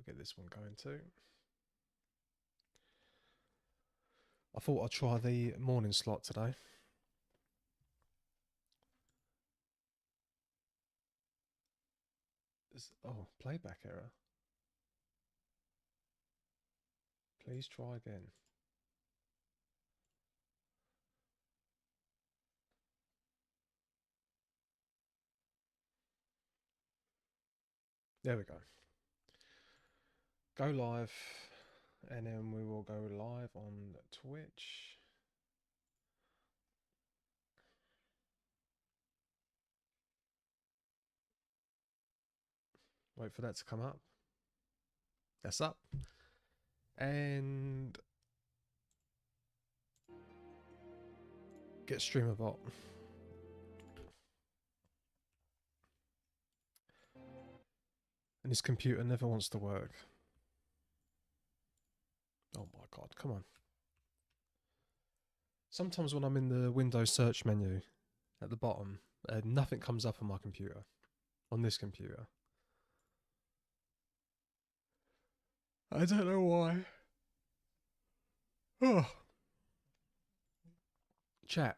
get this one going too. I thought I'd try the morning slot today. Oh, playback error. Please try again. There we go. Go live, and then we will go live on Twitch. Wait for that to come up. That's up. And get StreamerBot. And this computer never wants to work. Oh my god, come on. Sometimes when I'm in the Windows search menu at the bottom, nothing comes up on my computer. On this computer. I don't know why. Oh. Chat.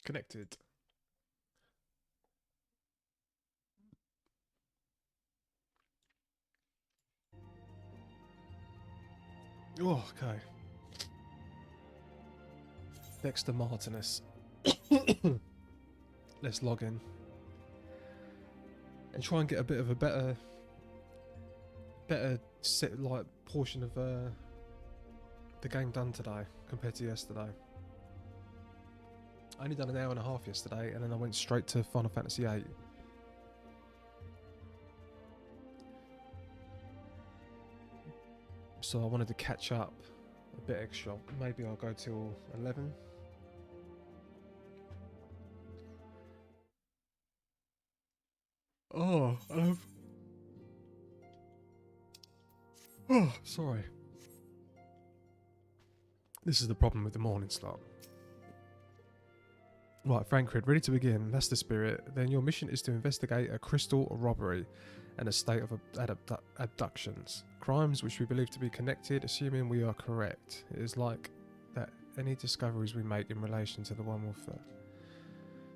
Connected. Oh, okay. Dexter Martinez. Let's log in. And try and get a bit of a better set, like, portion of the game done today compared to yesterday. I only done an hour and a half yesterday, and then I went straight to Final Fantasy XIV. So I wanted to catch up a bit extra. Maybe I'll go till 11. Oh, oh, sorry. This is the problem with the morning slot. Right, Frankrid, ready to begin. That's the spirit. Then your mission is to investigate a crystal robbery and a state of abductions. Crimes which we believe to be connected, assuming we are correct. It is like that any discoveries we make in relation to the one with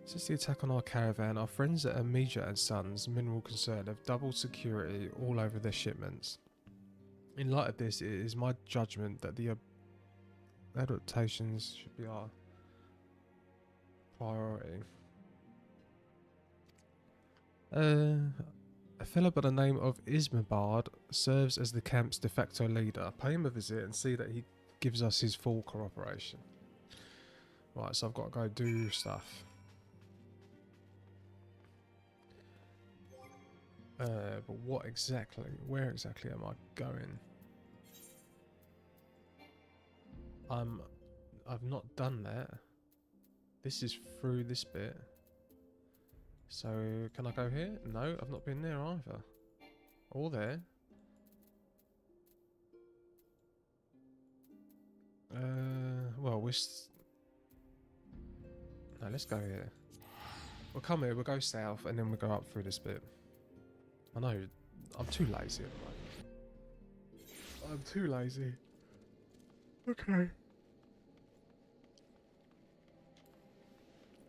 since the attack on our caravan, our friends at Amiga and Sons, Mineral Concern, have doubled security all over their shipments. In light of this, it is my judgment that the adaptations should be our priority. A fellow by the name of Ismabard serves as the camp's de facto leader. Pay him a visit and see that he gives us his full cooperation. Right, so I've got to go do stuff. But what exactly? Where exactly am I going? I've not done that. This is through this bit. So, can I go here? No, I've not been there either. Or there. Well, no, let's go here. We'll come here, we'll go south, and then we'll go up through this bit. I know, I'm too lazy at the moment. I'm too lazy. Okay.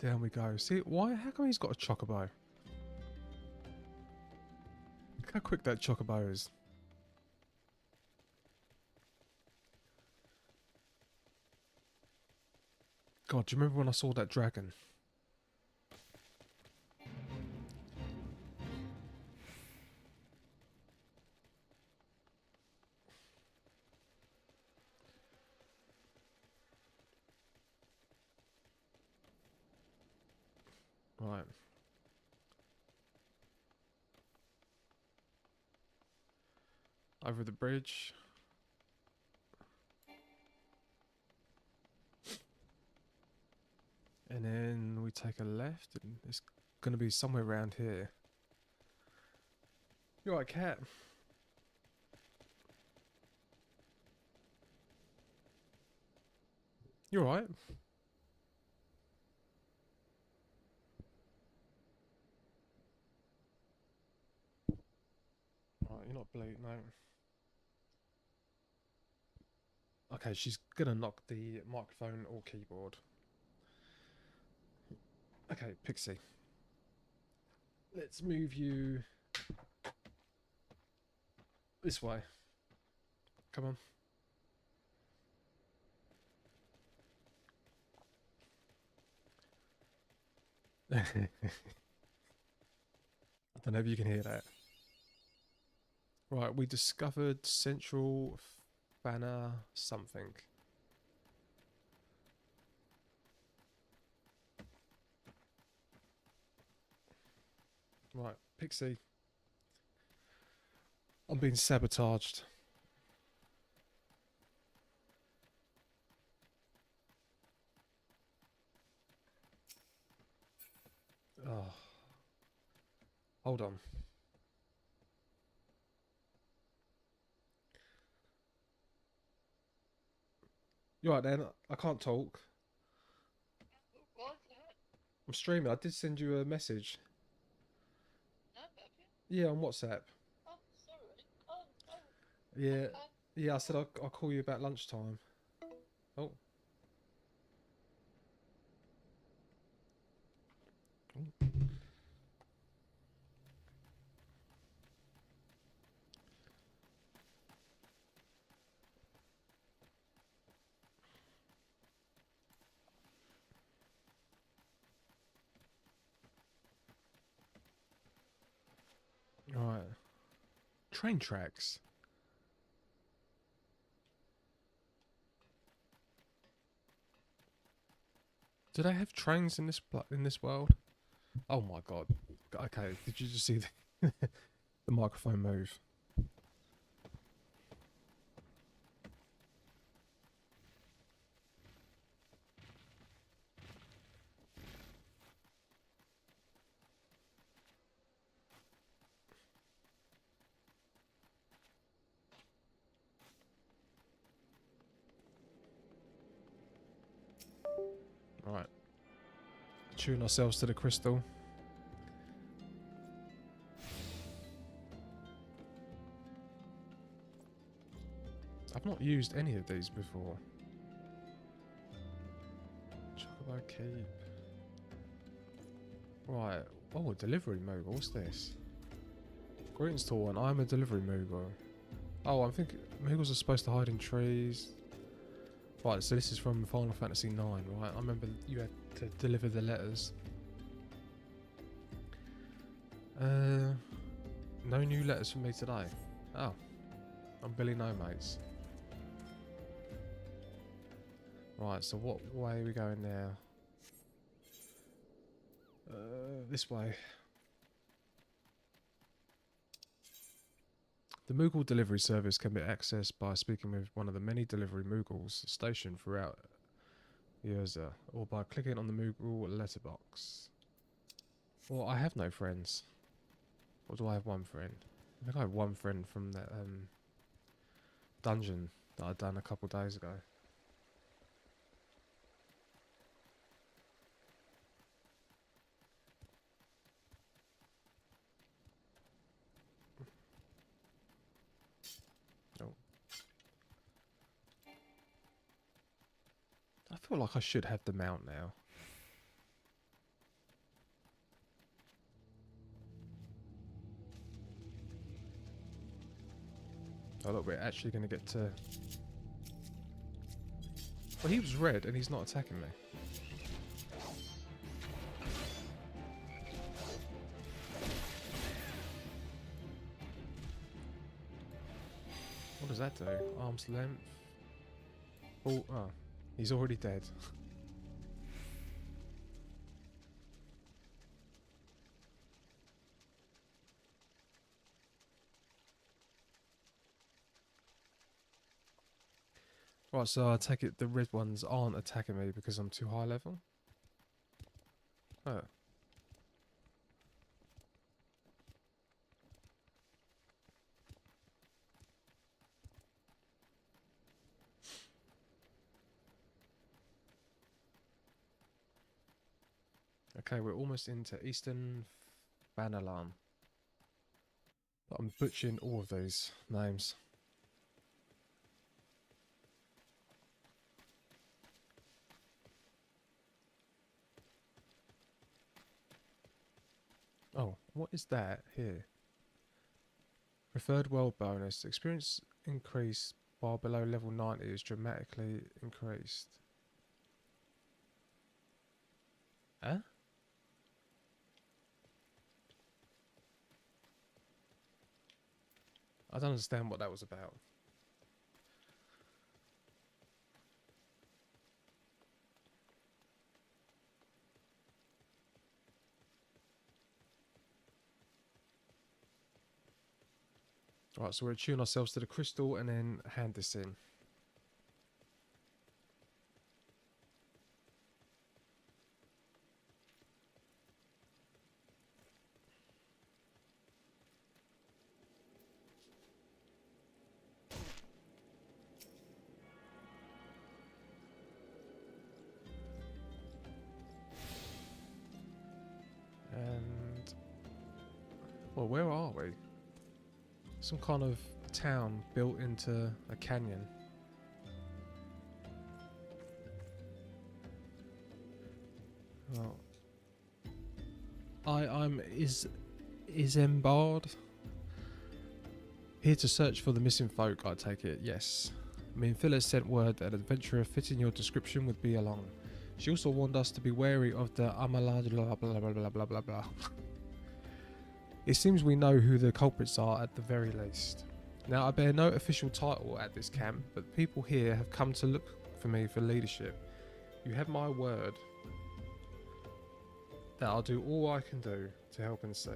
Down we go. See, why? How come he's got a chocobo? Look how quick that chocobo is. God, do you remember when I saw that dragon? Right. Over the bridge. And then we take a left, and it's going to be somewhere around here. You alright, cat? You alright? not bleed, no. Okay, she's gonna knock the microphone or keyboard. Okay, Pixie. Let's move you this way. Come on. I don't know if you can hear that. Right, we discovered Central Banner something. Right, Pixie. I'm being sabotaged. Oh. Hold on. You right then? I can't talk. What? I'm streaming. I did send you a message. No, baby. Yeah, on WhatsApp. Oh, sorry. Oh, oh. Yeah. Okay. Yeah, I said I'll call you about lunchtime. Oh. Right. Train tracks. Do they have trains in this world? Oh my god. Okay, did you just see the, the microphone move? Right. Tune ourselves to the crystal. I've not used any of these before. Chocobo Keep. Right. Oh, a delivery mogul. What's this? Greetings to one. I'm a delivery mogul. Oh, I think moguls are supposed to hide in trees. Right, so this is from Final Fantasy IX, right? I remember you had to deliver the letters. No new letters from me today. Oh, I'm Billy No Mates. Right, so what way are we going now? This way. The Moogle delivery service can be accessed by speaking with one of the many delivery Moogles stationed throughout Urza, or by clicking on the Moogle letterbox. Well, I have no friends. Or do I have one friend? I think I have one friend from that dungeon that I'd done a couple days ago. Oh. I feel like I should have the mount now. Oh look, we're actually going to get to... Well, he was red and he's not attacking me. What does that do? Arm's length. Oh, he's already dead. Right, so I take it the red ones aren't attacking me because I'm too high level? Oh. Okay, we're almost into Eastern Banalan. I'm butchering all of these names. Oh, what is that here? Preferred world bonus. Experience increase while below level 90 is dramatically increased. Huh? I don't understand what that was about. Right, so we're attuning ourselves to the crystal and then hand this in. And... well, where are we? Some kind of town built into a canyon. Well, I'm Isambard. Here to search for the missing folk, I take it, yes. Me and Phyllis sent word that an adventurer fitting your description would be along. She also warned us to be wary of the Amalad blah blah blah blah blah blah blah. It seems we know who the culprits are at the very least. Now I bear no official title at this camp, but people here have come to look for me for leadership. You have my word that I'll do all I can do to help and see.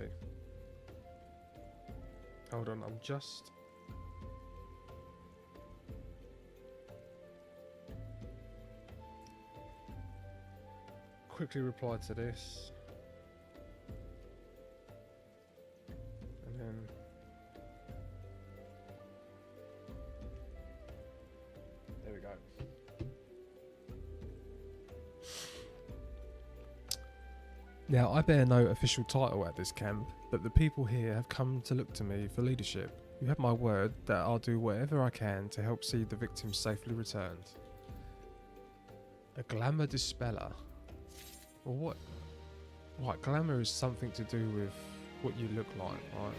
Hold on, I'm just... quickly reply to this. And then... there we go. Now, I bear no official title at this camp, but the people here have come to look to me for leadership. You have my word that I'll do whatever I can to help see the victims safely returned. A glamour dispeller. Well, what? Right, glamour is something to do with what you look like, right?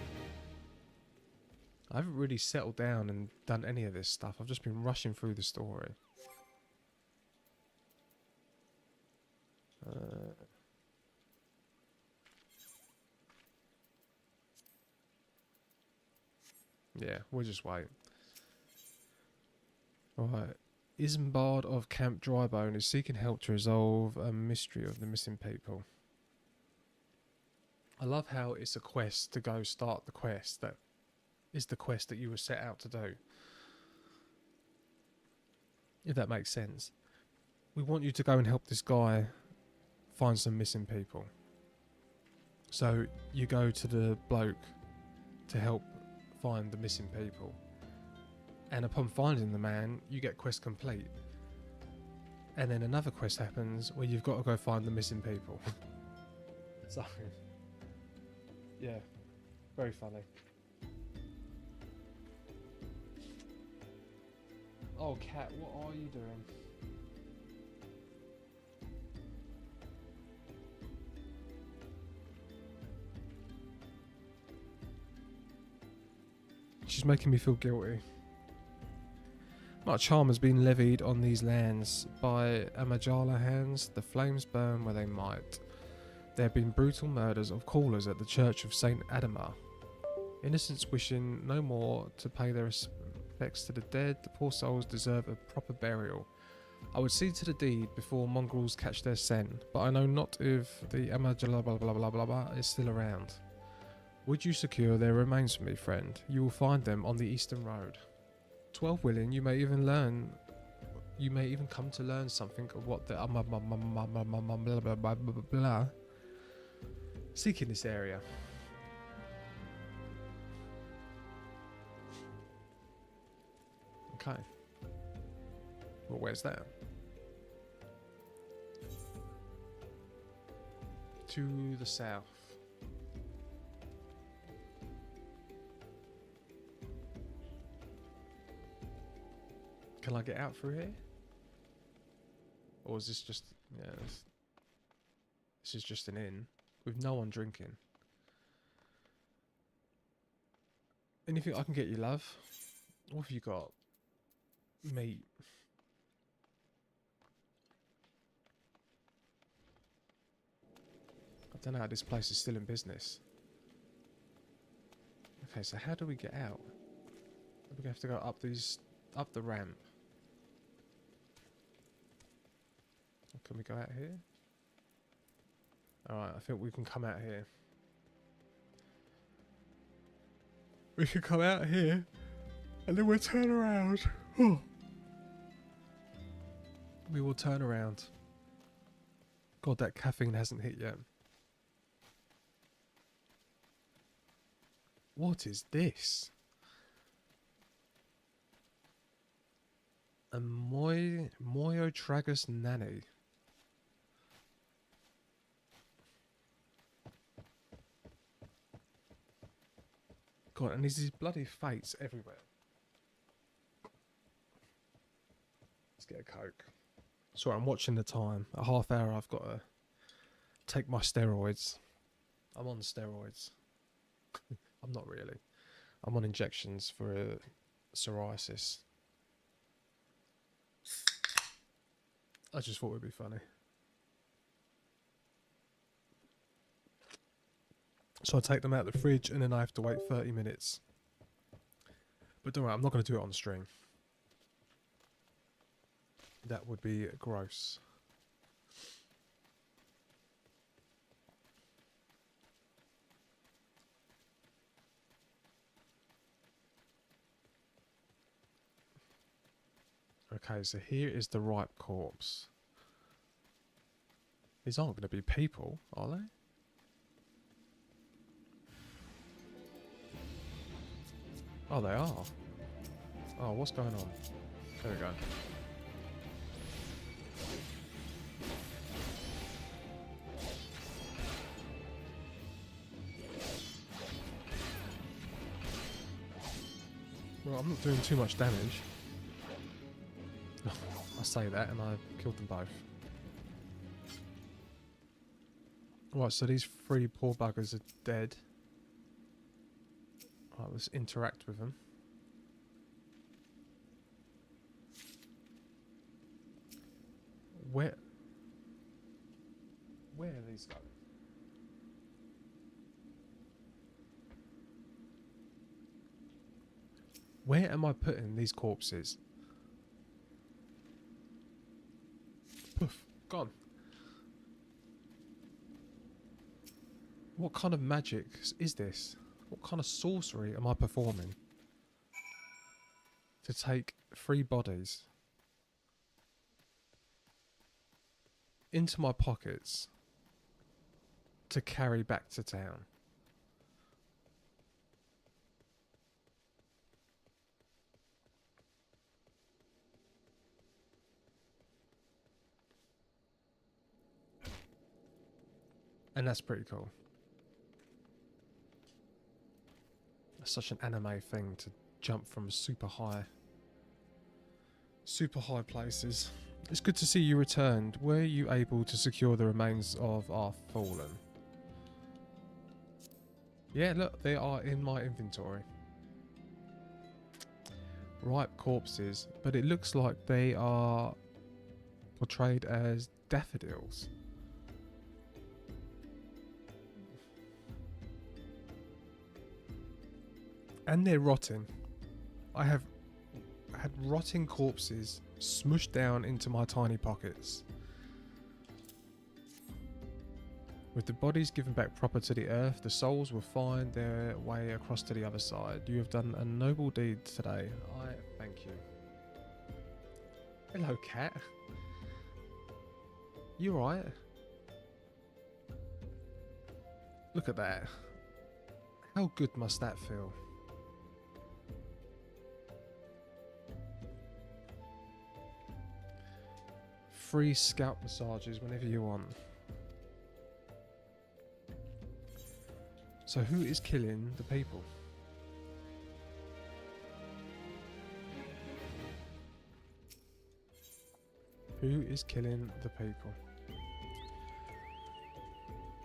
I haven't really settled down and done any of this stuff. I've just been rushing through the story. Yeah, we'll just wait. Alright. Isambard of Camp Drybone is seeking help to resolve a mystery of the missing people. I love how it's a quest to go start the quest that is the quest that you were set out to do. If that makes sense. We want you to go and help this guy find some missing people. So you go to the bloke to help find the missing people. And upon finding the man, you get quest complete. And then another quest happens where you've got to go find the missing people. So, yeah, very funny. Oh, Cat, what are you doing? She's making me feel guilty. Much harm has been levied on these lands by Amajala hands. The flames burn where they might. There have been brutal murders of callers at the Church of Saint Adama. Innocents wishing no more to pay their respects to the dead. The poor souls deserve a proper burial. I would see to the deed before mongrels catch their scent, but I know not if the Amajala blah blah blah blah blah is still around. Would you secure their remains for me, friend? You will find them on the Eastern Road. 12 willing, you may even come to learn something of what the blah seek in this area. Okay. Well, where's that? To the south. Can I get out through here? Or is this just... Yeah, this is just an inn with no one drinking. Anything I can get you, love? What have you got? Meat. I don't know how this place is still in business. Okay, so how do we get out? We have to go up the ramp. Can we go out here? Alright, I think we can come out here. We can come out here and then we'll turn around. We will turn around. God, that caffeine hasn't hit yet. What is this? A Moyotragus nanny. God, and there's these bloody fates everywhere. Let's get a Coke. Sorry, I'm watching the time. A half hour I've got to take my steroids. I'm on steroids. I'm not really. I'm on injections for psoriasis. I just thought it would be funny. So I take them out of the fridge and then I have to wait 30 minutes. But don't worry, I'm not going to do it on stream. That would be gross. Okay, so here is the ripe corpse. These aren't going to be people, are they? Oh, they are. Oh, what's going on? There we go. Well, I'm not doing too much damage. I say that and I killed them both. Right, so these three poor buggers are dead. Right, let's interact with them. Where are these going? Where am I putting these corpses? Poof, gone. What kind of magic is this? What kind of sorcery am I performing? To take 3 bodies into my pockets to carry back to town. And that's pretty cool. That's such an anime thing to jump from super high places. It's good to see you returned. Were you able to secure the remains of our fallen? Yeah, look, they are in my inventory. Ripe corpses, but it looks like they are portrayed as daffodils. And they're rotting. I have had rotting corpses smushed down into my tiny pockets. With the bodies given back proper to the earth, the souls will find their way across to the other side. You have done a noble deed today. I thank you. Hello, cat. You alright? Look at that. How good must that feel? Free scalp massages whenever you want. So who is killing the people? Who is killing the people?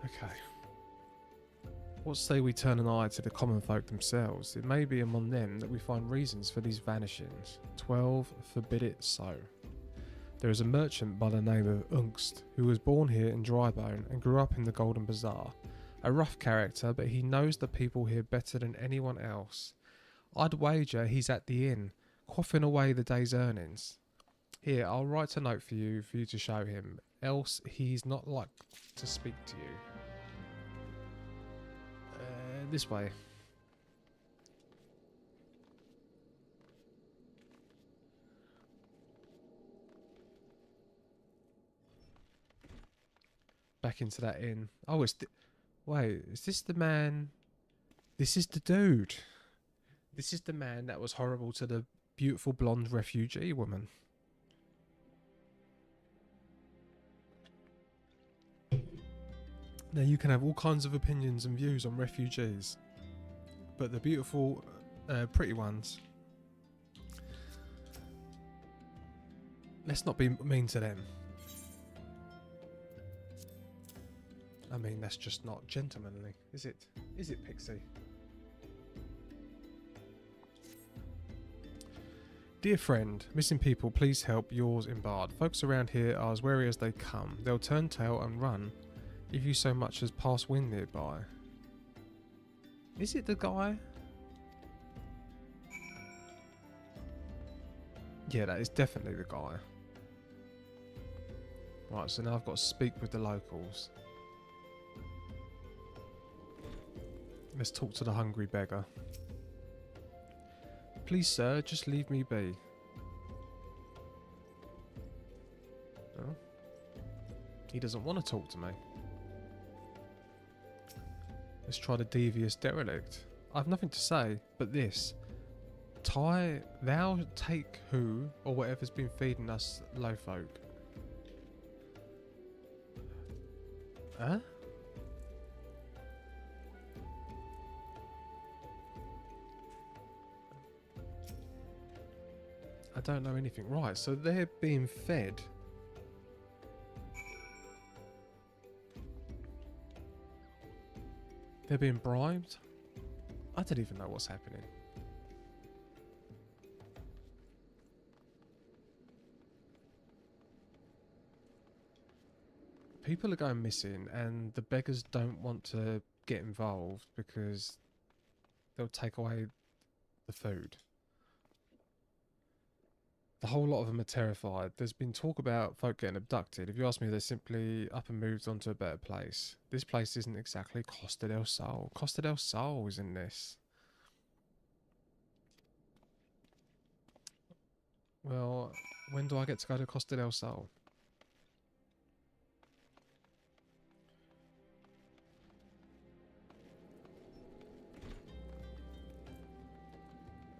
Okay. What say we turn an eye to the common folk themselves? It may be among them that we find reasons for these vanishings. 12. Forbid it so. There is a merchant by the name of Ungst, who was born here in Drybone and grew up in the Golden Bazaar. A rough character, but he knows the people here better than anyone else. I'd wager he's at the inn, quaffing away the day's earnings. Here, I'll write a note for you to show him, else he's not like to speak to you. This way. Back into that inn. Oh, wait, is this the man? This is the dude. This is the man that was horrible to the beautiful blonde refugee woman. Now you can have all kinds of opinions and views on refugees, but the beautiful, pretty ones, let's not be mean to them. I mean, that's just not gentlemanly, is it? Is it, Pixie? Dear friend, missing people, please help. Yours in Bard. Folks around here are as wary as they come. They'll turn tail and run if you so much as pass wind nearby. Is it the guy? Yeah, that is definitely the guy. Right, so now I've got to speak with the locals. Let's talk to the hungry beggar. Please, sir, just leave me be. Oh. He doesn't want to talk to me. Let's try the devious derelict. I've nothing to say but this. Thou take who or whatever's been feeding us low folk. Huh? I don't know anything. Right, so they're being fed. They're being bribed? I don't even know what's happening. People are going missing and the beggars don't want to get involved because they'll take away the food. The whole lot of them are terrified. There's been talk about folk getting abducted. If you ask me, they're simply up and moved on to a better place. This place isn't exactly Costa del Sol. Costa del Sol is in this. Well, when do I get to go to Costa del Sol?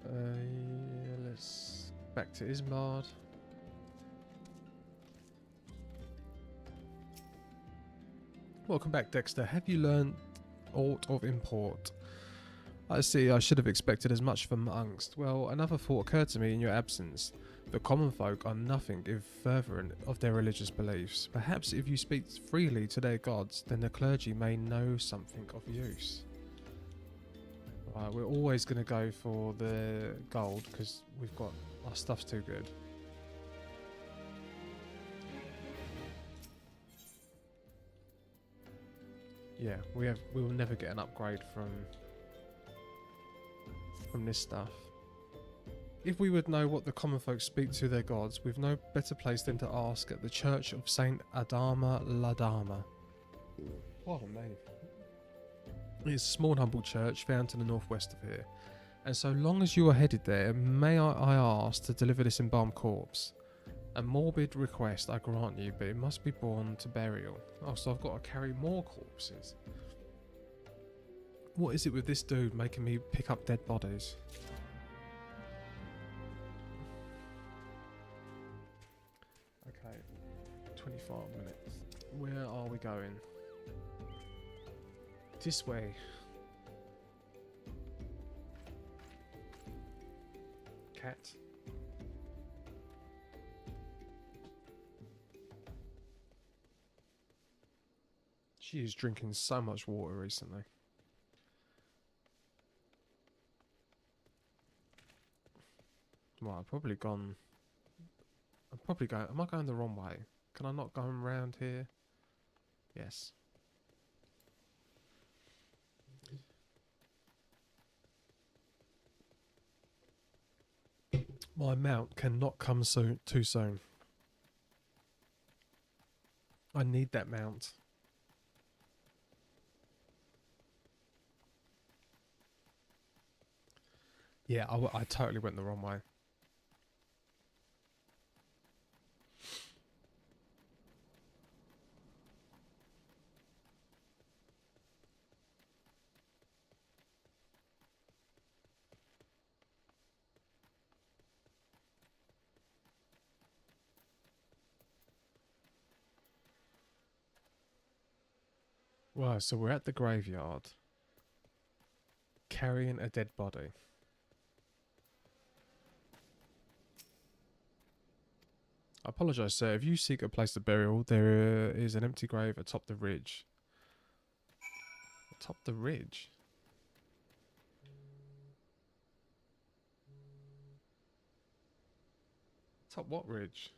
Yeah, let's... Back to Ismard. Welcome back, Dexter. Have you learned aught of import? I see, I should have expected as much from Ungst. Well, another thought occurred to me in your absence. The common folk are nothing if fervent of their religious beliefs. Perhaps if you speak freely to their gods, then the clergy may know something of use. Right, we're always going to go for the gold because we've got... Our stuff's too good. Yeah, we will never get an upgrade from this stuff. If we would know what the common folk speak to their gods, we've no better place than to ask at the Church of Saint Adama Ladama. What a name. It's a small and humble church found to the northwest of here. And so long as you are headed there, may I ask to deliver this embalmed corpse? A morbid request, I grant you, but it must be borne to burial. Oh, so I've got to carry more corpses. What is it with this dude making me pick up dead bodies? Okay, 25 minutes. Where are we going? This way. Cat. She is drinking so much water recently. Well, I've probably gone... I'm probably going... Am I going the wrong way? Can I not go around here? Yes. My mount cannot come too soon. I need that mount. Yeah, I totally went the wrong way. Wow, so we're at the graveyard. Carrying a dead body. I apologise, sir. If you seek a place of burial, there is an empty grave atop the ridge. Atop the ridge? Atop what ridge?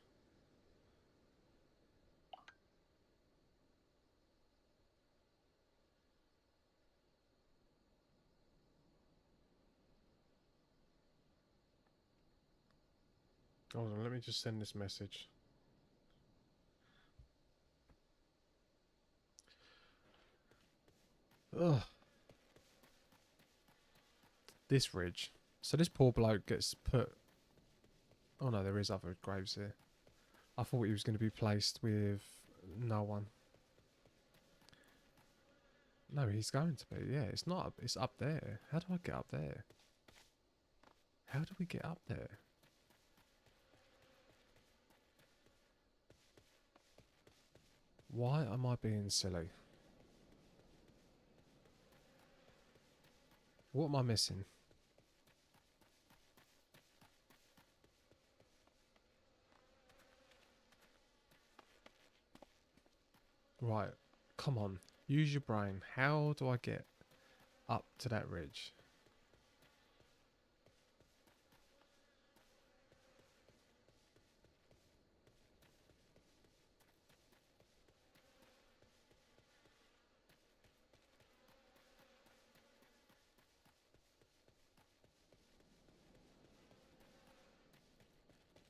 Hold on, let me just send this message. Ugh. This ridge. So this poor bloke gets put... Oh no, there is other graves here. I thought he was going to be placed with no one. No, he's going to be. Yeah, it's not. It's up there. How do I get up there? How do we get up there? Why am I being silly? What am I missing? Right. Come on. Use your brain. How do I get up to that ridge?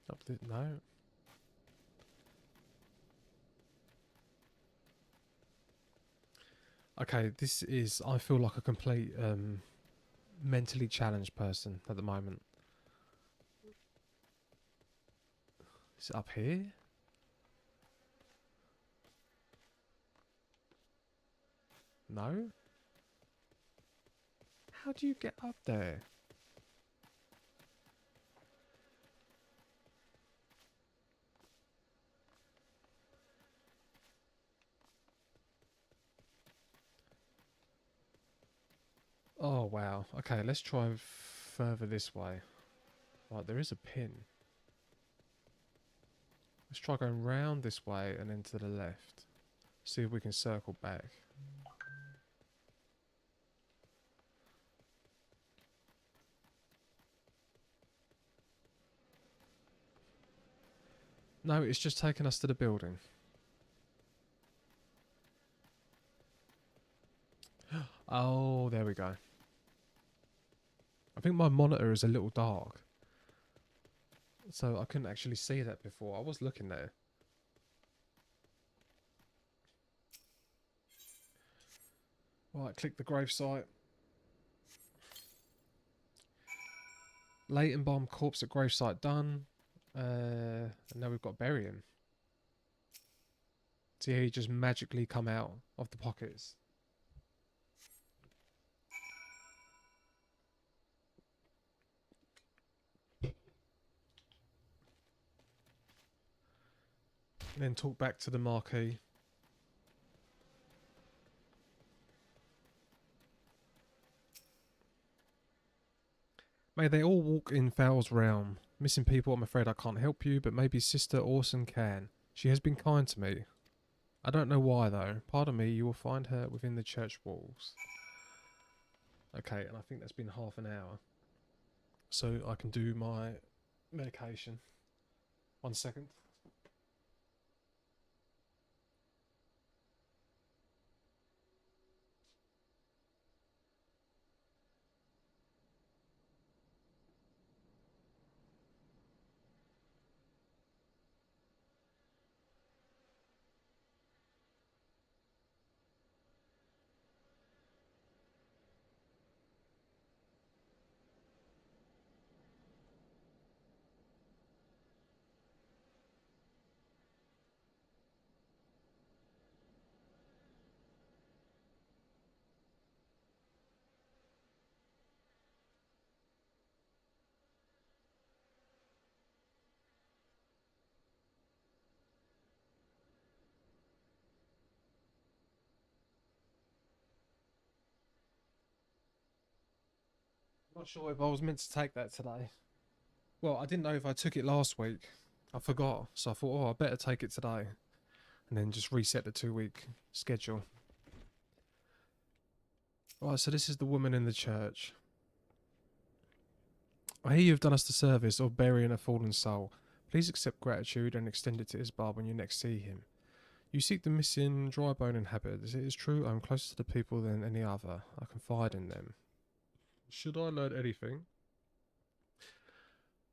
Up the... No. Okay, this is... I feel like a complete mentally challenged person at the moment. Is it up here? No? How do you get up there? Oh, wow. Okay, let's try further this way. Right, there is a pin. Let's try going round this way and then to the left. See if we can circle back. No, it's just taking us to the building. Oh, there we go. I think my monitor is a little dark. So I couldn't actually see that before. I was looking there. Right, click the gravesite. Leighton bomb corpse at gravesite done. And now we've got burying. See how he just magically come out of the pockets. And then talk back to the marquee. May they all walk in Foul's realm. Missing people, I'm afraid I can't help you, but maybe Sister Orson can. She has been kind to me. I don't know why though. Pardon me, you will find her within the church walls. Okay, and I think that's been half an hour. So I can do my medication. 1 second. Not sure if I was meant to take that today. Well, I didn't know if I took it last week. I forgot, so I thought, oh, I better take it today. And then just reset the 2-week schedule. Right, so this is the woman in the church. I hear you have done us the service of burying a fallen soul. Please accept gratitude and extend it to Isbar when you next see him. You seek the missing dry bone inhabitants. It is true, I am closer to the people than any other. I confide in them. Should I learn anything?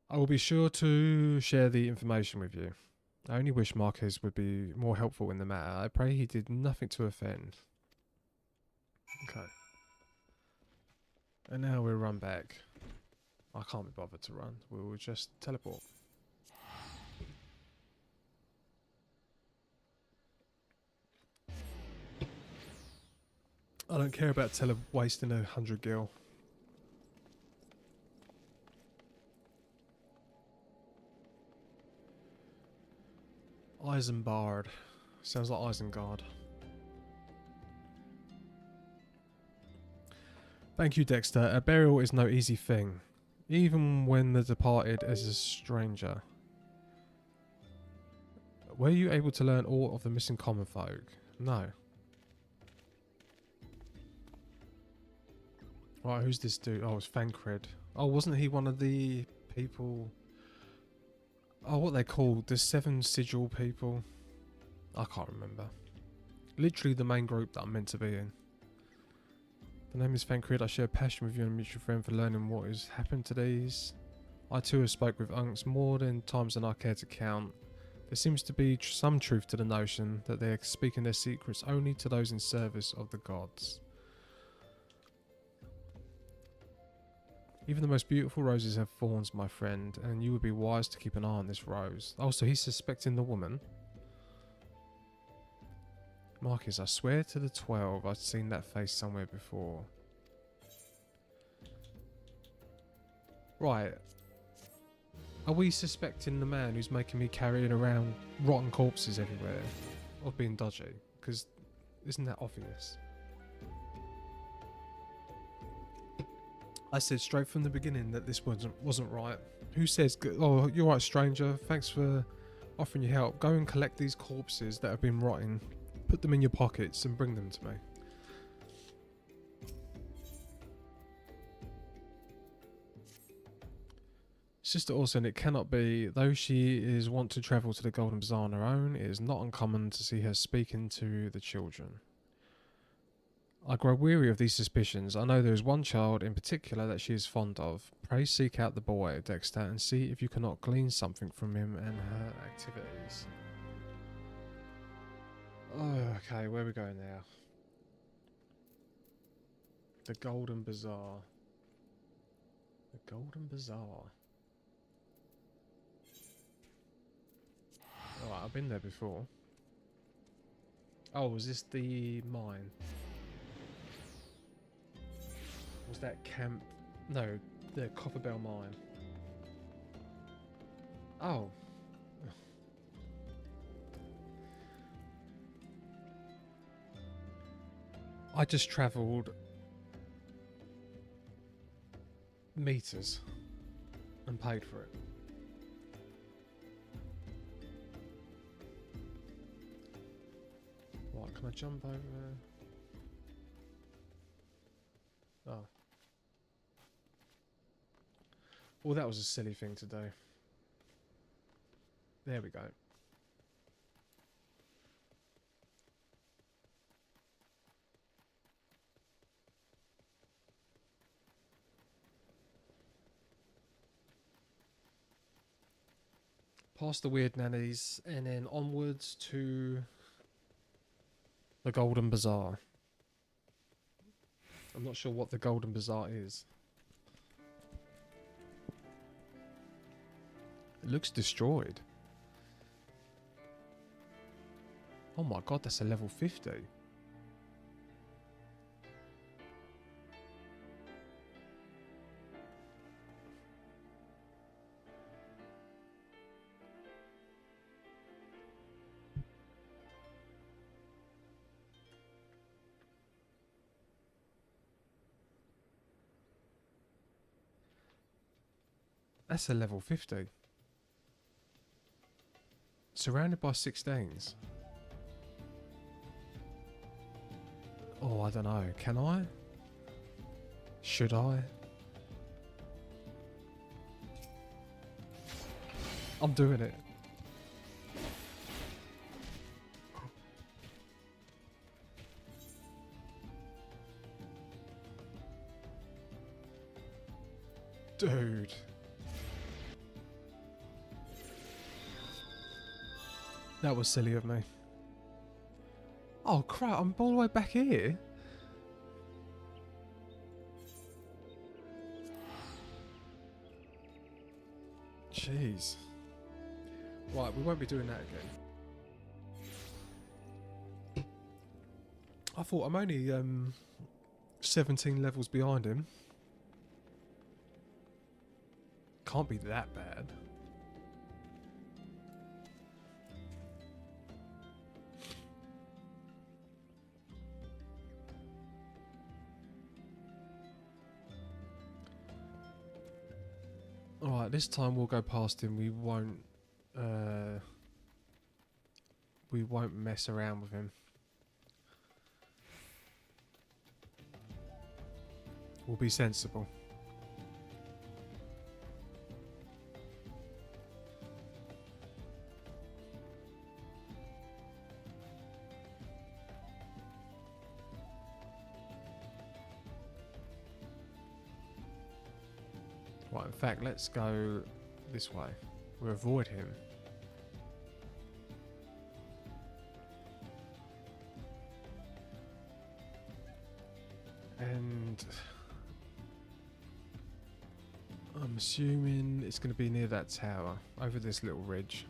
I will be sure to share the information with you. I only wish Marquez would be more helpful in the matter. I pray he did nothing to offend. Okay. And now we'll run back. I can't be bothered to run. We'll just teleport. I don't care about wasting 100 gil. Isengard. Sounds like Isengard. Thank you, Dexter. A burial is no easy thing, even when the departed is a stranger. Were you able to learn all of the missing common folk? No. Right, who's this dude? Oh, it's Fancred. Oh, wasn't he one of the people... Oh, what they called? The 7 sigil people? I can't remember. Literally the main group that I'm meant to be in. The name is Fancred. I share a passion with you and a mutual friend for learning what has happened to these. I too have spoke with unks more than times than I care to count. There seems to be some truth to the notion that they are speaking their secrets only to those in service of the gods. Even the most beautiful roses have thorns, my friend, and you would be wise to keep an eye on this rose. Oh, so he's suspecting the woman. Marcus, I swear to the 12 I've seen that face somewhere before. Right. Are we suspecting the man who's making me carrying around rotten corpses everywhere of being dodgy? Because isn't that obvious? I said straight from the beginning that this wasn't right. Who says, oh, you're right, stranger. Thanks for offering your help. Go and collect these corpses that have been rotting. Put them in your pockets and bring them to me. Sister Orson, it cannot be. Though she is wont to travel to the Golden Bazaar on her own, it is not uncommon to see her speaking to the children. I grow weary of these suspicions. I know there is one child in particular that she is fond of. Pray seek out the boy, Dexter, and see if you cannot glean something from him and her activities. Oh, okay, where are we going now? The Golden Bazaar. The Golden Bazaar. Alright, I've been there before. Oh, was this the mine? Was that camp? No, the Copperbell mine. Oh. I just travelled meters and paid for it. I jump over there? Oh. Well, that was a silly thing to do. There we go. Past the weird nannies and then onwards to the Golden Bazaar. I'm not sure what the Golden Bazaar is. It looks destroyed. Oh my god, that's a level 50. That's a level 50. Surrounded by 16s. Oh, I don't know. Can I? Should I? I'm doing it. Dude. That was silly of me. Oh crap, I'm all the way back here. Jeez. Right, we won't be doing that again. I thought I'm only 17 levels behind him. Can't be that bad. Alright, this time we'll go past him. We won't mess around with him. We'll be sensible. Right, in fact, let's go this way. We'll avoid him. And I'm assuming it's going to be near that tower, over this little ridge.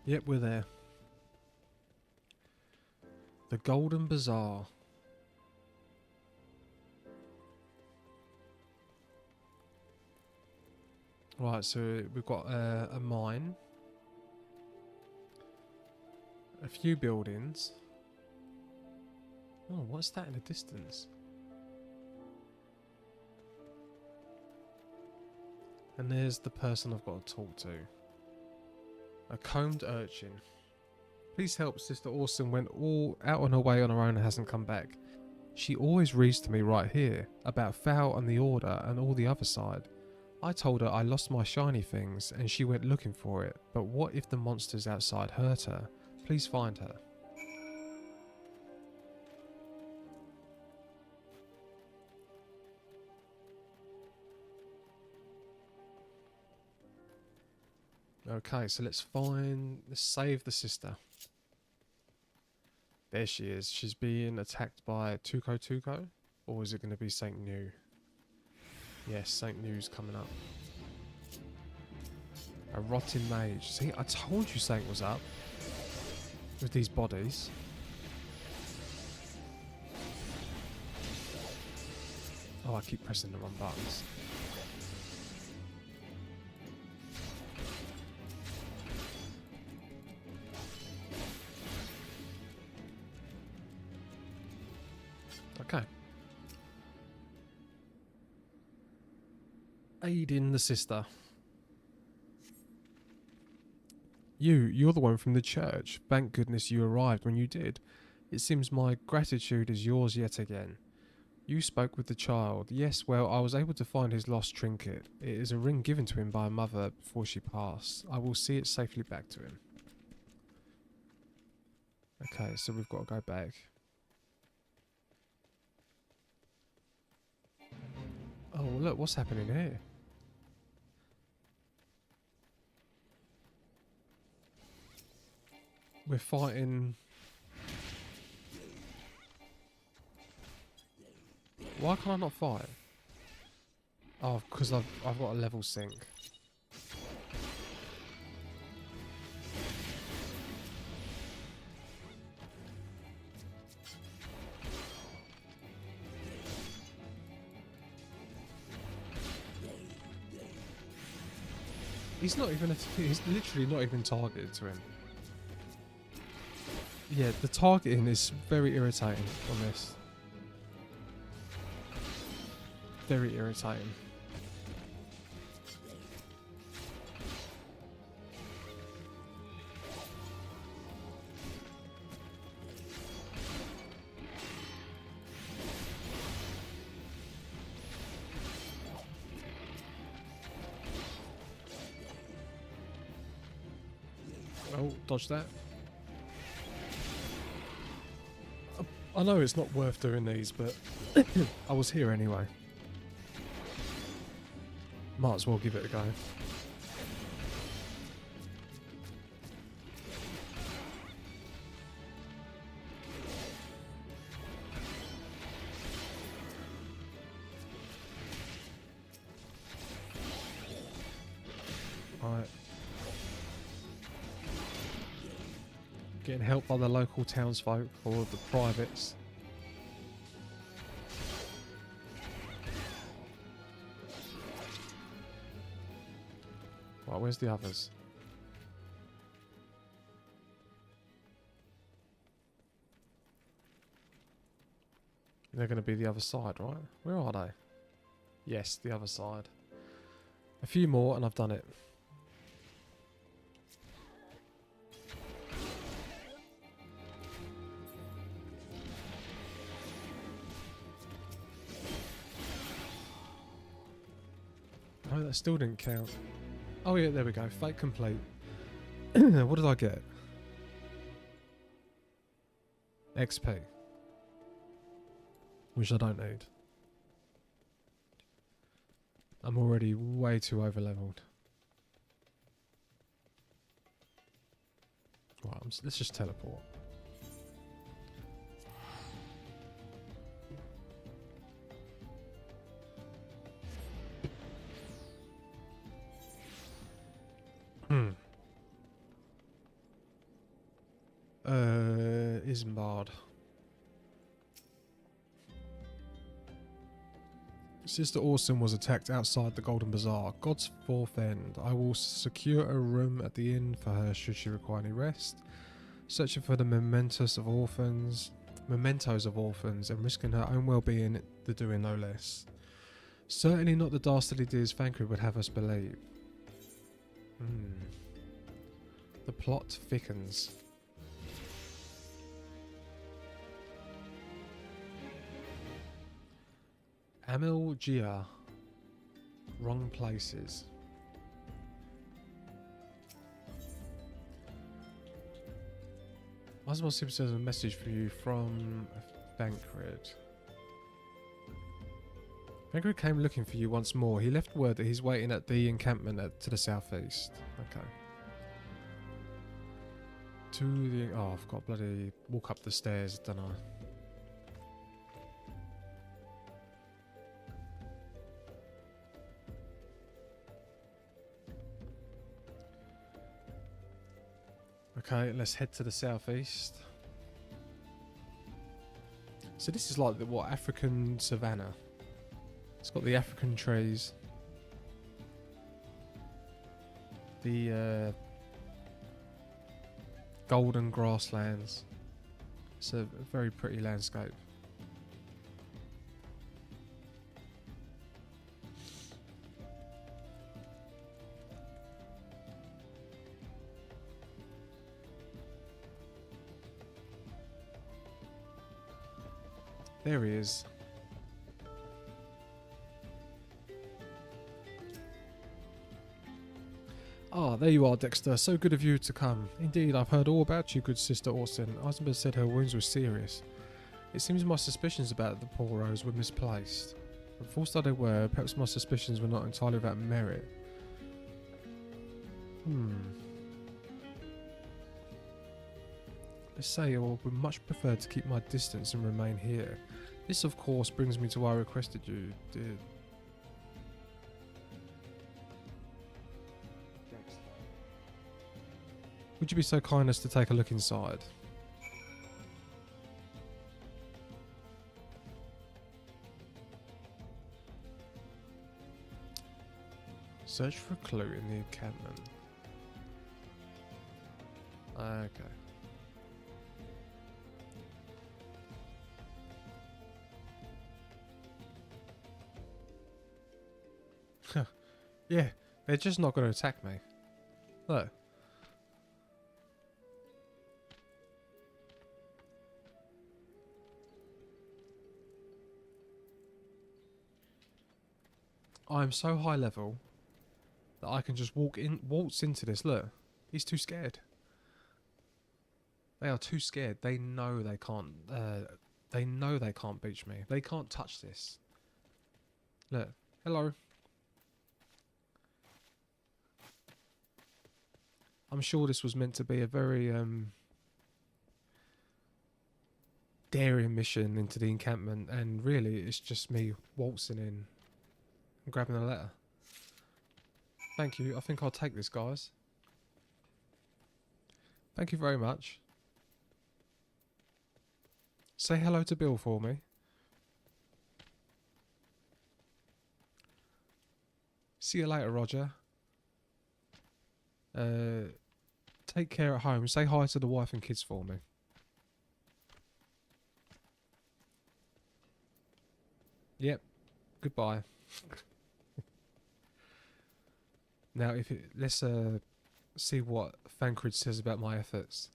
Yep, we're there. The Golden Bazaar. Right, so we've got a mine. A few buildings. Oh, what's that in the distance? And there's the person I've got to talk to. A combed urchin. Please help, Sister Orson went all out on her way on her own and hasn't come back. She always reads to me right here about Fowl and the Order and all the other side. I told her I lost my shiny things and she went looking for it, but what if the monsters outside hurt her? Please find her. Okay, so let's save the sister. There she is. She's being attacked by Tuco Tuco. Or is it going to be Saint New? Yes, Saint New's coming up. A rotting mage. See, I told you something was up with these bodies. Oh, I keep pressing the wrong buttons. Okay. Aiding the sister. You're the one from the church. Thank goodness you arrived when you did. It seems my gratitude is yours yet again. You spoke with the child. Yes, well, I was able to find his lost trinket. It is a ring given to him by a mother before she passed. I will see it safely back to him. Okay, so we've got to go back. Oh, look, what's happening here? We're fighting... Why can't I not fight? Oh, because I've got a level sync. He's not even he's literally not even targeted to him. Yeah, the targeting is very irritating on this. Very irritating. Oh, dodge that. I know it's not worth doing these, but I was here anyway. Might as well give it a go. Alright. Getting help by the local townsfolk or the privates. Right, where's the others? They're going to be the other side, right? Where are they? Yes, the other side. A few more and I've done it. Oh, that still didn't count. Oh yeah, there we go. Fate complete. What did I get? XP. Which I don't need. I'm already way too overleveled. Right, let's just teleport. Isambard. Sister Orson was attacked outside the Golden Bazaar. God's fourth end. I will secure a room at the inn for her should she require any rest. Searching for the mementos of orphans, and risking her own well-being, the doing no less. Certainly not the dastardly dears Thancred would have us believe. The plot thickens. Amil Gia. Wrong places. Oswald Simpson says a message for you from Thancred. Thancred came looking for you once more. He left word that he's waiting at the encampment to the southeast. Okay. To the... Oh, I've got to bloody walk up the stairs, don't I? Okay, let's head to the southeast. So this is like the what, African savannah. It's got the African trees. The golden grasslands. It's a very pretty landscape. There he is. Ah, there you are, Dexter. So good of you to come. Indeed, I've heard all about you, good Sister Orson. Husband said her wounds were serious. It seems my suspicions about the poor Rose were misplaced. But false though they were, perhaps my suspicions were not entirely without merit. Let's say I would much prefer to keep my distance and remain here. This, of course, brings me to why I requested you, dear. Would you be so kind as to take a look inside? Search for a clue in the encampment. Okay. Yeah, they're just not going to attack me. Look. I'm so high level that I can just waltz into this. Look, he's too scared. They are too scared. They know they can't. They know they can't beach me. They can't touch this. Look, hello. I'm sure this was meant to be a very daring mission into the encampment, and really, it's just me waltzing in and grabbing a letter. Thank you. I think I'll take this, guys. Thank you very much. Say hello to Bill for me. See you later, Roger. Take care at home. Say hi to the wife and kids for me. Yep. Goodbye. Now, let's see what Thancred says about my efforts.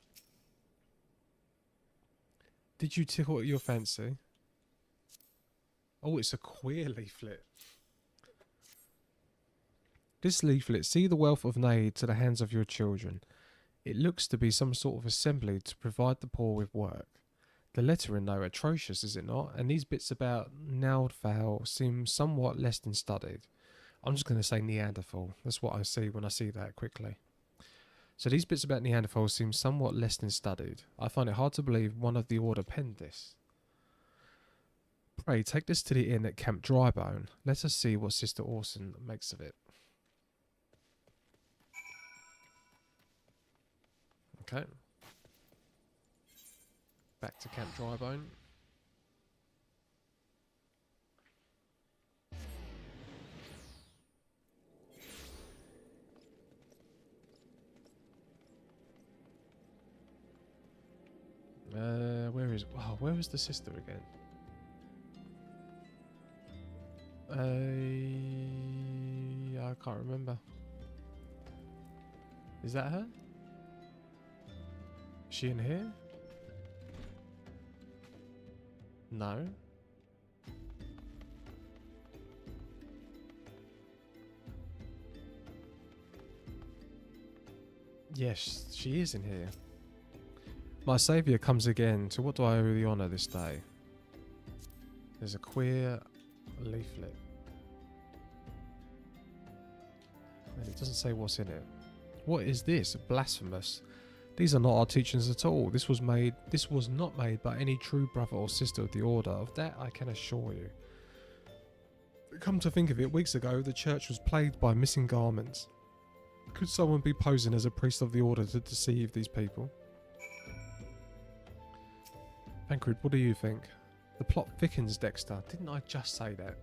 Did you tickle your fancy? Oh, it's a queer leaflet. This leaflet, see the wealth of aid to the hands of your children. It looks to be some sort of assembly to provide the poor with work. The lettering, though, atrocious, is it not? And these bits about Naldfowl seem somewhat less than studied. I'm just going to say Neanderthal. That's what I see when I see that quickly. So these bits about Neanderthal seem somewhat less than studied. I find it hard to believe one of the order penned this. Pray, take this to the inn at Camp Drybone. Let us see what Sister Orson makes of it. Okay. Back to Camp Drybone. Where is the sister again? I can't remember. Is that her? Is she in here? No. Yes, she is in here. My saviour comes again. To what do I owe the honour this day? There's a queer leaflet. And it doesn't say what's in it. What is this? Blasphemous. These are not our teachings at all. This was not made by any true brother or sister of the order. Of that I can assure you. Come to think of it, weeks ago the church was plagued by missing garments. Could someone be posing as a priest of the order to deceive these people? Thancred, what do you think? The plot thickens, Dexter. Didn't I just say that?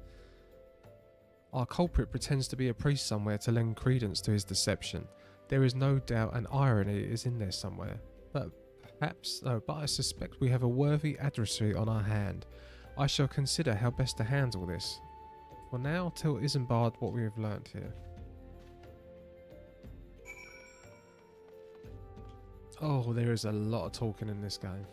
Our culprit pretends to be a priest somewhere to lend credence to his deception. There is no doubt an irony is in there somewhere. But I suspect we have a worthy adversary on our hand. I shall consider how best to handle this. For now, tell Isambard what we have learnt here. Oh, there is a lot of talking in this game.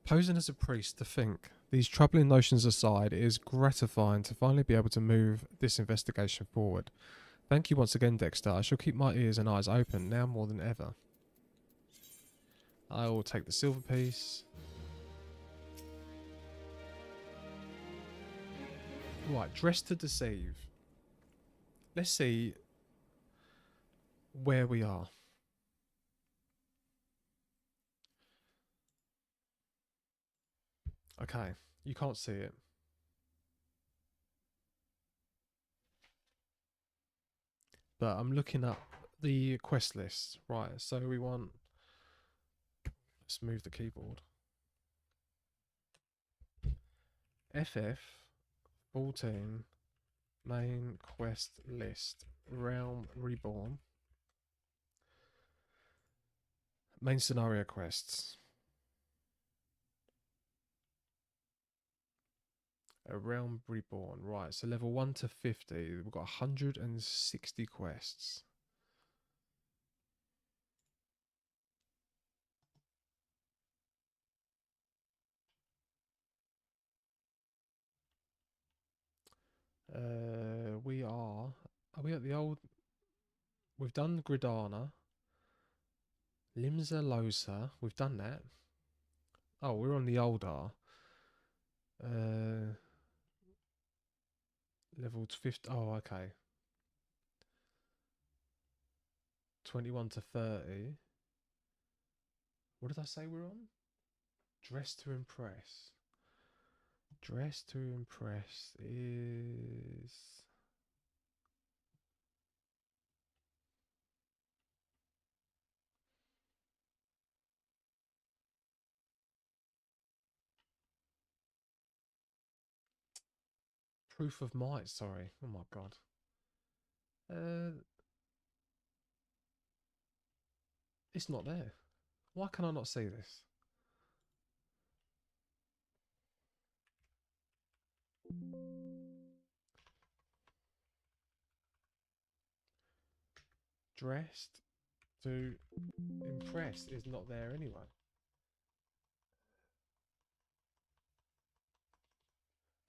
Posing as a priest to think. These troubling notions aside, it is gratifying to finally be able to move this investigation forward. Thank you once again, Dexter. I shall keep my ears and eyes open now more than ever. I will take the silver piece. Right, dress to deceive. Let's see where we are. Okay, you can't see it. But I'm looking up the quest list. Right, so we want... Let's move the keyboard. FF14 main quest list. Realm Reborn. Main scenario quests. A Realm Reborn. Right, so level 1 to 50. We've got 160 quests. We are... Are we at the old... We've done Gridana. Limsa Losa. We've done that. Oh, we're on the old R. Level 50. Oh, okay. 21 to 30. What did I say we're on? Dress to impress. Dress to impress is... Proof of might, sorry. Oh my god. It's not there. Why can I not see this? Dressed to impress is not there anyway.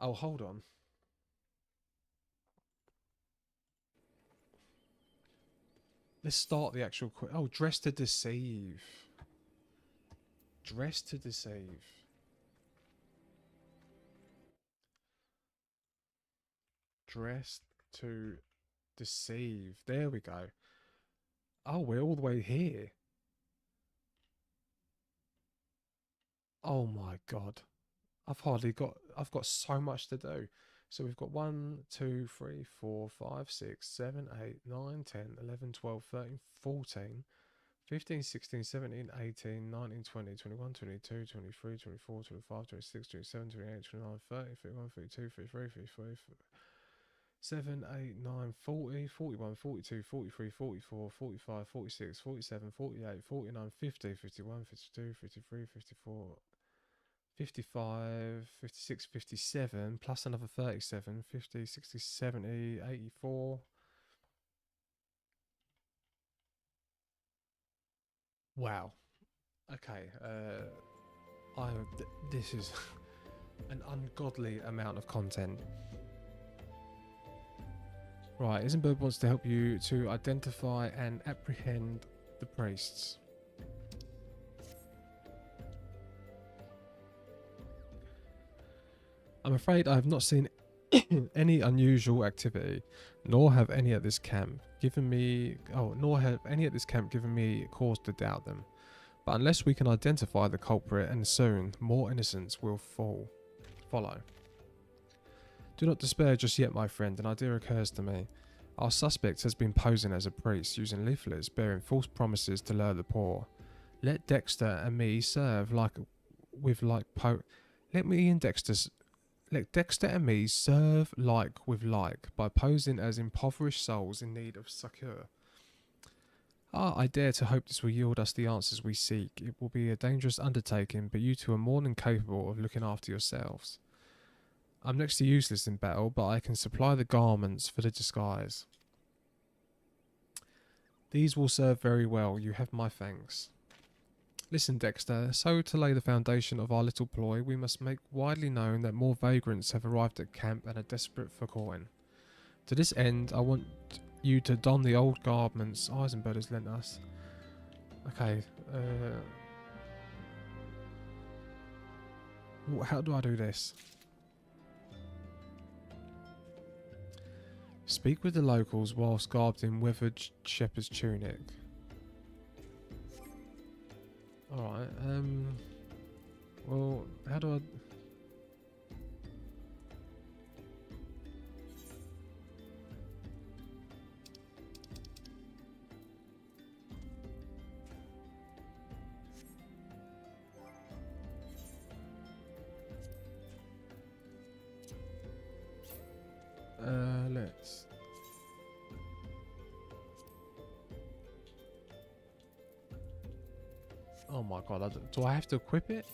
Oh, hold on. Let's start the actual... Oh, dress to deceive. Dress to deceive. Dressed to deceive. There we go. Oh, we're all the way here. Oh my god. I've got so much to do. So we've got 1, 2, 3, 4, 5, 6, 7, 8, 9, 10, 11, 12, 13, 14, 15, 16, 17, 18, 19, 20, 21, 22, 23, 24, 25, 26, 27, 28, 29, 30, 31, 32, 33, 34, 7, 8, 9, 40, 41, 42, 43, 44, 45, 46, 47, 48, 49, 50, 51, 52, 53, 54, 55, 56, 57, plus another 37, 50, 60, 70, 84. Wow. Okay. This is an ungodly amount of content. Right, Isenberg wants to help you to identify and apprehend the priests. I'm afraid I have not seen any unusual activity, nor have any at this camp given me cause to doubt them. But unless we can identify the culprit, and soon more innocents will follow. Do not despair just yet, my friend. An idea occurs to me. Our suspect has been posing as a priest, using leaflets bearing false promises to lure the poor. Let Dexter and me serve Let Dexter and me serve like with like by posing as impoverished souls in need of succour. I dare to hope this will yield us the answers we seek. It will be a dangerous undertaking, but you two are more than capable of looking after yourselves. I'm next to useless in battle, but I can supply the garments for the disguise. These will serve very well. You have my thanks. Listen, Dexter, so to lay the foundation of our little ploy, we must make widely known that more vagrants have arrived at camp and are desperate for coin. To this end, I want you to don the old garments Eisenberg has lent us. Okay, how do I do this? Speak with the locals whilst garbed in weathered shepherd's tunic. Alright, well, how do I... let's... Oh my god, do I have to equip it?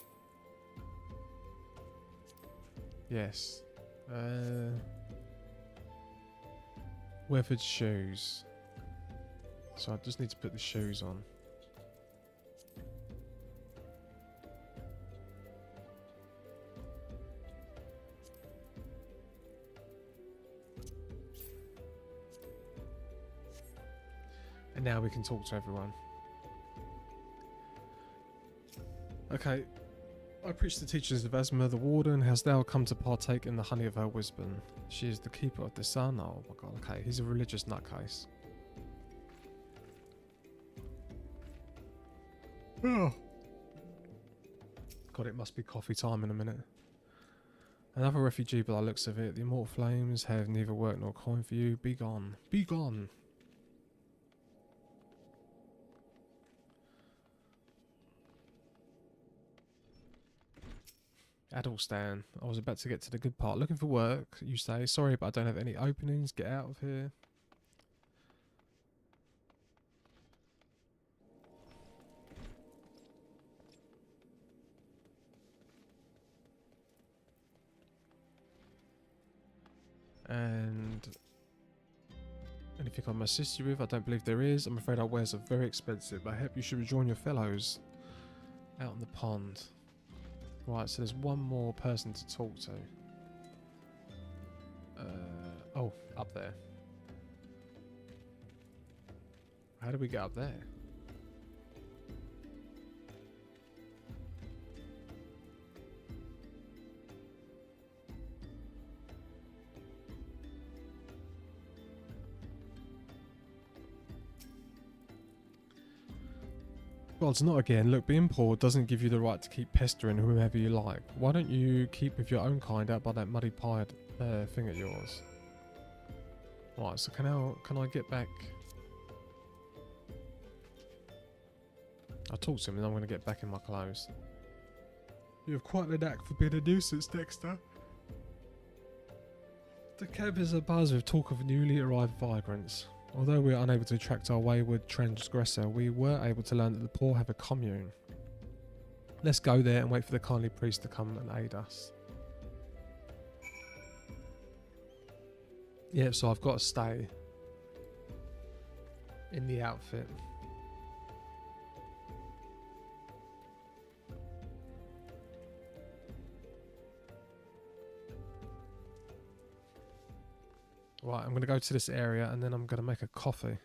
Yes. Weathered shoes. So I just need to put the shoes on. And now we can talk to everyone. Okay. I preach the teachers of Asma the Warden has now come to partake in the honey of her wisdom. She is the keeper of the sun. Oh my god, okay. He's a religious nutcase. Oh. God, it must be coffee time in a minute. Another refugee by the looks of it. The immortal flames have neither work nor coin for you. Be gone. Be gone. Adelstan. I was about to get to the good part. Looking for work, you say. Sorry, but I don't have any openings. Get out of here. And anything I must assist you with? I don't believe there is. I'm afraid our wares are very expensive. I hope you should rejoin your fellows out in the pond. Right, so there's one more person to talk to. Oh, up there. How do we get up there? Well, it's not again. Look, being poor doesn't give you the right to keep pestering whomever you like. Why don't you keep with your own kind out by that muddy pie thing of yours? Right, so can I get back? I'll talk to him and I'm going to get back in my clothes. You have quite the knack for being a nuisance, Dexter. The camp is abuzz with talk of newly arrived vagrants. Although we are unable to attract our wayward transgressor, we were able to learn that the poor have a commune. Let's go there and wait for the kindly priest to come and aid us. Yeah, so I've got to stay in the outfit. Right, I'm going to go to this area and then I'm going to make a coffee.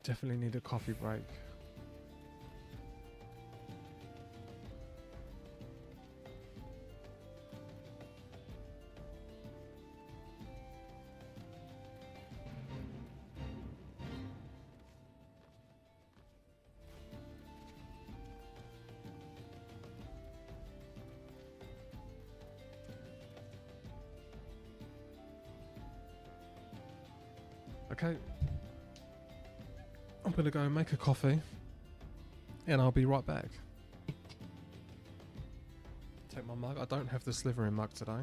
Definitely need a coffee break. Okay. I'm going to go and make a coffee. And I'll be right back. Take my mug. I don't have the Slytherin mug today.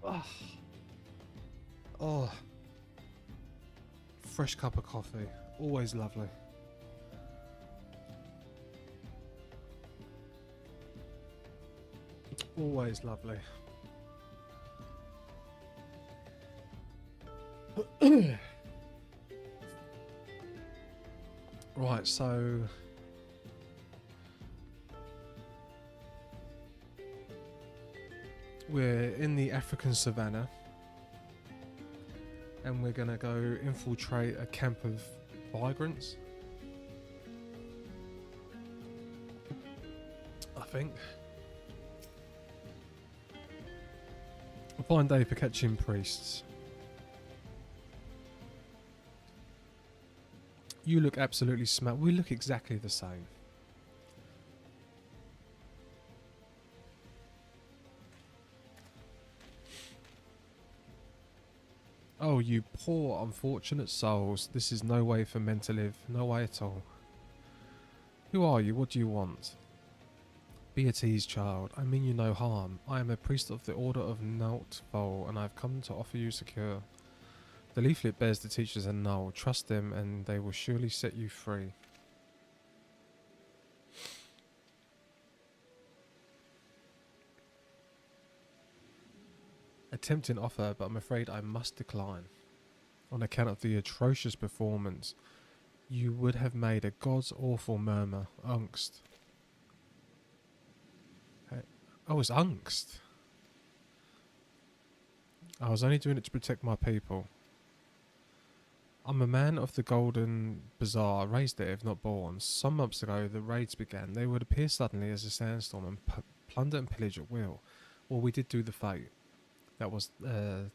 Oh, oh, fresh cup of coffee. Always lovely. Always lovely. Right, so we're in the African savannah and we're gonna go infiltrate a camp of migrants. I think. A fine day for catching priests. You look absolutely smart. We look exactly the same. Oh, you poor unfortunate souls. This is no way for men to live. No way at all. Who are you? What do you want? Be at ease, child. I mean you no harm. I am a priest of the Order of Nightfall, and I have come to offer you secure. The leaflet bears the teachers and Null. Trust them, and they will surely set you free. A tempting offer, but I'm afraid I must decline. On account of the atrocious performance, you would have made a god's awful murmur. Angst. Oh, it's angst. I was only doing it to protect my people. I'm a man of the Golden Bazaar, raised there if not born. Some months ago the raids began. They would appear suddenly as a sandstorm and plunder and pillage at will. Well, we did do the fate. That was there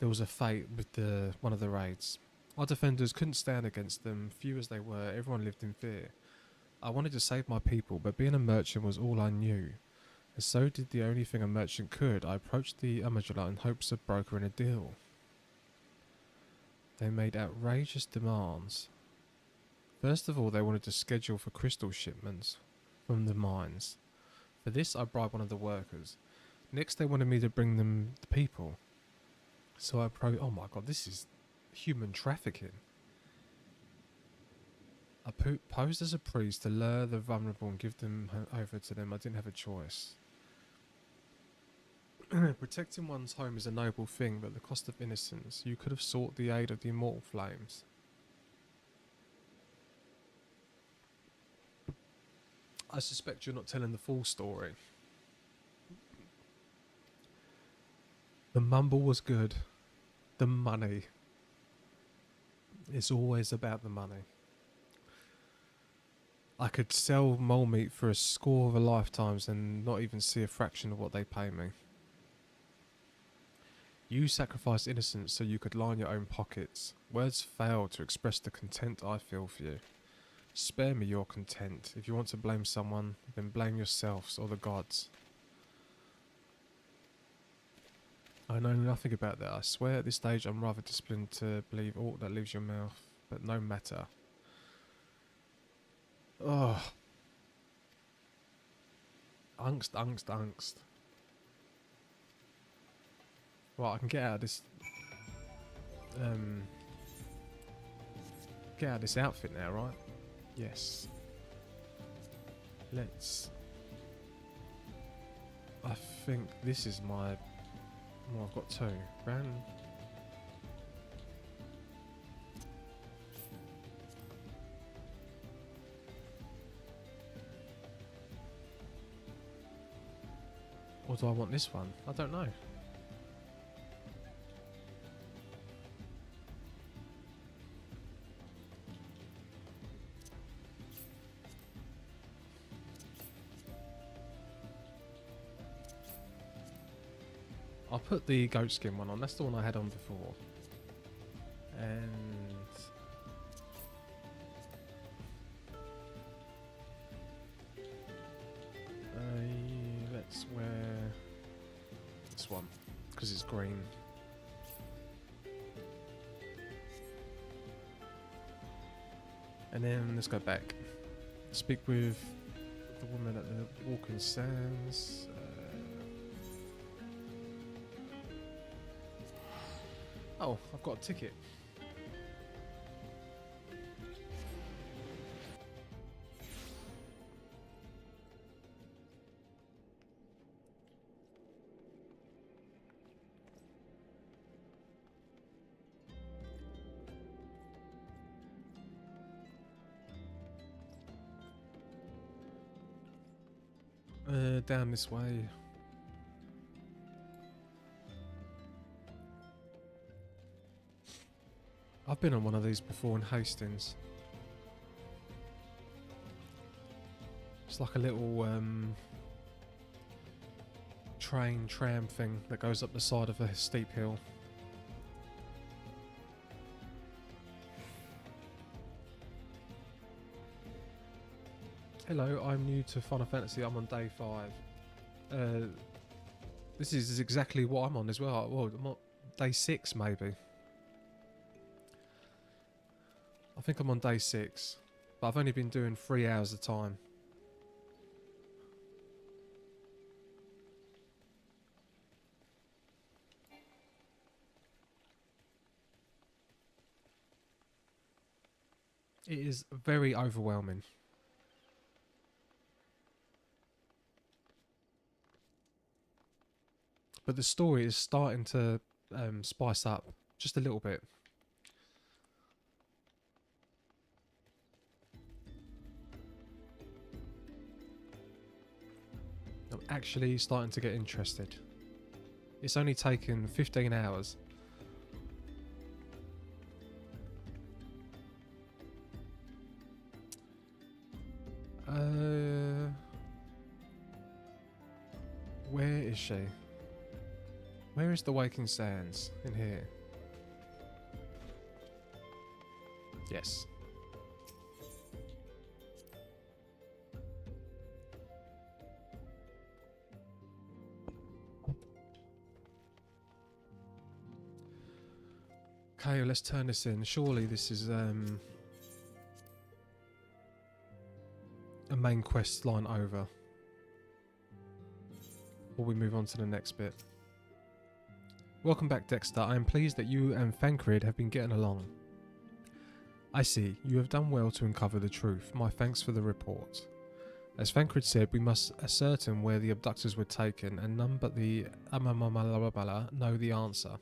was a fate with one of the raids. Our defenders couldn't stand against them, few as they were. Everyone lived in fear. I wanted to save my people, but being a merchant was all I knew. And so did the only thing a merchant could. I approached the Amajala in hopes of brokering a deal. They made outrageous demands. First of all, they wanted to schedule for crystal shipments from the mines. For this, I bribed one of the workers. Next, they wanted me to bring them the people. So I oh my god, this is human trafficking. I posed as a priest to lure the vulnerable and give them over to them. I didn't have a choice. Protecting one's home is a noble thing, but at the cost of innocence. You could have sought the aid of the immortal flames. I suspect you're not telling the full story. The mumble was good. The money. It's always about the money. I could sell mole meat for a score of lifetimes and not even see a fraction of what they pay me. You sacrificed innocence so you could line your own pockets. Words fail to express the contempt I feel for you. Spare me your contempt. If you want to blame someone, then blame yourselves or the gods. I know nothing about that. I swear at this stage I'm rather disciplined to believe aught that leaves your mouth, but no matter. Oh. Angst, angst, angst. Right, I can get out of this... get out of this outfit now, right? Yes. Let's... I think this is my... Well, I've got two. Or do I want this one? I don't know. I'll put the goat skin one on. That's the one I had on before. And... let's wear this one, because it's green. And then let's go back. Speak with the woman at the walking sands. Oh, I've got a ticket. Down this way. I've been on one of these before in Hastings. It's like a little tram thing that goes up the side of a steep hill. Hello, I'm new to Final Fantasy. I'm on day 5. This is exactly what I'm on as well. Well, I'm on day 6 maybe. I think I'm on day 6, but I've only been doing 3 hours at a time. It is very overwhelming. But the story is starting to spice up just a little bit. I'm actually starting to get interested. It's only taken 15 hours. Where is she? Where is the Waking Sands? In here. Yes. Okay, let's turn this in. Surely this is a main quest line over. Or we move on to the next bit. Welcome back, Dexter. I am pleased that you and Thancred have been getting along. I see. You have done well to uncover the truth. My thanks for the report. As Thancred said, we must ascertain where the abductors were taken, and none but the Amamamalabala know the answer.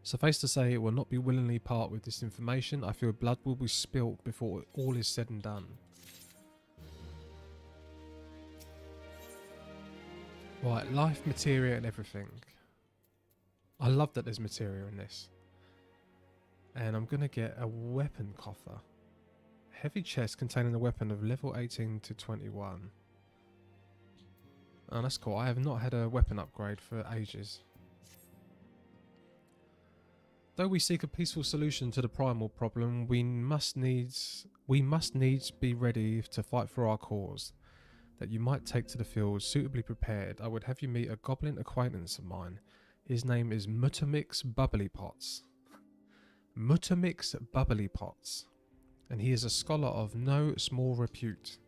Suffice to say, it will not be willingly part with this information. I feel blood will be spilt before all is said and done. Right, life, materia and everything. I love that there's materia in this. And I'm going to get a weapon coffer. Heavy chest containing a weapon of level 18 to 21. Oh, that's cool. I have not had a weapon upgrade for ages. Though we seek a peaceful solution to the primal problem, we must needs be ready to fight for our cause. That you might take to the field suitably prepared, I would have you meet a goblin acquaintance of mine. His name is Mutamix Bubblypots. Mutamix Bubblypots. And he is a scholar of no small repute.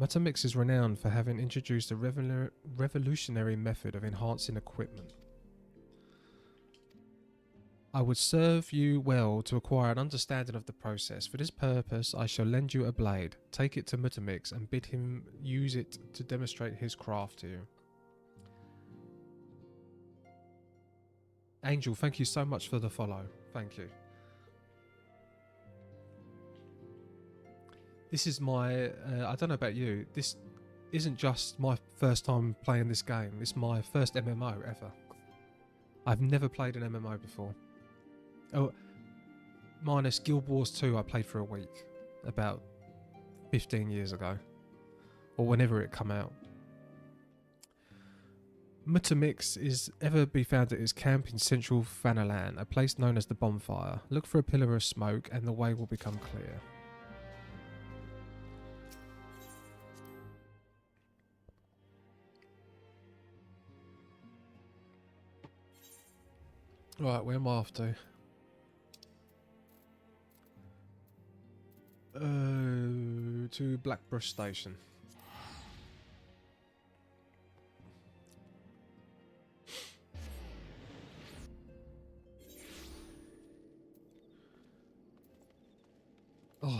Mutamix is renowned for having introduced a revolutionary method of enhancing equipment. I would serve you well to acquire an understanding of the process. For this purpose, I shall lend you a blade. Take it to Mutamix and bid him use it to demonstrate his craft to you. Angel, thank you so much for the follow. Thank you. This is my... I don't know about you. This isn't just my first time playing this game. It's my first MMO ever. I've never played an MMO before. Oh, minus Guild Wars 2 I played for a week. About 15 years ago. Or whenever it come out. Mutamix is ever be found at his camp in central Fanalan, a place known as the Bonfire. Look for a pillar of smoke and the way will become clear. Right, where am I off to? To Blackbrush Station.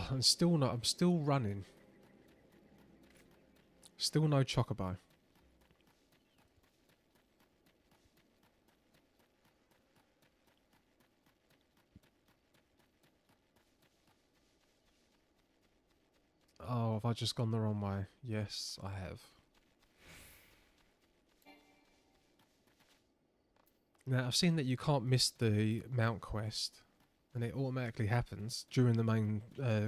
I'm still not. I'm still running. Still no chocobo. Oh, have I just gone the wrong way? Yes, I have. Now, I've seen that you can't miss the Mount quest, and it automatically happens during the main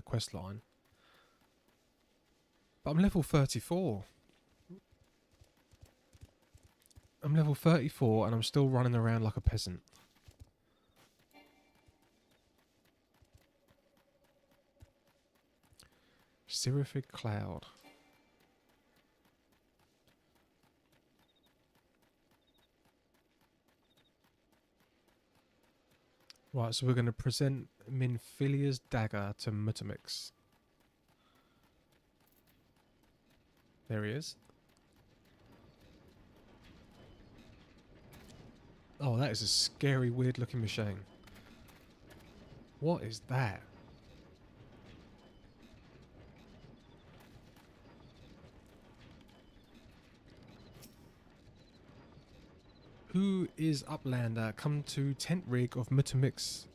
quest line. But I'm level 34. I'm level 34 and I'm still running around like a peasant. Seraphic Cloud. Right, so we're going to present Minfilia's dagger to Mutamix. There he is. Oh, that is a scary, weird looking machine. What is that? Who is Uplander? Come to tent rig of Mutamix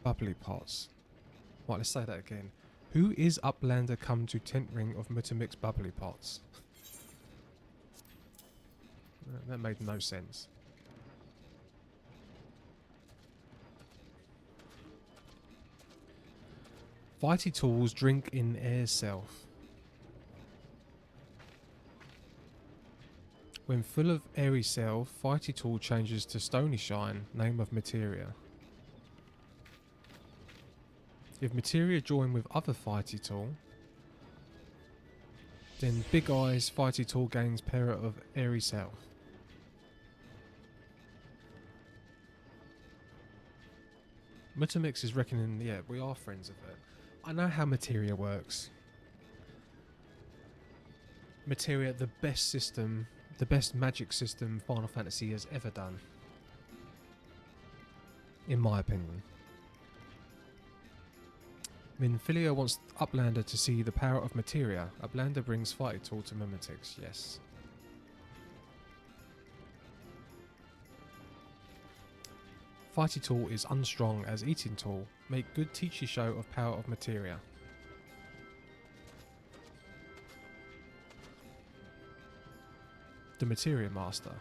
bubbly pots. Right, let's say that again. Who is Uplander? Come to tent ring of Mutamix bubbly pots. That made no sense. Fighty tools drink in air self. When full of airy self, Fighty tool changes to stony shine, name of materia. If materia join with other Fighty tool, then Big Eyes Fighty tool gains power of airy self. Mutamix is reckoning, yeah, we are friends of it. I know how materia works. Materia, the best system, the best magic system Final Fantasy has ever done. In my opinion. Minfilia wants Uplander to see the power of materia. Uplander brings Fighty tool to Mutamix, yes. Fighty tool is unstrong as eating tool. Make good teachy show of power of materia. The materia master.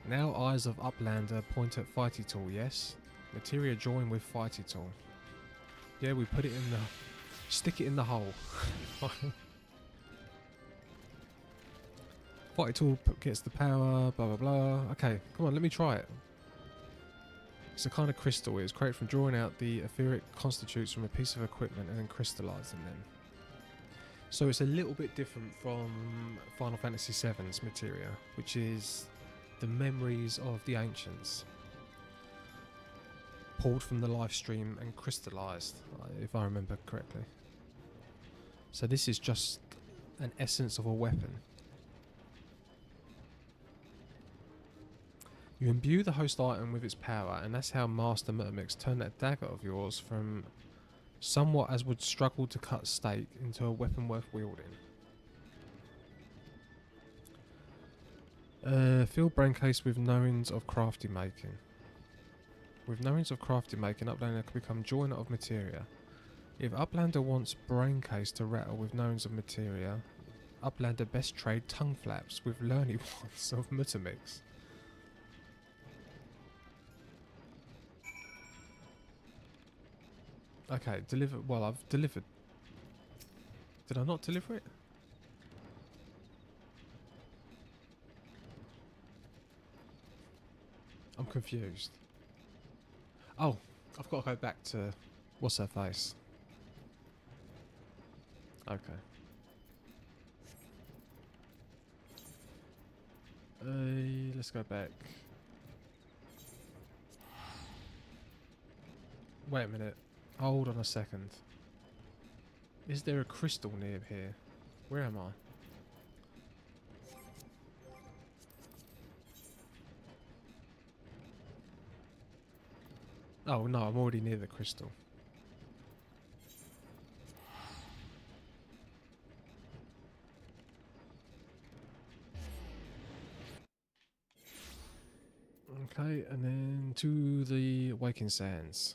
Now eyes of Uplander point at Fighty tool, yes. Materia join with Fighty tool. Yeah, we put it in the... Stick it in the hole. Fighty tool gets the power, blah blah blah. Okay, come on, let me try it. It's a kind of crystal. It is created from drawing out the etheric constitutes from a piece of equipment and then crystallizing them. So it's a little bit different from Final Fantasy VII's materia, which is the memories of the ancients. Pulled from the live stream and crystallized, if I remember correctly. So this is just an essence of a weapon. You imbue the host item with its power, and that's how Master Mutamix turned that dagger of yours from somewhat as would struggle to cut steak into a weapon worth wielding. Fill brain case with knowings of crafty making. With knowings of crafty making, Uplander can become joiner of materia. If Uplander wants brain case to rattle with knowings of materia, Uplander best trade tongue flaps with learning ones of Mutamix. Okay, deliver. Well, I've delivered. Did I not deliver it? I'm confused. Oh, I've got to go back to... What's her face? Okay. Let's go back. Wait a minute. Hold on a second. Is there a crystal near here? Where am I? Oh no, I'm already near the crystal. Okay, and then to the Waking Sands.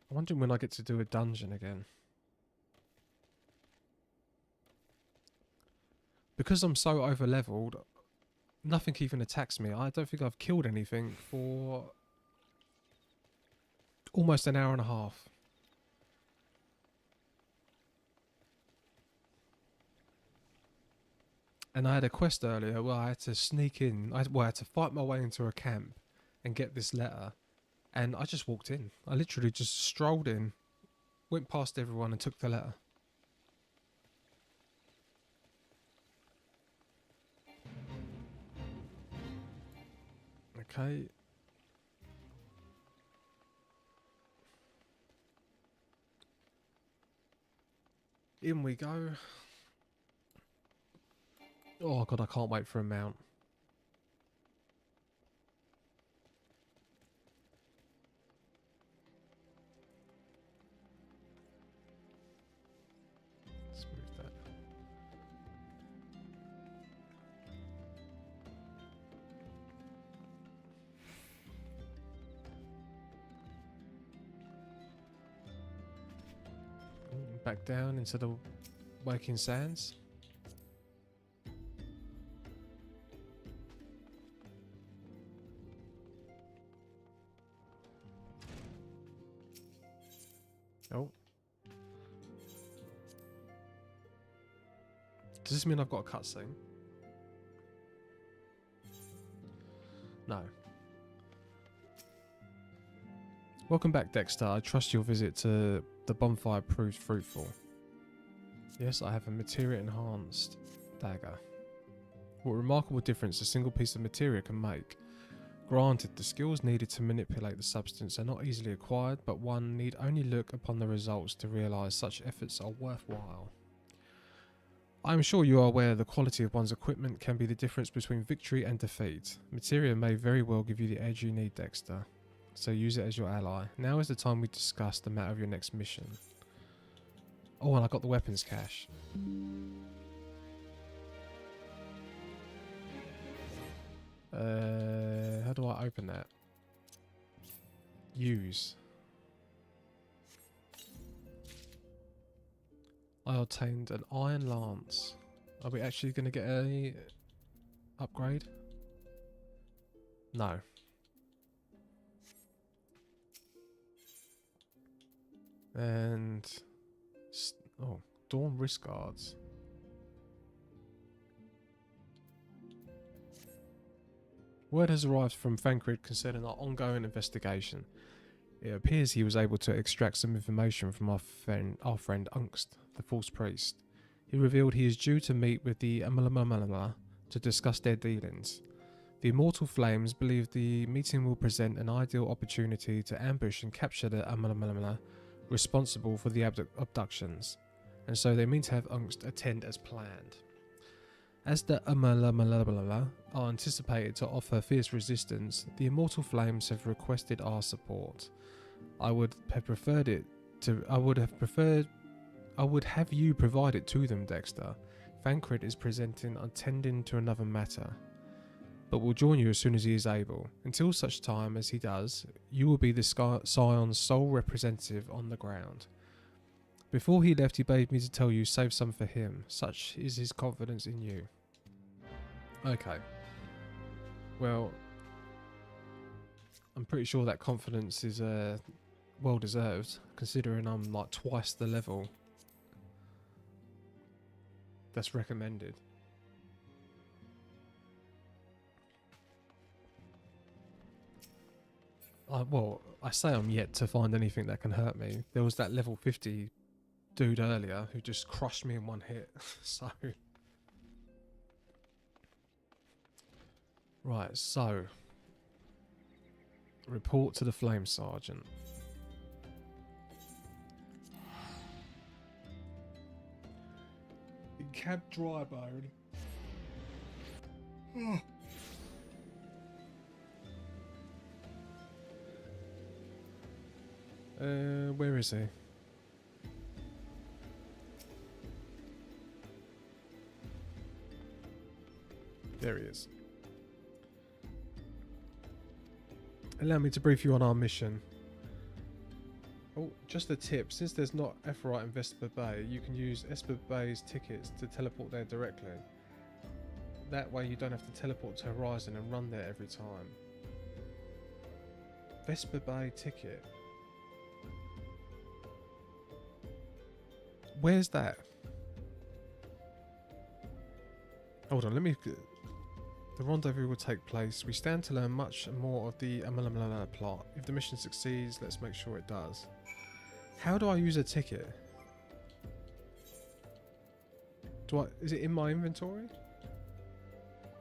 I'm wondering when I get to do a dungeon again. Because I'm so over leveled, nothing even attacks me. I don't think I've killed anything for almost an hour and a half. And I had a quest earlier where I had to sneak in. I had to fight my way into a camp and get this letter. And I just walked in. I literally just strolled in, went past everyone and took the letter. Okay. In we go. Oh god, I can't wait for a mount. Let's move that. Back down into the Waking Sands. Oh. Does this mean I've got a cutscene? No. Welcome back, Dexter. I trust your visit to the bonfire proved fruitful. Yes, I have a materia enhanced dagger. What a remarkable difference a single piece of materia can make. Granted, the skills needed to manipulate the substance are not easily acquired, but one need only look upon the results to realise such efforts are worthwhile. I am sure you are aware the quality of one's equipment can be the difference between victory and defeat. Materia may very well give you the edge you need, Dexter, so use it as your ally. Now is the time we discuss the matter of your next mission. Oh, and I got the weapons cache. How do I open that? Use. I obtained an iron lance. Are we actually going to get a upgrade? No. And oh, Dawn wrist guards. Word has arrived from Thancred concerning our ongoing investigation. It appears he was able to extract some information from our friend Ungst, the false priest. He revealed he is due to meet with the Amalamalala to discuss their dealings. The Immortal Flames believe the meeting will present an ideal opportunity to ambush and capture the Amalamalala responsible for the abductions, and so they mean to have Ungst attend as planned. As the Amalamalala are anticipated to offer fierce resistance, the Immortal Flames have requested our support. I would have you provide it to them, Dexter. Thancred is attending to another matter, but will join you as soon as he is able. Until such time as he does, you will be the Scion's sole representative on the ground. Before he left, he bade me to tell you, save some for him. Such is his confidence in you. Okay. Well, I'm pretty sure that confidence is well deserved, considering I'm like twice the level that's recommended. Well, I say I'm yet to find anything that can hurt me. There was that level 50 dude earlier who just crushed me in one hit. So right, so report to the Flame Sergeant. Cab dry bone. Where is he? There he is. Allow me to brief you on our mission. Oh, just a tip. Since there's not Ephrite in Vesper Bay, you can use Esper Bay's tickets to teleport there directly. That way you don't have to teleport to Horizon and run there every time. Vesper Bay ticket. Where's that? Hold on, let me... The rendezvous will take place. We stand to learn much more of the Amalamala plot. If the mission succeeds, let's make sure it does. How do I use a ticket? Is it in my inventory?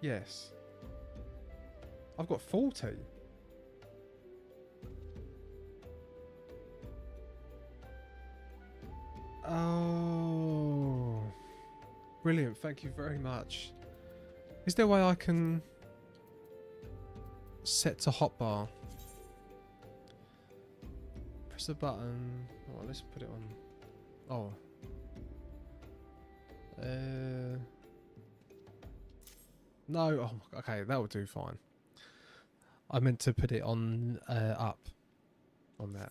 Yes. I've got 40. Oh. Brilliant, thank you very much. Is there a way I can set to hotbar? Press the button. Oh, let's put it on. Oh. No. Oh, okay, that will do fine. I meant to put it on up on that.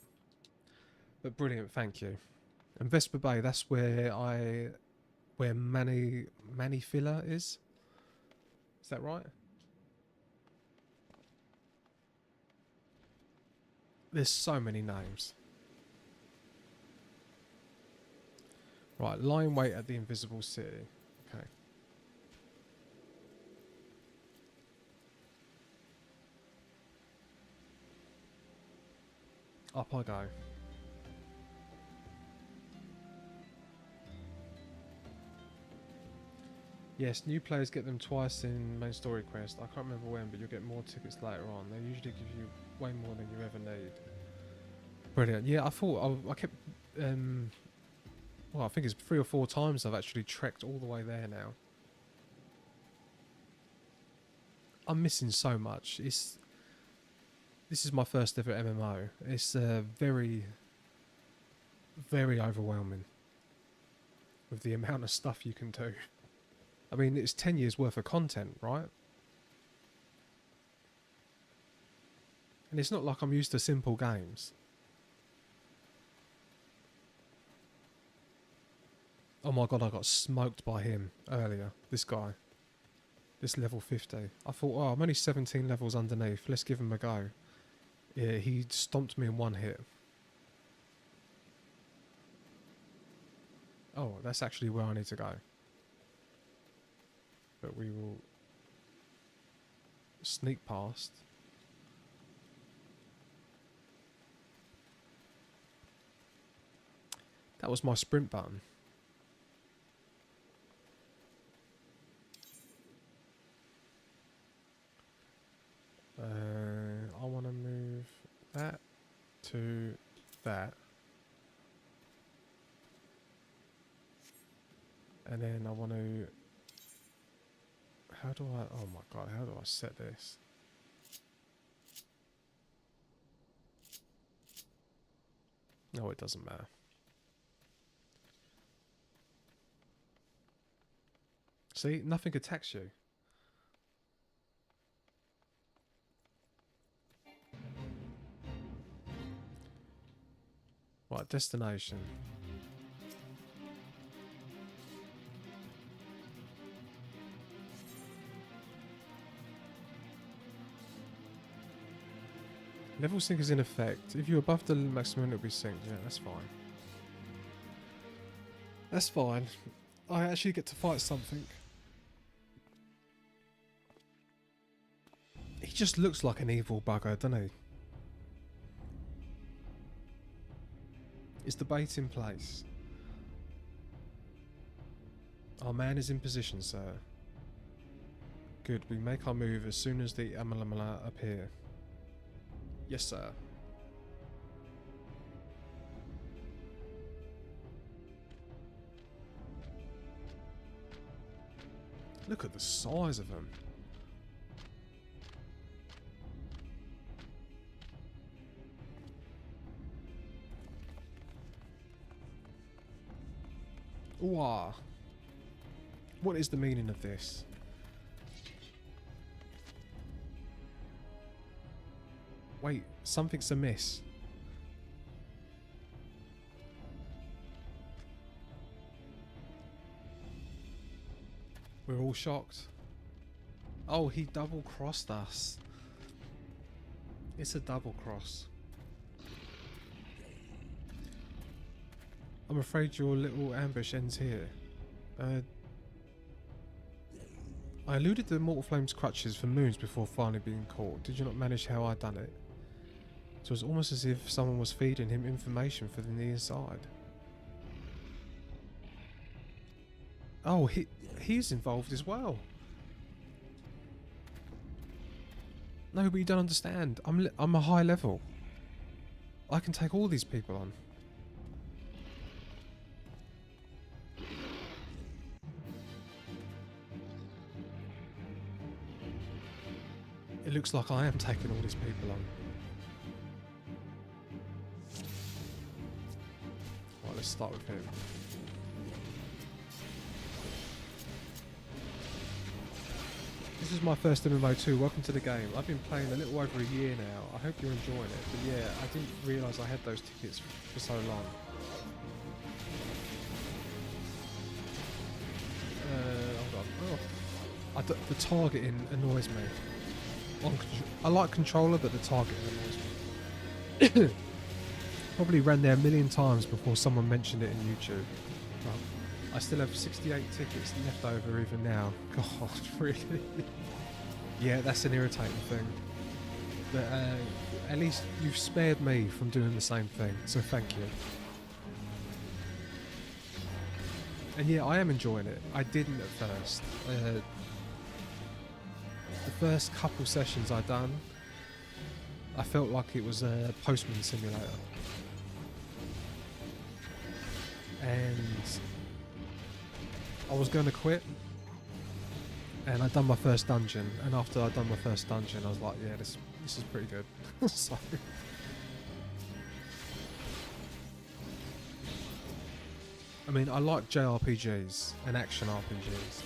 But brilliant, thank you. And Vesper Bay, that's where Manny Filler is. Is that right? There's so many names. Right, lying wait at the Invisible City. Okay. Up I go. Yes, new players get them twice in main story quest. I can't remember when, but you'll get more tickets later on. They usually give you way more than you ever need. Brilliant. Yeah, I thought I kept... well, I think it's 3 or 4 times I've actually trekked all the way there now. I'm missing so much. This is my first ever MMO. It's very, very overwhelming with the amount of stuff you can do. I mean, it's 10 years worth of content, right? And it's not like I'm used to simple games. Oh my god, I got smoked by him earlier. This guy. This level 50. I thought, oh, I'm only 17 levels underneath. Let's give him a go. Yeah, he stomped me in one hit. Oh, that's actually where I need to go. But we will sneak past. That was my sprint button. I want to move that to that. And then I want to... How do I... Oh my god, how do I set this? No, it doesn't matter. See, nothing attacks you. Right, destination. Level sync is in effect. If you're above the maximum, it'll be synced. Yeah, that's fine. That's fine. I actually get to fight something. He just looks like an evil bugger, doesn't he? Is the bait in place? Our man is in position, sir. Good, we make our move as soon as the Amalamala appear. Yes, sir. Look at the size of them. Wow. What is the meaning of this? Wait, something's amiss. We're all shocked. Oh, he double-crossed us. It's a double cross. I'm afraid your little ambush ends here. I eluded the Mortal Flame's crutches for moons before finally being caught. Did you not manage how I done it? So it was almost as if someone was feeding him information from the inside. Oh, he's involved as well. No, but you don't understand. I'm a high level. I can take all these people on. It looks like I am taking all these people on. Right, let's start with him. This is my first MMO too. Welcome to the game. I've been playing a little over a year now. I hope you're enjoying it. But yeah, I didn't realise I had those tickets for so long. Hold on. Oh, the targeting annoys me. I like controller, but the targeting annoys me. Probably ran there a million times before someone mentioned it in YouTube. I still have 68 tickets left over even now. God, really? Yeah, that's an irritating thing. But at least you've spared me from doing the same thing, so thank you. And yeah, I am enjoying it. I didn't at first. The first couple sessions I done, I felt like it was a postman simulator. And I was going to quit, and I'd done my first dungeon, and after I'd done my first dungeon I was like, yeah, this is pretty good. So, I mean, I like JRPGs and action RPGs,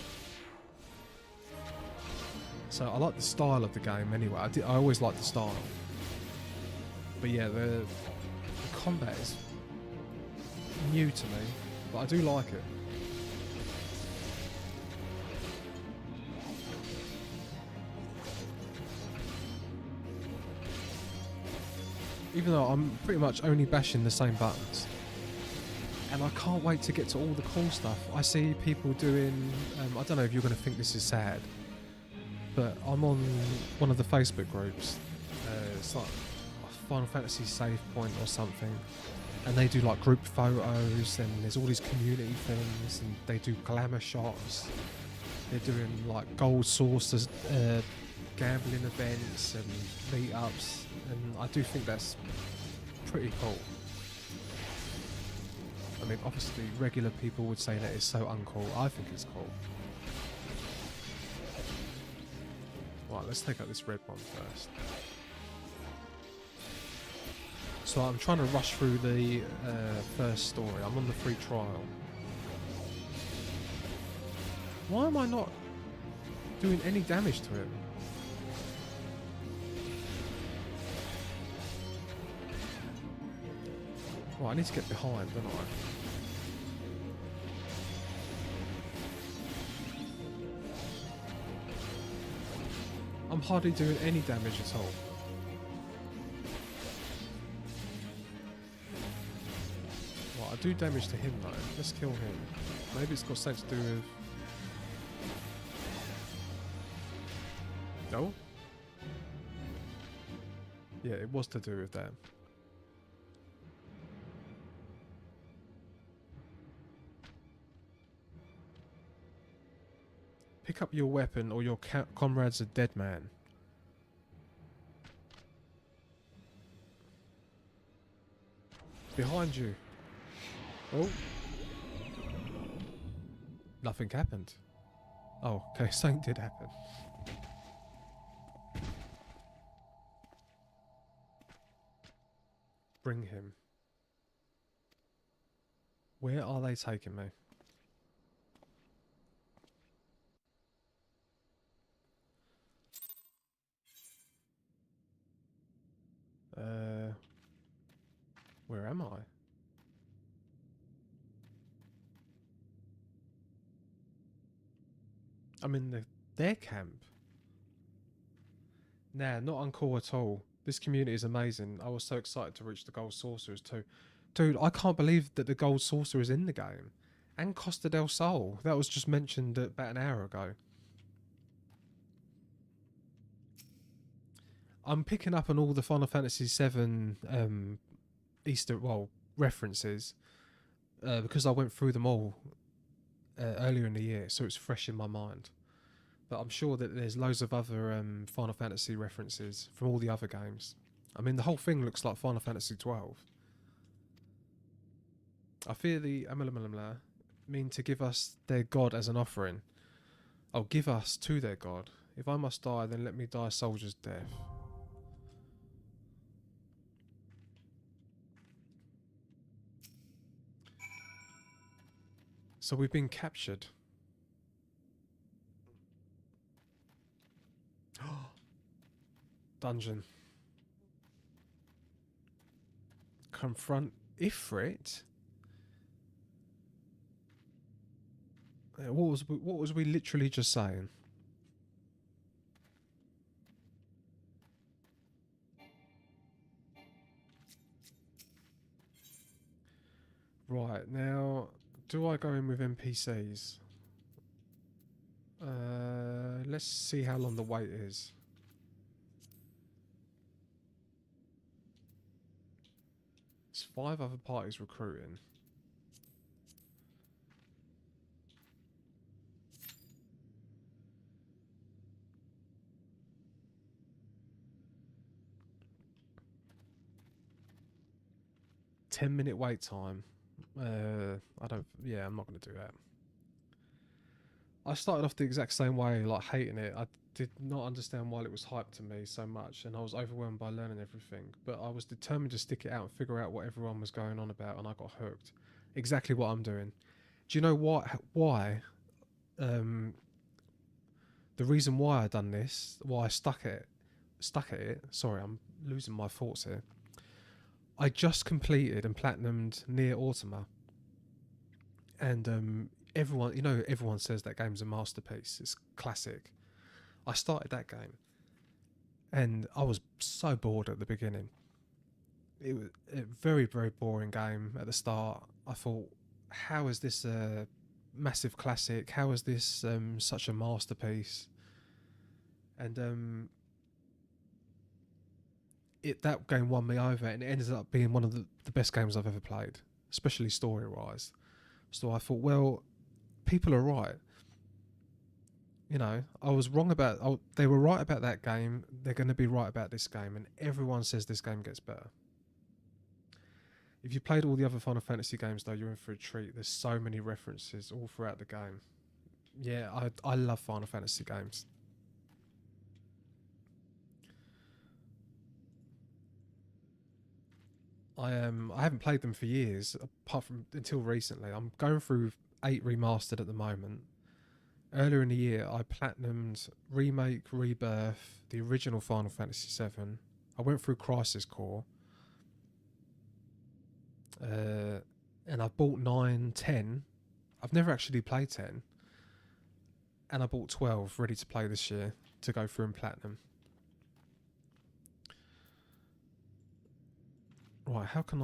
so I like the style of the game anyway. I always like the style, but yeah, the combat is new to me, but I do like it. Even though I'm pretty much only bashing the same buttons. And I can't wait to get to all the cool stuff. I see people doing, I don't know if you're going to think this is sad, but I'm on one of the Facebook groups. It's like Final Fantasy Save Point or something. And they do like group photos, and there's all these community things, and they do glamour shots. They're doing like gold sources, gambling events and meetups, and I do think that's pretty cool. I mean, obviously regular people would say that it's so uncool. I think it's cool. Right, let's take out this red one first. So I'm trying to rush through the first story. I'm on the free trial. Why am I not doing any damage to him? Right, I need to get behind, don't I? I'm hardly doing any damage at all. Right, I do damage to him though. Let's kill him. Maybe it's got something to do with... No? Yeah, it was to do with that. Pick up your weapon or your comrade's a dead man. Behind you. Oh. Nothing happened. Oh, okay, something did happen. Bring him. Where are they taking me? Where am I? I'm in their camp. Nah, not uncool at all. This community is amazing. I was so excited to reach the Gold Sorcerers too. Dude, I can't believe that the Gold Sorcerer is in the game. And Costa del Sol. That was just mentioned about an hour ago. I'm picking up on all the Final Fantasy XIV references because I went through them all earlier in the year, so it's fresh in my mind. But I'm sure that there's loads of other Final Fantasy references from all the other games. I mean, the whole thing looks like Final Fantasy XII. I fear the Amalamalama mean to give us their god as an offering. Oh, give us to their god. If I must die, then let me die a soldier's death. So we've been captured. Dungeon. Confront Ifrit? What was we literally just saying? Right, now, do I go in with NPCs? Let's see how long the wait is. There's 5 other parties recruiting. $10-minute wait time. I'm not going to do that. I started off the exact same way, like hating it. I did not understand why it was hyped to me so much, and I was overwhelmed by learning everything. But I was determined to stick it out and figure out what everyone was going on about, and I got hooked. Exactly what I'm doing. Do you know what? Why? The reason why I done this, why I stuck at it. Sorry, I'm losing my thoughts here. I just completed and platinumed Near Automata, and everyone says that game's a masterpiece. It's classic. I started that game, and I was so bored at the beginning. It was a very, very boring game at the start. I thought, how is this a massive classic? How is this such a masterpiece? And that game won me over, and it ended up being one of the best games I've ever played, especially story-wise. So I thought, well, people are right. I was wrong about. They were right about that game. They're going to be right about this game, and everyone says this game gets better. If you played all the other Final Fantasy games, though, you're in for a treat. There's so many references all throughout the game. Yeah, I love Final Fantasy games. I haven't played them for years, apart from until recently. I'm going through 8 remastered at the moment. Earlier in the year, I platinumed Remake, Rebirth, the original Final Fantasy VII. I went through Crisis Core. And I bought 9, 10. I've never actually played 10. And I bought 12, ready to play this year, to go through and platinum. Right, how can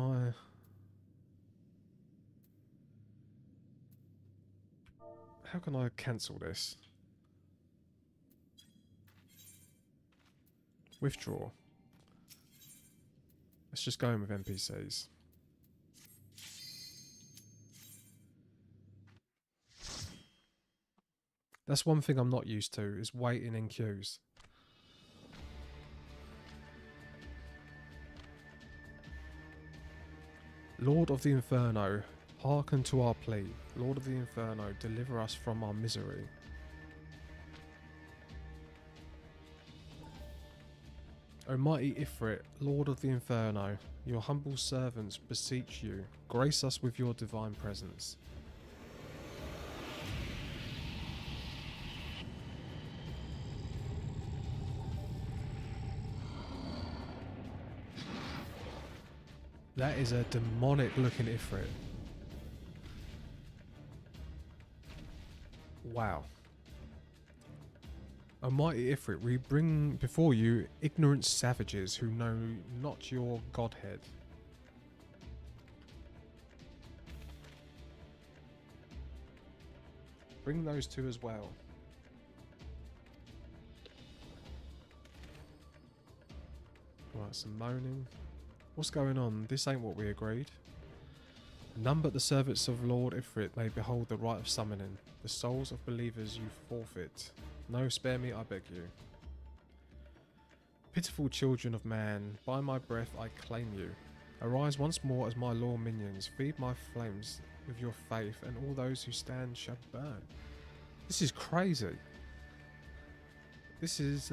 I cancel this? Withdraw. Let's just go in with NPCs. That's one thing I'm not used to, is waiting in queues. Lord of the Inferno, hearken to our plea. Lord of the Inferno, deliver us from our misery. O mighty Ifrit, Lord of the Inferno, your humble servants beseech you, grace us with your divine presence. That is a demonic looking Ifrit. Wow. O mighty Ifrit, we bring before you ignorant savages who know not your godhead. Bring those two as well. Right, some moaning. What's going on? This ain't what we agreed. None but the servants of Lord Ifrit may behold the rite of summoning. The souls of believers you forfeit. No, spare me, I beg you. Pitiful children of man, by my breath I claim you. Arise once more as my law minions. Feed my flames with your faith, and all those who stand shall burn. This is crazy. This is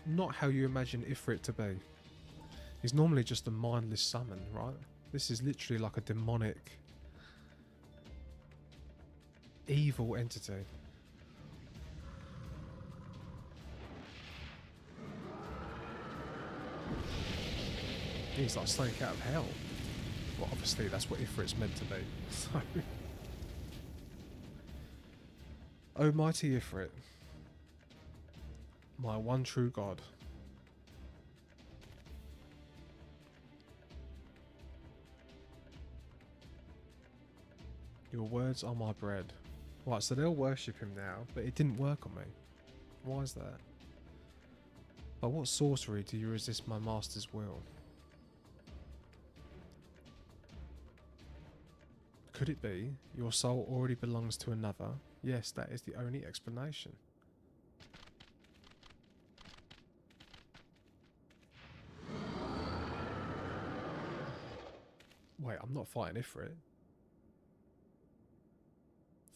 not how you imagine Ifrit to be. He's normally just a mindless summon, right? This is literally like a demonic, evil entity. He's like snake out of hell. Well, obviously that's what Ifrit's meant to be. So, O mighty Ifrit, my one true God. Your words are my bread. Right, so they'll worship him now, but it didn't work on me. Why is that? By what sorcery do you resist my master's will? Could it be your soul already belongs to another? Yes, that is the only explanation. Wait, I'm not fighting Ifrit.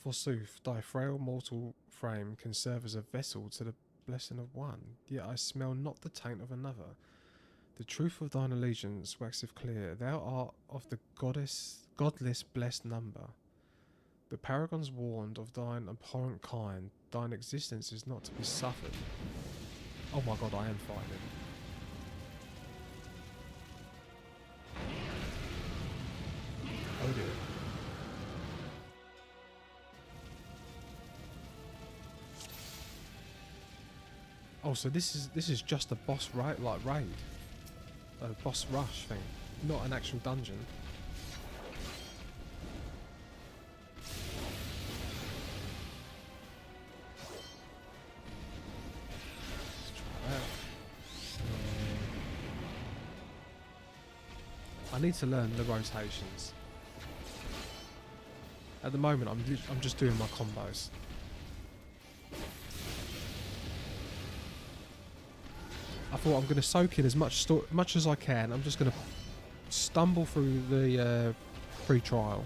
Forsooth, thy frail mortal frame can serve as a vessel to the blessing of one, yet I smell not the taint of another. The truth of thine allegiance waxeth clear. Thou art of the godless blessed number. The paragons warned of thine abhorrent kind. Thine existence is not to be suffered. Oh my god, I am fighting. Oh dear. Oh, so this is just a boss raid, a boss rush thing, not an actual dungeon. Let's try that. I need to learn the rotations. At the moment, I'm just doing my combos. I thought I'm going to soak in as much as I can. I'm just going to stumble through the free trial.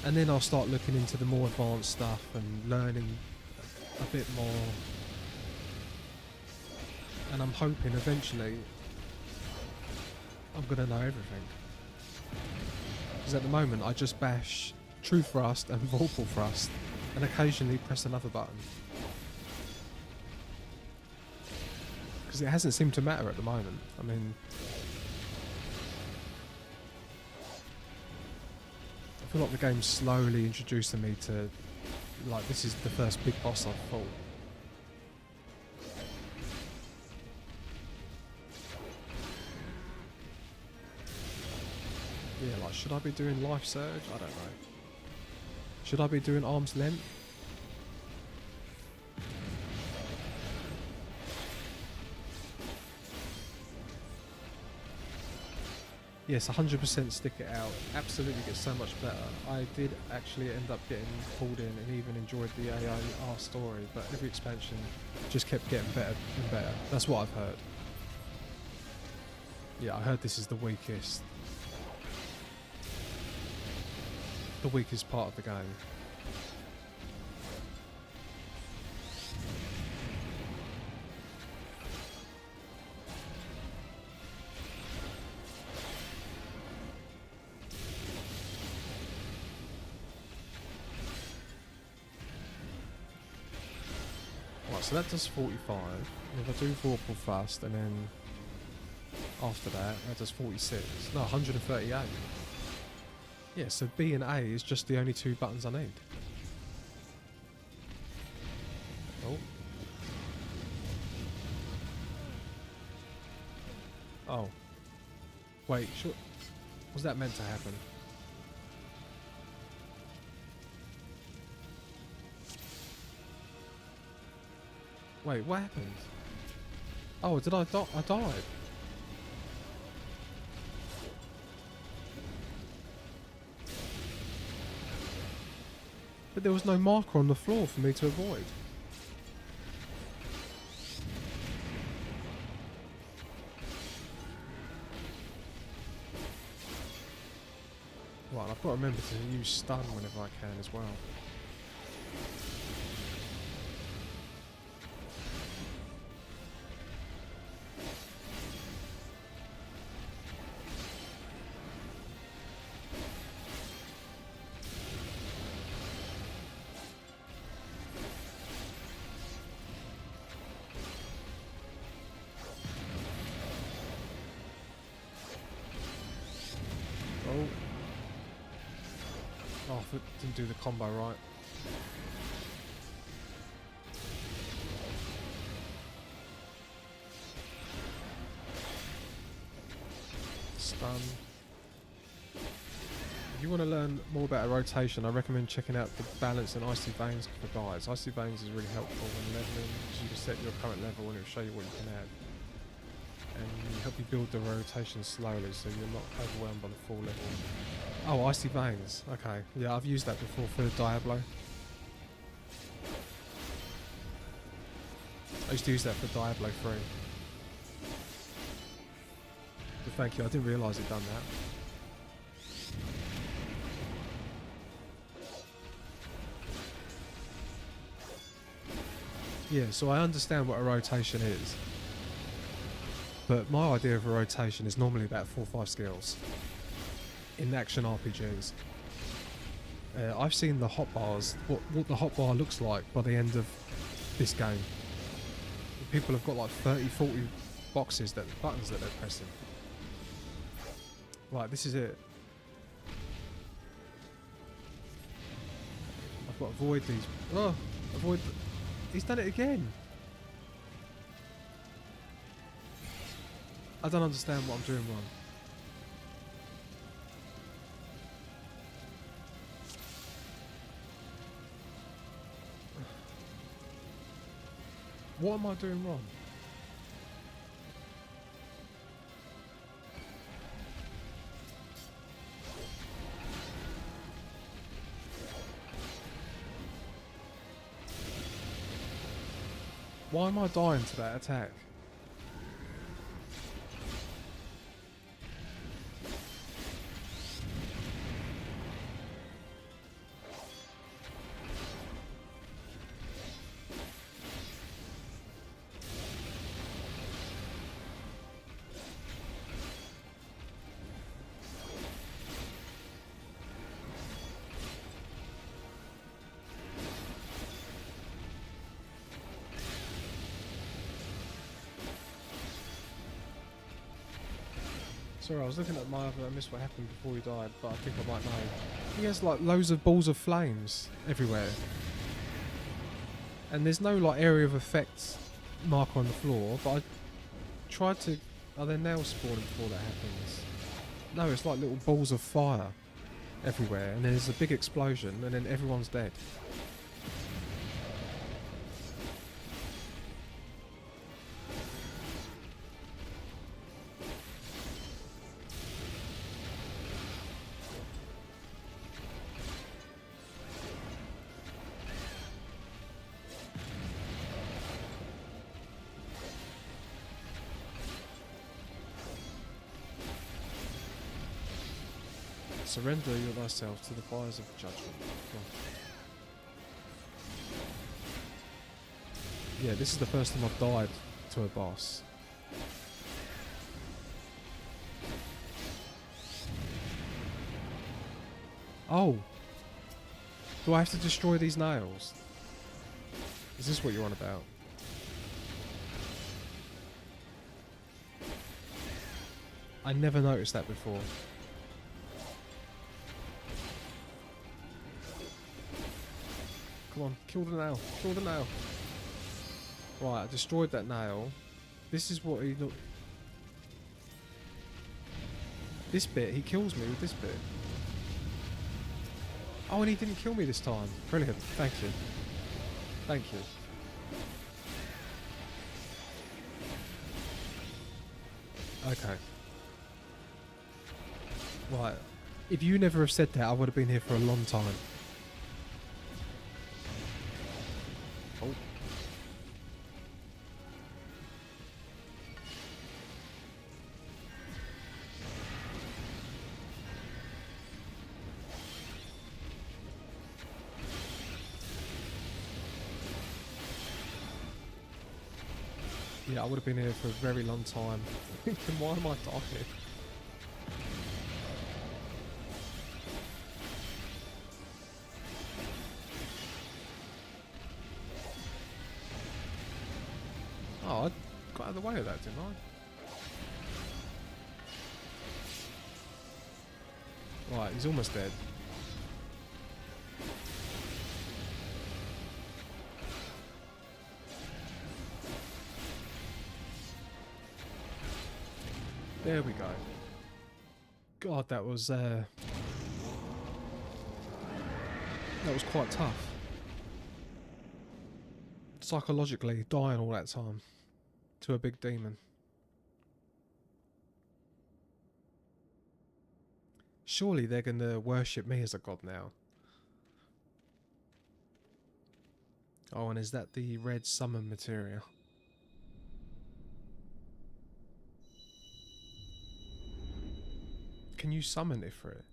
And then I'll start looking into the more advanced stuff and learning a bit more. And I'm hoping eventually I'm going to know everything. Because at the moment I just bash True Thrust and Vorpal Thrust and occasionally press another button. Because it hasn't seemed to matter at the moment. I mean, I feel like the game's slowly introducing me to, like, this is the first big boss I've fought. Yeah, like, should I be doing Life Surge? I don't know. Should I be doing Arm's Length? Yes, 100% stick it out. Absolutely gets so much better. I did actually end up getting pulled in and even enjoyed the AR story, but every expansion just kept getting better and better. That's what I've heard. Yeah, I heard this is the weakest part of the game. so that does 45. And if I do Vorpal fast, and then after that does 46. No, 138. Yeah, so B and A is just the only two buttons I need. Oh. Oh. Wait, sure. Was that meant to happen? Wait, what happened? Oh, did I die? I died. But there was no marker on the floor for me to avoid. Right, I've got to remember to use stun whenever I can as well. Oh. Oh, I didn't do the combo right. Stun. If you want to learn more about a rotation, I recommend checking out the balance and Icy Veins for guides. Icy Veins is really helpful when leveling, because you can set your current level and it will show you what you can add. And help you build the rotation slowly so you're not overwhelmed by the full level. Oh, Icy Veins. Okay. Yeah, I've used that before for Diablo. I used to use that for Diablo 3. But thank you, I didn't realise it'd done that. Yeah, so I understand what a rotation is. But my idea of a rotation is normally about 4 or 5 skills. In action RPGs. I've seen the hotbars, what the hotbar looks like by the end of this game. People have got like 30, 40 buttons that they're pressing. Right, this is it. I've got to avoid these. Oh, avoid. He's done it again. I don't understand what I'm doing wrong. What am I doing wrong? Why am I dying to that attack? Sorry, I was looking at my other. I missed what happened before he died, but I think I might know. He has like loads of balls of flames everywhere, and there's no like area of effect marker on the floor. But I tried to. Are there nails spawning before that happens? No, it's like little balls of fire everywhere, and there's a big explosion, and then everyone's dead. Surrender thyself to the fires of judgment. Yeah, this is the first time I've died to a boss. Oh! Do I have to destroy these nails? Is this what you're on about? I never noticed that before. Come on, kill the nail. Kill the nail. Right, I destroyed that nail. This is what he looked... This bit, he kills me with this bit. Oh, and he didn't kill me this time. Brilliant. Thank you. Thank you. Okay. Right. If you never have said that, I would have been here for a long time. Oh. Yeah, I would have been here for a very long time. Thinking, why am I dying? Oh, I got out of the way of that, didn't I? Right, he's almost dead. There we go. God, that was quite tough. Psychologically, dying all that time to a big demon. Surely they're gonna worship me as a god now. Oh, and is that the red summon materia? Can you summon it for it?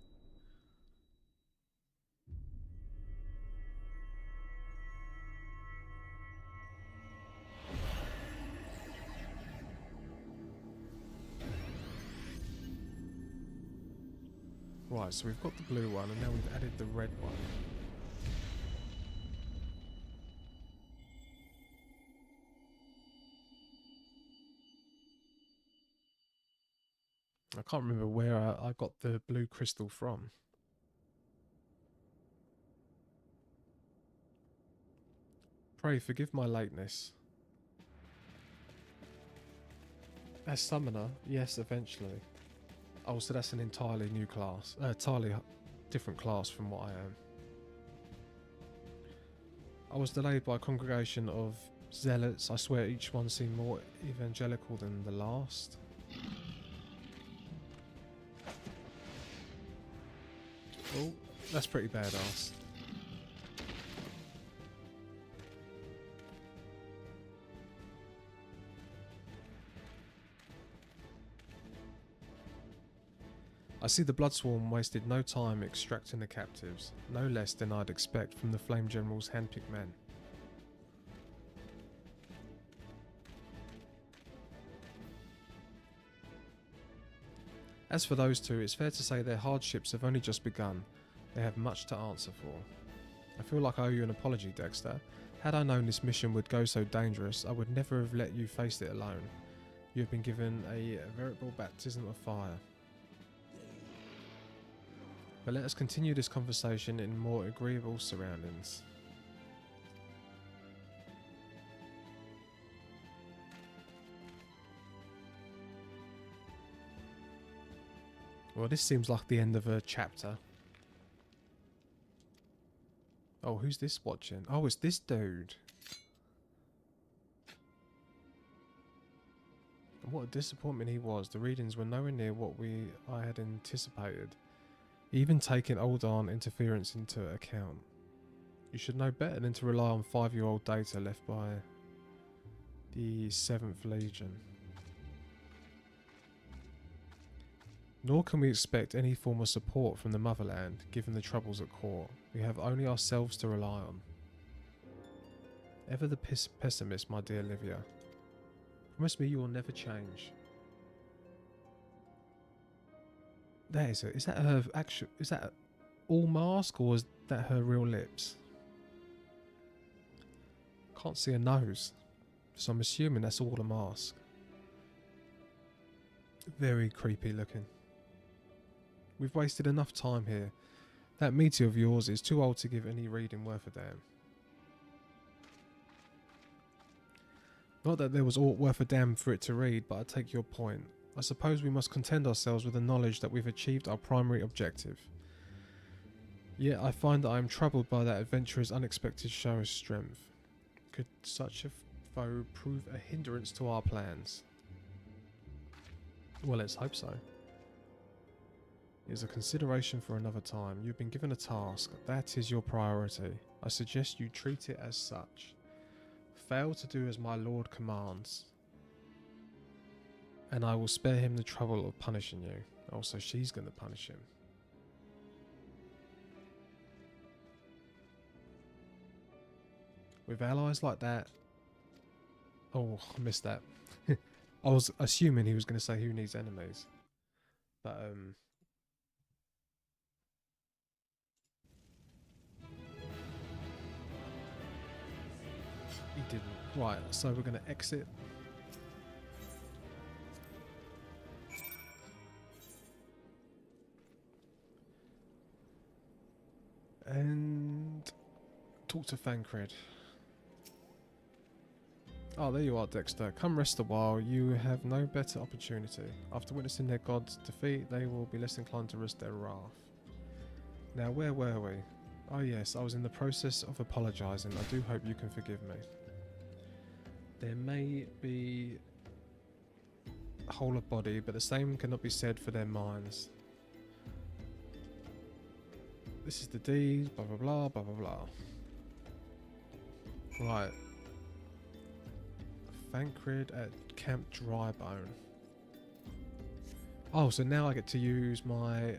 Right, so we've got the blue one and now we've added the red one. I can't remember where I got the blue crystal from. Pray forgive my lateness. As summoner, yes, eventually. Oh, so that's an entirely new class. Entirely different class from what I am. I was delayed by a congregation of zealots. I swear each one seemed more evangelical than the last. Oh, that's pretty badass. I see the Bloodsworn wasted no time extracting the captives, no less than I'd expect from the Flame General's handpicked men. As for those two, it's fair to say their hardships have only just begun. They have much to answer for. I feel like I owe you an apology, Dexter. Had I known this mission would go so dangerous, I would never have let you face it alone. You have been given a veritable baptism of fire. But let us continue this conversation in more agreeable surroundings. Well, this seems like the end of a chapter. Oh, who's this watching? Oh, it's this dude. And what a disappointment he was. The readings were nowhere near what I had anticipated. Even taking old Aunt interference into account. You should know better than to rely on 5-year-old data left by the 7th Legion. Nor can we expect any form of support from the motherland, given the troubles at court. We have only ourselves to rely on. Ever the pessimist, my dear Livia. Promise me you will never change. That is it. Is that her actual... Is that all mask or is that her real lips? Can't see a nose. So I'm assuming that's all a mask. Very creepy looking. We've wasted enough time here. That meteor of yours is too old to give any reading worth a damn. Not that there was aught worth a damn for it to read, but I take your point. I suppose we must content ourselves with the knowledge that we've achieved our primary objective. Yet I find that I am troubled by that adventurer's unexpected show of strength. Could such a foe prove a hindrance to our plans? Well, let's hope so. It is a consideration for another time. You've been given a task. That is your priority. I suggest you treat it as such. Fail to do as my lord commands, and I will spare him the trouble of punishing you. Also, she's going to punish him. With allies like that... Oh, I missed that. I was assuming he was going to say who needs enemies. But, he didn't. Right, so we're going to exit. And talk to Thancred. Oh, there you are, Dexter. Come rest a while. You have no better opportunity. After witnessing their god's defeat, they will be less inclined to risk their wrath. Now, where were we? Oh yes, I was in the process of apologising. I do hope you can forgive me. There may be a whole of body, but the same cannot be said for their minds. This is the deed, blah blah blah, blah blah blah. Right. Thancred at Camp Drybone. Oh, so now I get to use my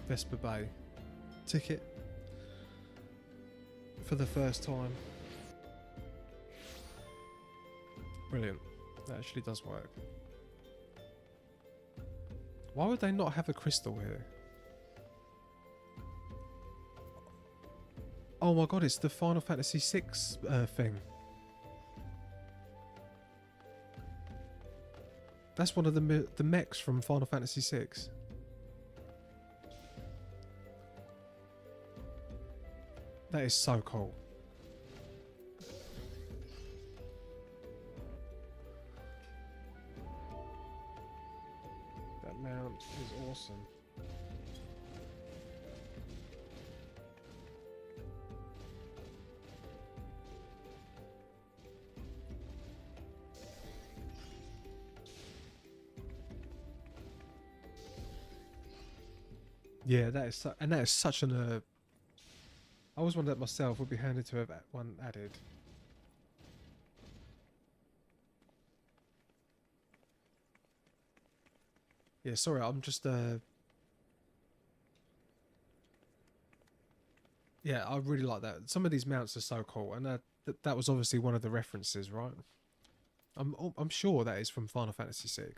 Vesper Bay ticket for the first time. Brilliant. That actually does work. Why would they not have a crystal here? Oh my god, it's the Final Fantasy VI thing. That's one of the mechs from Final Fantasy VI. That is so cool. That mount is awesome. Yeah, that is and that is such an I always wondered that myself. Would be handy to have one added. Yeah, sorry, I'm just yeah, I really like that. Some of these mounts are so cool, and that was obviously one of the references, right? I'm sure that is from Final Fantasy VI.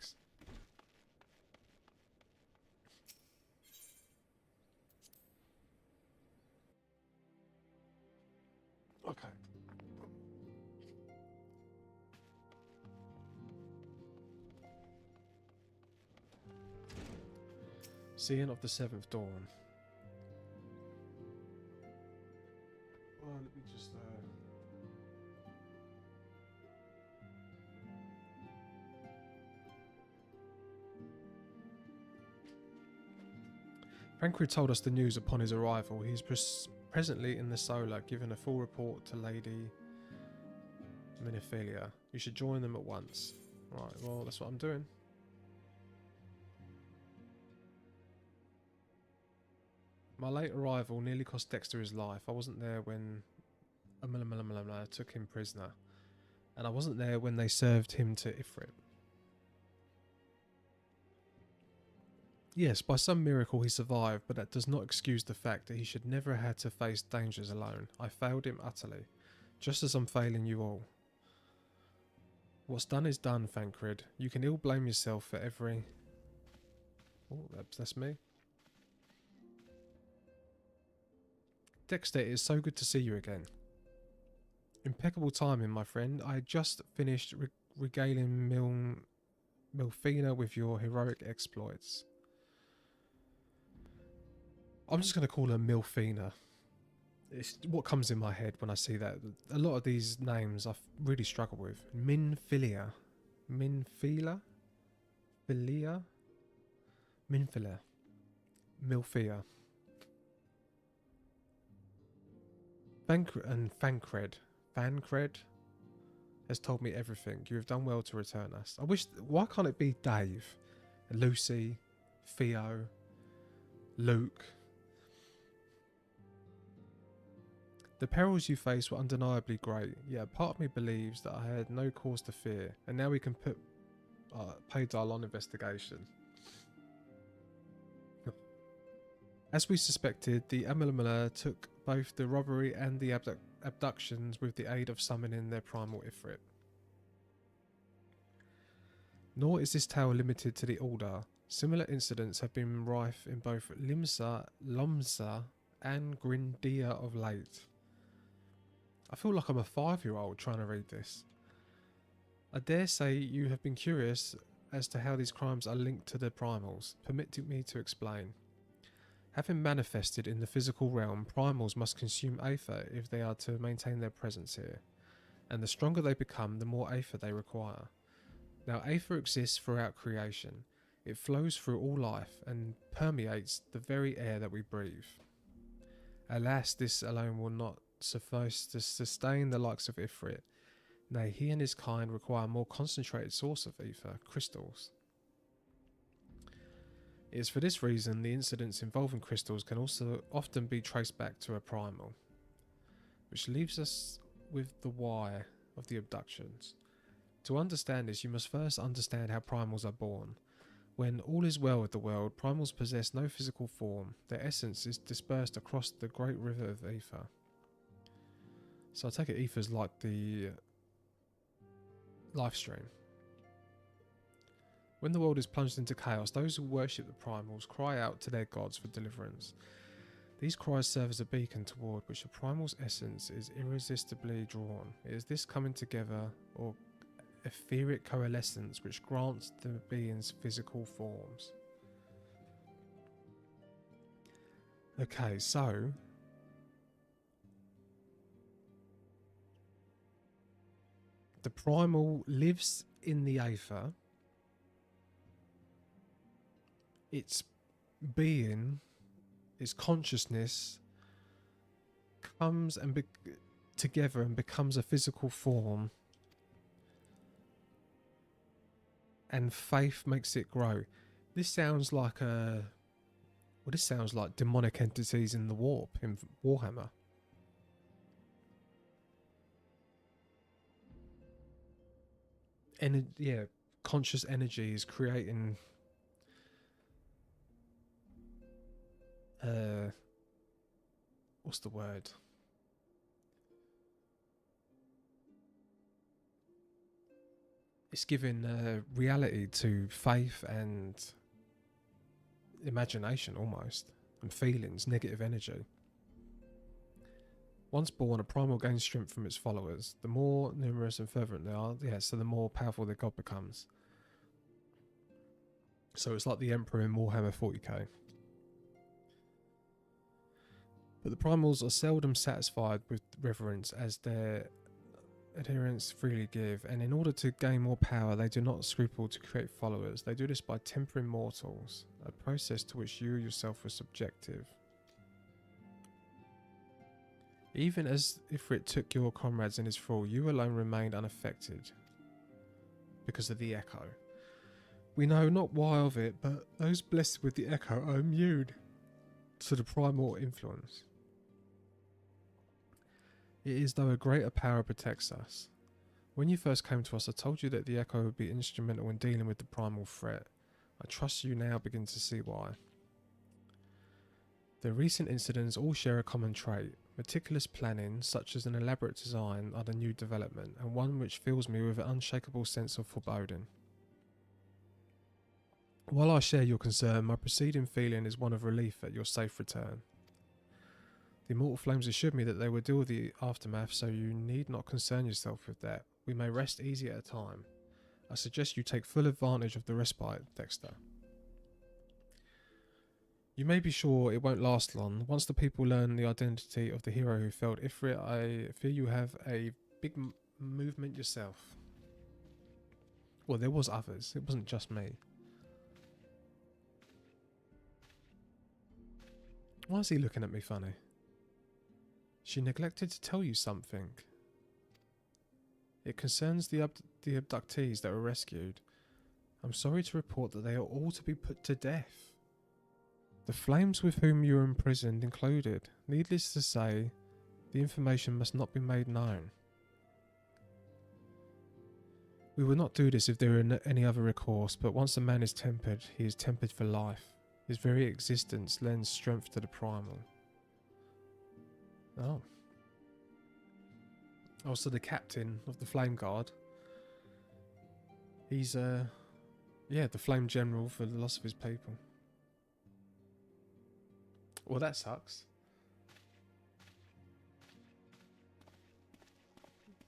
Okay. Seeing of the Seventh Dawn. Well, let me just Thancred told us the news upon his arrival. He is presently in the Solar, giving a full report to Lady Minophilia. You should join them at once. Right, well, that's what I'm doing. My late arrival nearly cost Dexter his life. I wasn't there when took him prisoner. And I wasn't there when they served him to Ifrit. Yes, by some miracle he survived, but that does not excuse the fact that he should never have had to face dangers alone. I failed him utterly, just as I'm failing you all. What's done is done, Thancred. You can ill blame yourself for every... Oh, that's me. Dexter, it is so good to see you again. Impeccable timing, my friend. I had just finished regaling Milfina with your heroic exploits. I'm just going to call her Milfina. It's what comes in my head when I see that. A lot of these names I really struggle with. Minfilia. Minfila? Filia? Minfila. Milfia. Fancred has told me everything. You have done well to return us. I wish... Why can't it be Dave? Lucy? Theo? Luke? The perils you faced were undeniably great, yet part of me believes that I had no cause to fear, and now we can pay Darlon investigation. As we suspected, the Amalmala took both the robbery and the abductions with the aid of summoning their primal Ifrit. Nor is this tale limited to the Order. Similar incidents have been rife in both Limsa, Lomsa, and Grindia of late. I feel like I'm a 5-year-old trying to read this. I dare say you have been curious as to how these crimes are linked to the primals. Permit me to explain. Having manifested in the physical realm, primals must consume aether if they are to maintain their presence here. And the stronger they become, the more aether they require. Now, aether exists throughout creation. It flows through all life and permeates the very air that we breathe. Alas, this alone will not suffice to sustain the likes of Ifrit. Nay, he and his kind require a more concentrated source of ether, crystals. It is for this reason the incidents involving crystals can also often be traced back to a primal. Which leaves us with the why of the abductions. To understand this, you must first understand how primals are born. When all is well with the world, primals possess no physical form. Their essence is dispersed across the great river of ether. So I take it ether's like the life stream. When the world is plunged into chaos, those who worship the primals cry out to their gods for deliverance. These cries serve as a beacon toward which a primal's essence is irresistibly drawn. It is this coming together, or etheric coalescence, which grants the being's physical forms. Okay, so the primal lives in the aether. Its being, its consciousness comes and together and becomes a physical form. And faith makes it grow. This sounds like this sounds like demonic entities in the warp in Warhammer. And yeah, conscious energy is creating what's the word? It's giving reality to faith and imagination almost, and feelings, negative energy. Once born, a primal gains strength from its followers. The more numerous and fervent they are, so the more powerful their god becomes. So it's like the Emperor in Warhammer 40k. But the primals are seldom satisfied with reverence as their adherents freely give, and in order to gain more power, they do not scruple to create followers. They do this by tempering mortals, a process to which you yourself were subjective. Even as Ifrit took your comrades in his thrall, you alone remained unaffected because of the echo. We know not why of it, but those blessed with the echo are immune to the primal influence. It is though a greater power protects us. When you first came to us, I told you that the echo would be instrumental in dealing with the primal threat. I trust you now begin to see why. The recent incidents all share a common trait. Meticulous planning, such as an elaborate design, are the new development, and one which fills me with an unshakable sense of foreboding. While I share your concern, my preceding feeling is one of relief at your safe return. The immortal flames assured me that they would deal with the aftermath, so you need not concern yourself with that. We may rest easy at a time. I suggest you take full advantage of the respite, Dexter. You may be sure it won't last long. Once the people learn the identity of the hero who felled Ifrit, I fear you have a big movement yourself. Well, there was others. It wasn't just me. Why is he looking at me funny? She neglected to tell you something. It concerns the abductees that were rescued. I'm sorry to report that they are all to be put to death. The flames with whom you were imprisoned included. Needless to say, the information must not be made known. We would not do this if there were any other recourse, but once a man is tempered, he is tempered for life. His very existence lends strength to the primal. Oh. Also the captain of the Flame Guard. He's, yeah, the Flame General for the loss of his people. Well, that sucks.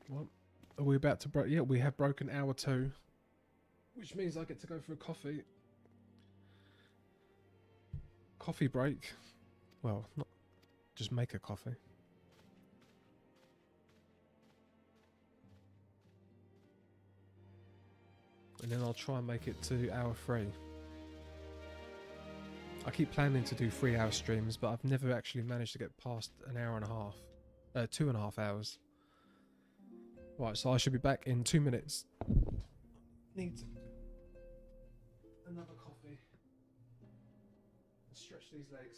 What? Are we about to break? Yeah, we have broken hour 2. Which means I get to go for a coffee. Coffee break. Well, not just make a coffee. And then I'll try and make it to hour 3. I keep planning to do 3-hour streams, but I've never actually managed to get past an hour and a half. 2.5 hours. Right, so I should be back in 2 minutes. Need another coffee. Stretch these legs.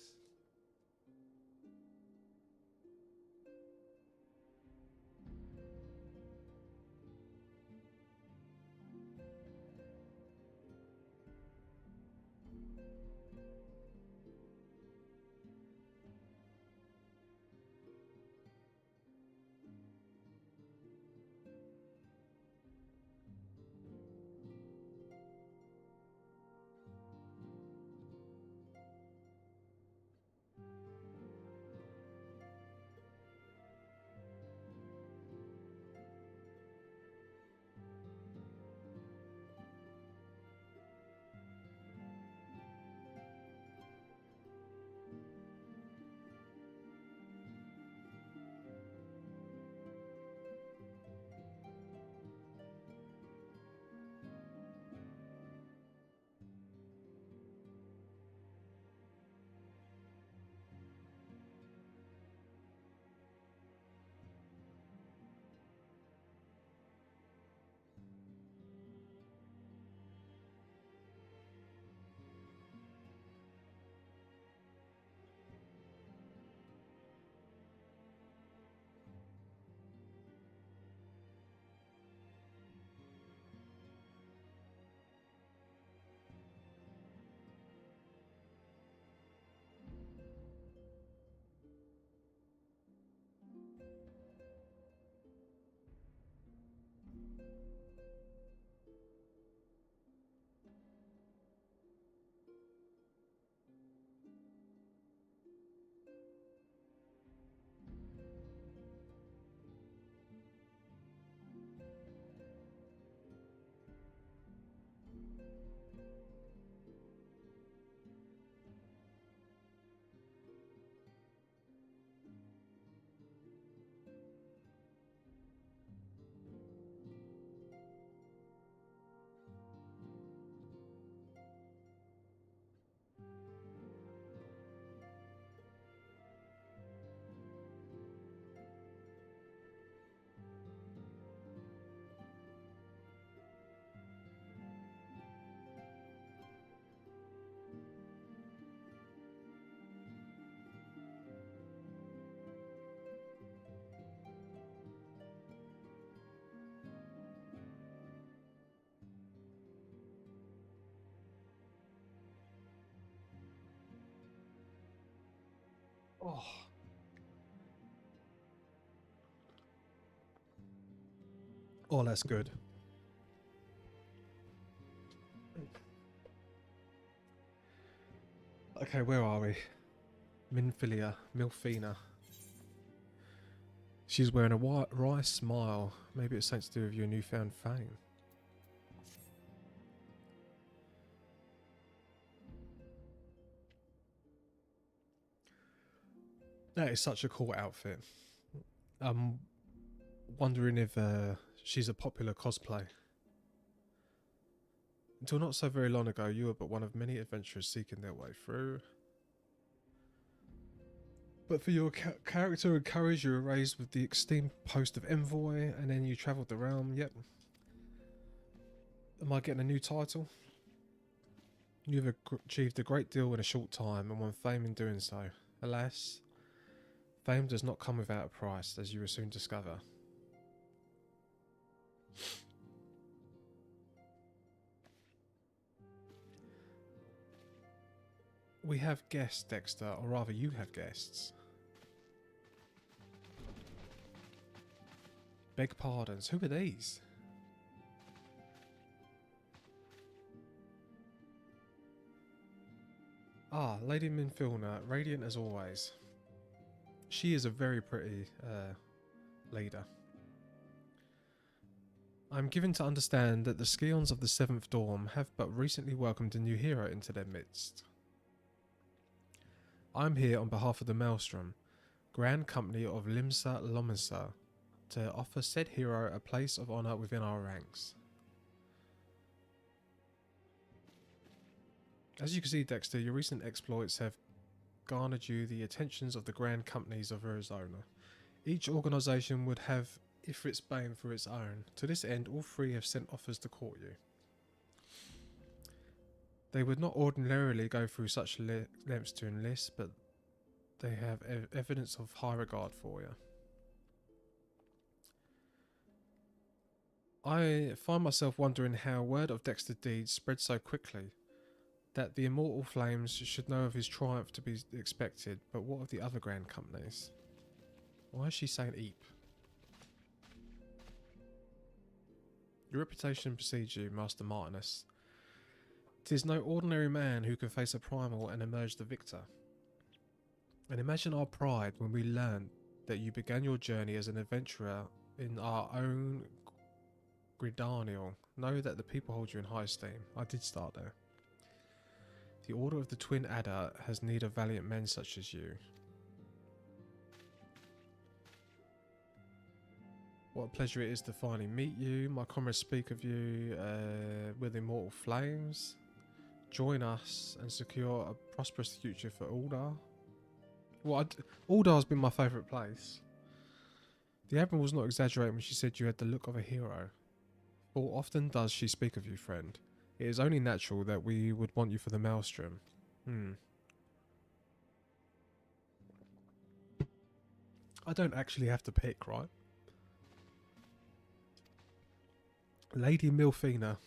Oh. Oh, that's good. Okay, where are we? Milfina. She's wearing a wry smile. Maybe it's something to do with your newfound fame. That is such a cool outfit. I'm wondering if she's a popular cosplay. Until not so very long ago, you were but one of many adventurers seeking their way through. But for your character and courage, you were raised with the esteemed post of envoy, and then you travelled the realm. Yep. Am I getting a new title? You've achieved a great deal in a short time, and won fame in doing so. Alas, fame does not come without a price, as you will soon discover. We have guests, Dexter, or rather you have guests. Beg pardons, who are these? Ah, Lady Minfilna, radiant as always. She is a very pretty leader. I'm given to understand that the Scions of the Seventh Dawn have but recently welcomed a new hero into their midst. I'm here on behalf of the Maelstrom, Grand Company of Limsa Lomisa, to offer said hero a place of honour within our ranks. As you can see, Dexter, your recent exploits have garnered you the attentions of the Grand Companies of Arizona. Each organisation would have Ifrit's Bane for its own. To this end, all three have sent offers to court you. They would not ordinarily go through such lengths to enlist, but they have evidence of high regard for you. I find myself wondering how word of Dexter's deeds spread so quickly, that the immortal flames should know of his triumph to be expected, but what of the other grand companies? Why is she saying Eep? Your reputation precedes you, Master Martinus. 'Tis no ordinary man who can face a primal and emerge the victor. And imagine our pride when we learned that you began your journey as an adventurer in our own Gridaniel. Know that the people hold you in high esteem. I did start there. The Order of the Twin Adder has need of valiant men such as you. What a pleasure it is to finally meet you. My comrades speak of you with immortal flames. Join us and secure a prosperous future for Aldar. Well, Aldar's been my favourite place. The Admiral was not exaggerating when she said you had the look of a hero. For often does she speak of you, friend. It is only natural that we would want you for the Maelstrom. I don't actually have to pick, right? Lady Milfina.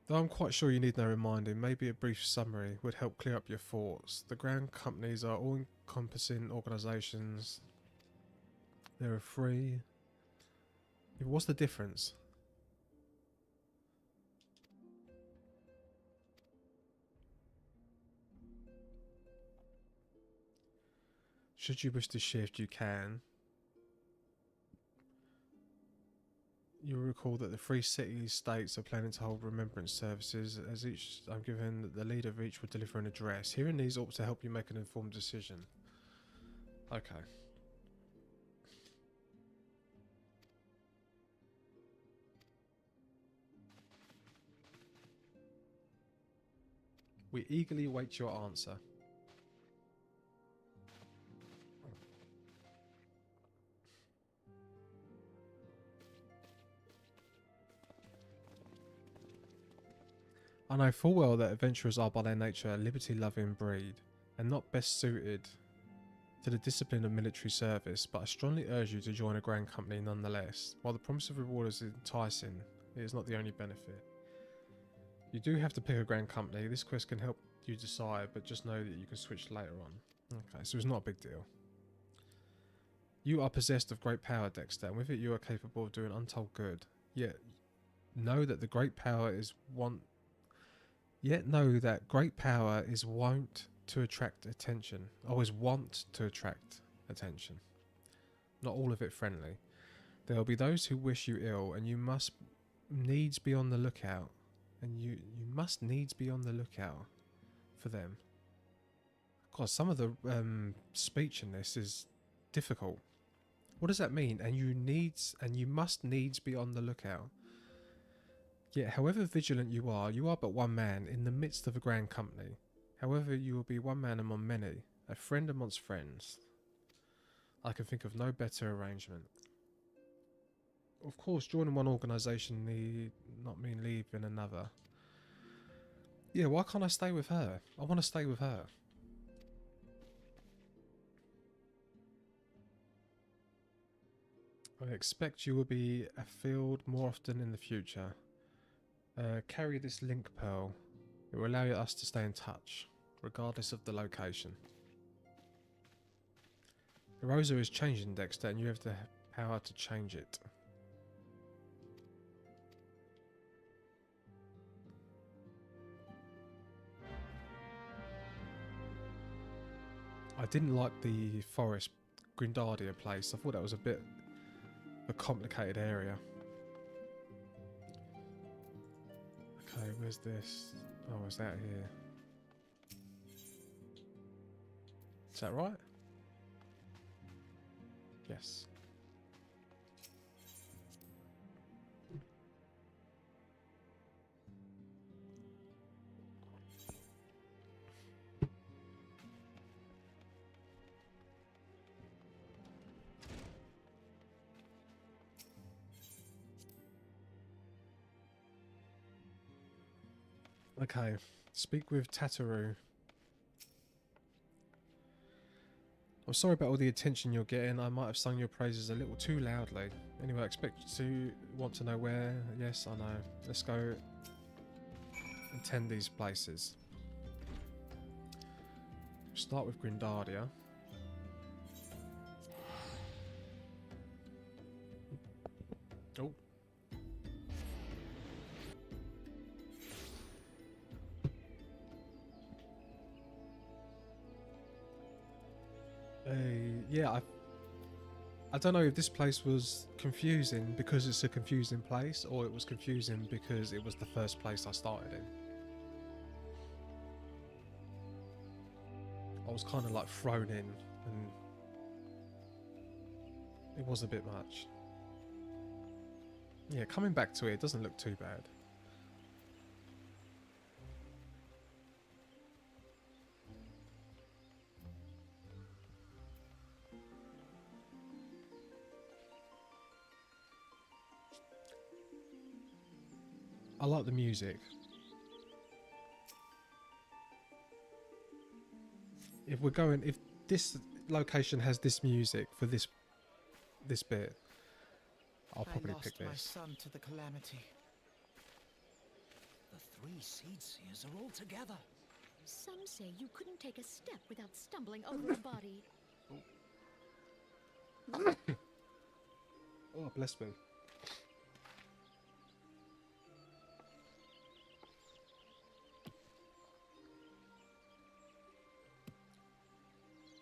Though I'm quite sure you need no reminding, maybe a brief summary would help clear up your thoughts. The Grand Companies are all-encompassing organisations. There are three. What's the difference? Should you wish to shift, you can. You'll recall that the three city-states are planning to hold remembrance services. As each, I'm given that the leader of each will deliver an address. Hearing these ought to help you make an informed decision. Okay. We eagerly await your answer. I know full well that adventurers are by their nature a liberty-loving breed, and not best suited to the discipline of military service, but I strongly urge you to join a grand company nonetheless. While the promise of reward is enticing, it is not the only benefit. You do have to pick a grand company. This quest can help you decide, but just know that you can switch later on. Okay, so it's not a big deal. You are possessed of great power, Dexter, and with it you are capable of doing untold good. Yet know that great power is wont to attract attention. Always want to attract attention. Not all of it friendly. There will be those who wish you ill, and you must needs be on the lookout. And you must needs be on the lookout for them. God, some of the speech in this is difficult. What does that mean? And you must needs be on the lookout. Yet, however vigilant you are but one man in the midst of a grand company. However, you will be one man among many, a friend amongst friends. I can think of no better arrangement. Of course, joining one organisation need not mean leaving another. Yeah, why can't I stay with her? I want to stay with her. I expect you will be afield more often in the future. Carry this link pearl. It will allow us to stay in touch, regardless of the location. Rosa is changing, Dexter, and you have the power to change it. I didn't like the forest Grindardia place. I thought that was a bit of a complicated area. Okay, where's this? Oh, is that here? Is that right? Yes. Okay, speak with Tataru. I'm sorry about all the attention you're getting. I might have sung your praises a little too loudly. Anyway, I expect you to want to know where. Yes, I know. Let's go and tend these places. Start with Grindardia. Oh. Yeah, I don't know if this place was confusing because it's a confusing place, or it was confusing because it was the first place I started in. I was kind of like thrown in, and it was a bit much. Yeah, coming back to it, it doesn't look too bad. I like the music. If this location has this music for this bit, I'll probably pick I lost my this. son to the calamity. The three seed seers are all together. Some say you couldn't take a step without stumbling over a body. Oh, bless me.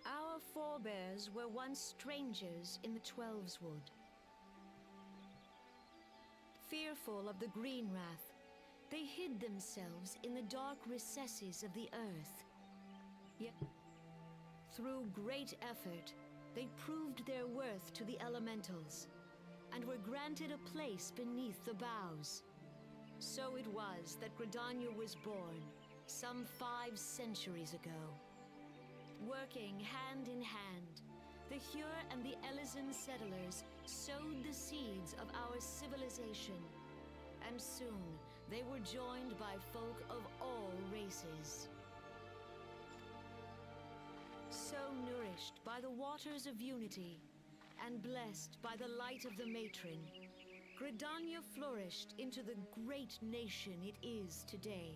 Our forebears were once strangers in the Twelves Wood. Fearful of the Green Wrath, they hid themselves in the dark recesses of the earth. Yet, through great effort, they proved their worth to the elementals, and were granted a place beneath the boughs. So it was that Gridania was born, some 5 centuries ago. Working hand in hand, the Hure and the Elysian settlers sowed the seeds of our civilization, and soon they were joined by folk of all races. So nourished by the waters of unity, and blessed by the light of the matron, Gridania flourished into the great nation it is today.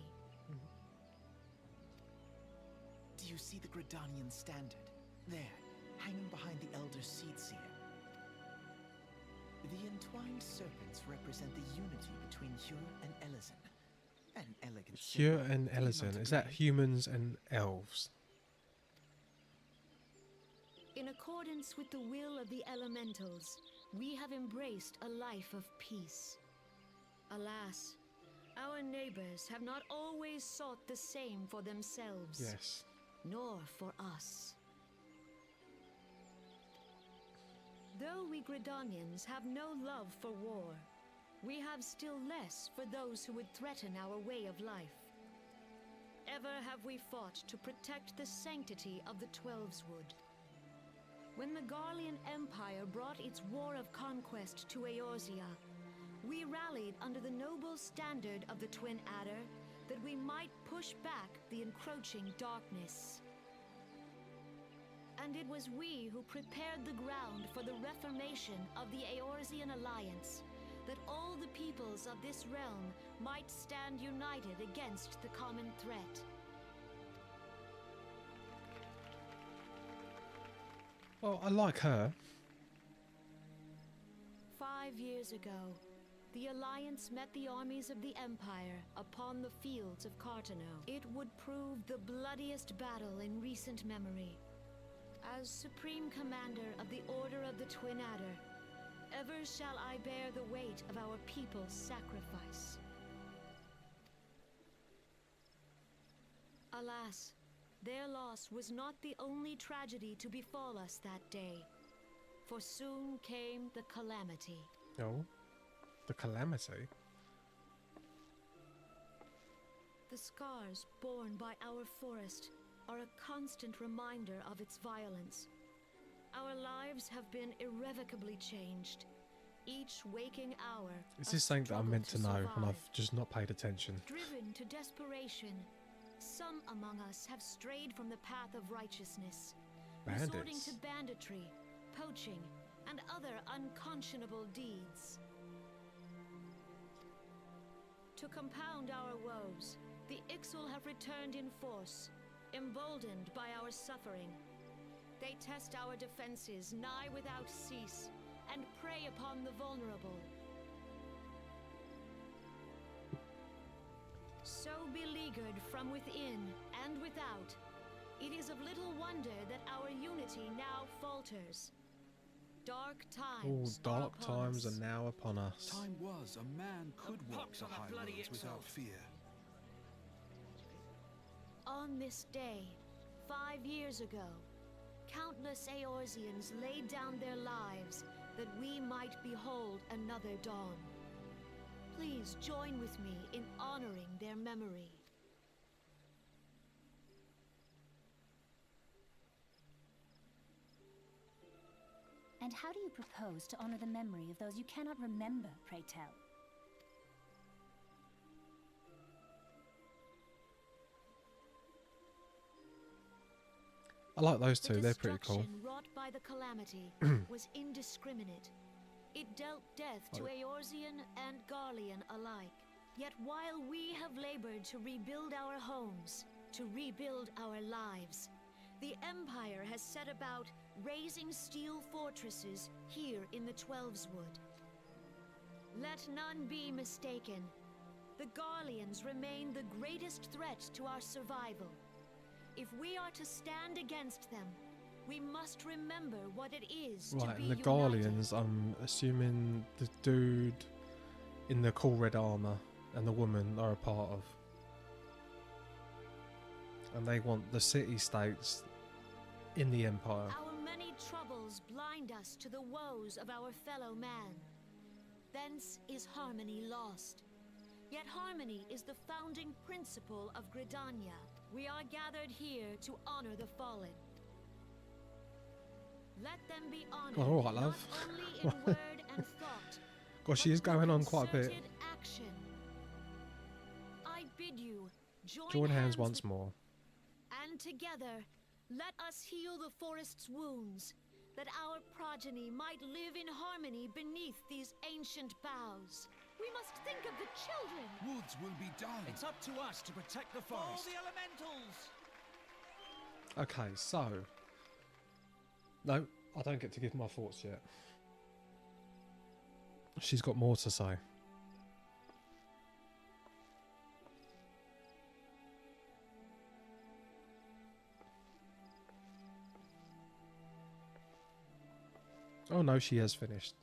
Do you see the Gridanian standard? There, hanging behind the Elder Seed Seer. The entwined serpents represent the unity between Hure and Elysian. An elegant Hure symbol, and do you not Elysian. Is that agree? humans and elves? In accordance with the will of the elementals, we have embraced a life of peace. Alas, our neighbors have not always sought the same for themselves. Yes. nor for us. Though we Gridanians have no love for war, we have still less for those who would threaten our way of life. Ever have we fought to protect the sanctity of the Twelveswood. When the Garlean Empire brought its war of conquest to Eorzea, we rallied under the noble standard of the Twin Adder that we might push back the encroaching darkness. And it was we who prepared the ground for the reformation of the Eorzean Alliance, that all the peoples of this realm might stand united against the common threat. Well, I like her. 5 years ago, the Alliance met the armies of the Empire upon the fields of Cartano. It would prove the bloodiest battle in recent memory. As Supreme Commander of the Order of the Twin Adder, ever shall I bear the weight of our people's sacrifice. Alas, their loss was not the only tragedy to befall us that day, for soon came the calamity. Oh, the calamity? The scars borne by our forest are a constant reminder of its violence. Our lives have been irrevocably changed. Each waking hour. Is a this something that I'm meant to struggle know and survive. I've just not paid attention? Driven to desperation, some among us have strayed from the path of righteousness, resorting Bandits? to banditry, poaching, and other unconscionable deeds. To compound our woes, the Ixal have returned in force, emboldened by our suffering. They test our defenses nigh without cease, and prey upon the vulnerable. So beleaguered from within and without, it is of little wonder that our unity now falters. Dark All times dark are upon times us. are now upon us. Time was a man could walk pox the on that high bloody roads without Ixal. fear. On this day, 5 years ago, countless Eorzeans laid down their lives that we might behold another dawn. Please join with me in honoring their memory. And how do you propose to honor the memory of those you cannot remember, pray tell? I like those The two, they're pretty cool. destruction wrought by the calamity was indiscriminate. It dealt death to Eorzean and Garlean alike. Yet while we have labored to rebuild our homes, to rebuild our lives, the Empire has set about raising steel fortresses here in the Twelveswood. Let none be mistaken. The Garleans remain the greatest threat to our survival. If we are to stand against them, we must remember what it is Right, to be and the united. Garleans, I'm assuming the dude in the cool red armour and the woman are a part of. And they want the city-states in the Empire. Our many troubles blind us to the woes of our fellow man. Thence is harmony lost. Yet harmony is the founding principle of Gridania. We are gathered here to honor the fallen. Let them be honored, Oh, all right, love. not only in word and thought, Gosh, she but is going with on quite a bit. concerted action. I bid you Join hands once more. and together, let us heal the forest's wounds, that our progeny might live in harmony beneath these ancient boughs. We must think of the children. Woods will be done. It's up to us to protect the All forest. the elementals! Okay, so... No, I don't get to give my thoughts yet. She's got more to say. Oh no, she has finished.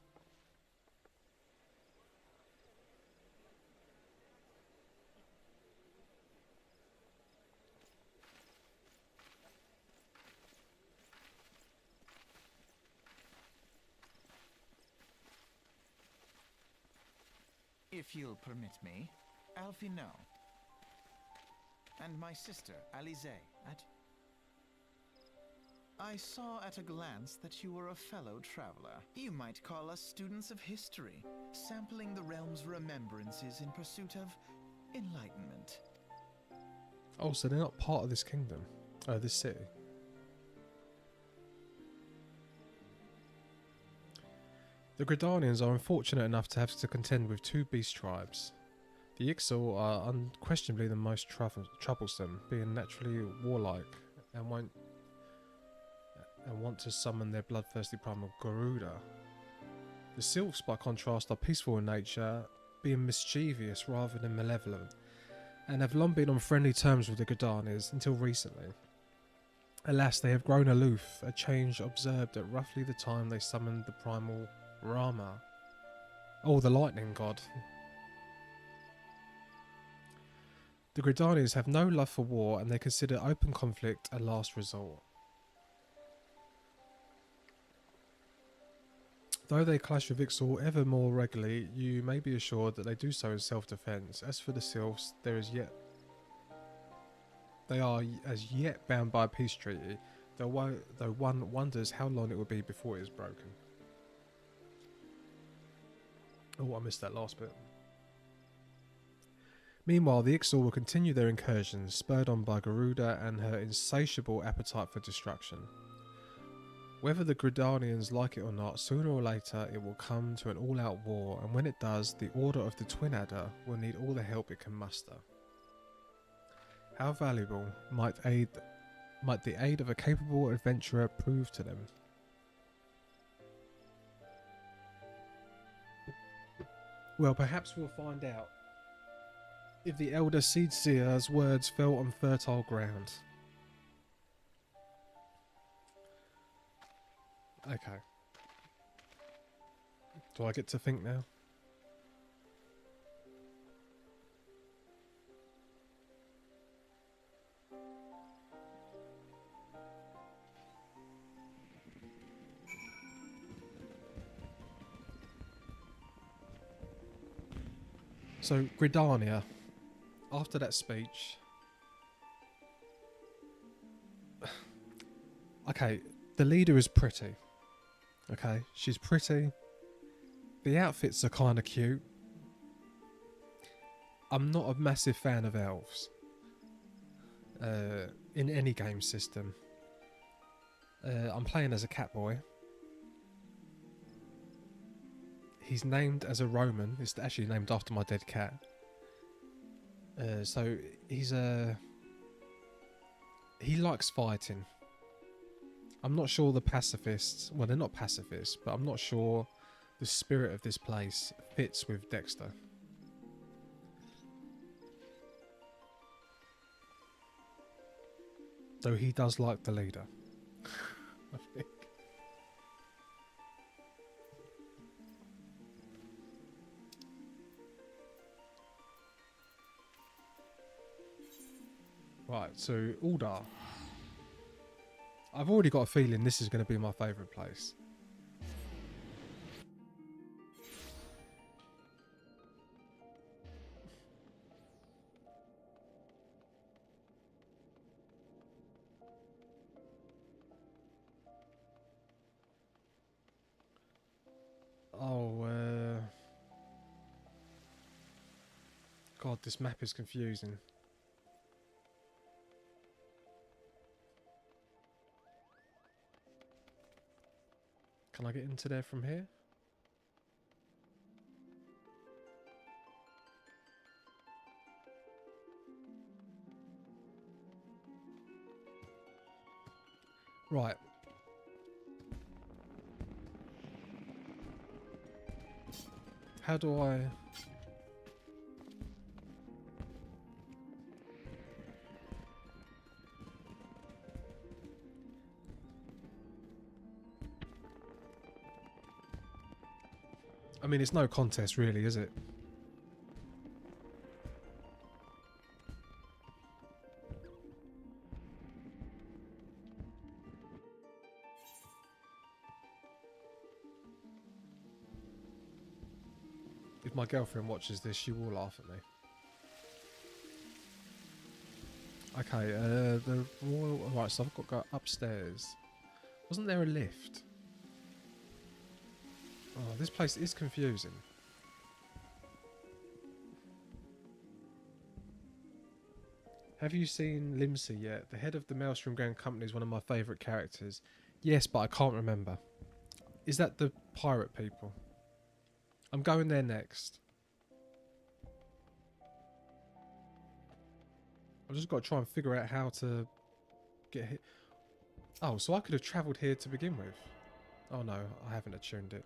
If you'll permit me, Alfie, no. And my sister, Alize, I saw at a glance that you were a fellow traveler. You might call us students of history, sampling the realm's remembrances in pursuit of enlightenment. Oh, so they're not part of this kingdom, this city. The Gridanians are unfortunate enough to have to contend with two beast tribes. The Ixal are unquestionably the most troublesome, being naturally warlike and want to summon their bloodthirsty primal Garuda. The Sylphs, by contrast, are peaceful in nature, being mischievous rather than malevolent, and have long been on friendly terms with the Gridanians until recently. Alas, they have grown aloof, a change observed at roughly the time they summoned the primal Rama. Oh, the lightning god. The Gridanians have no love for war and they consider open conflict a last resort. Though they clash with Ixal ever more regularly, you may be assured that they do so in self-defense. As for the Sylphs, they are as yet bound by a peace treaty, though one wonders how long it will be before it is broken. Oh, I missed that last bit. Meanwhile, the Ixal will continue their incursions, spurred on by Garuda and her insatiable appetite for destruction. Whether the Gridanians like it or not, sooner or later it will come to an all-out war, and when it does, the Order of the Twin Adder will need all the help it can muster. How valuable might the aid of a capable adventurer prove to them? Well, perhaps we'll find out if the Elder Seedseer's words fell on fertile ground. Okay. Do I get to think now? So, Gridania, after that speech... Okay, the leader is pretty. Okay, she's pretty. The outfits are kind of cute. I'm not a massive fan of elves. In any game system. I'm playing as a cat boy. He's named as a Roman. It's actually named after my dead cat. So he's he likes fighting. I'm not sure the pacifists, well, they're not pacifists, but I'm not sure the spirit of this place fits with Dexter. Though he does like the leader. I think. Right, so Uldar. I've already got a feeling this is going to be my favourite place. Oh, God, this map is confusing. Can I get into there from here? Right. How do I... I mean, it's no contest really, is it? If my girlfriend watches this, she will laugh at me. Okay, the royal... Right, so I've got to go upstairs. Wasn't there a lift? Oh, this place is confusing. Have you seen Limsey yet? The head of the Maelstrom Grand Company is one of my favourite characters. Yes, but I can't remember. Is that the pirate people? I'm going there next. I've just got to try and figure out how to get here. Oh, so I could have travelled here to begin with. Oh no, I haven't attuned it.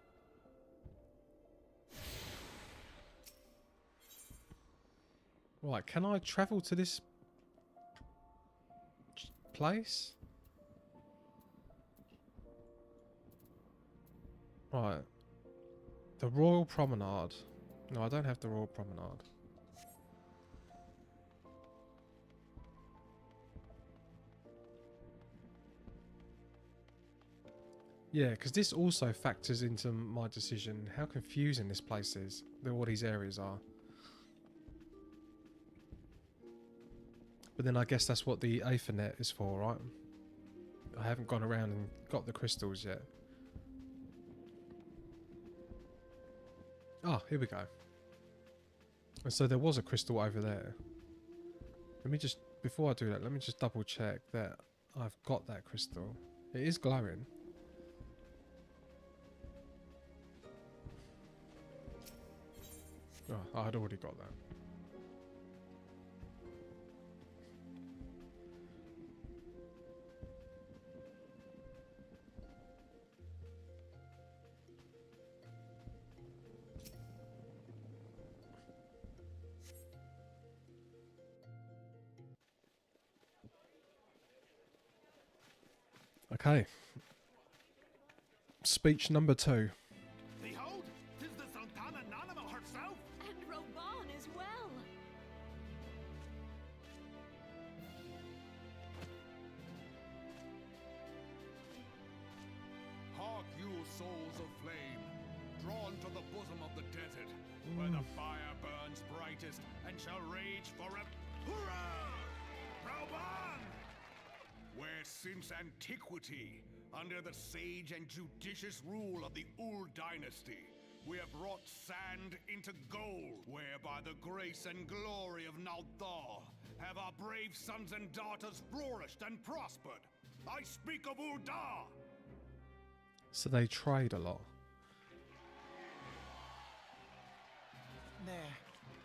Right, can I travel to this place? Right. The Royal Promenade. No, I don't have the Royal Promenade. Yeah, because this also factors into my decision how confusing this place is, all these areas are. But then I guess that's what the Aethernet is for, right? I haven't gone around and got the crystals yet. Ah, here we go. And so there was a crystal over there. Let me just, before I do that, let me just double check that I've got that crystal. It is glowing. Oh, I had already got that. Okay. Speech number 2. Behold, 'tis the Sultana Nanima herself! And Roban as well. Hark you, souls of flame, drawn to the bosom of the desert, where the fire burns brightest and shall rage forever. Hurrah! Rauban! Where since antiquity, under the sage and judicious rule of the Ul dynasty, we have wrought sand into gold, where by the grace and glory of Nalthar have our brave sons and daughters flourished and prospered. I speak of Ul'dah! So they trade a lot. There,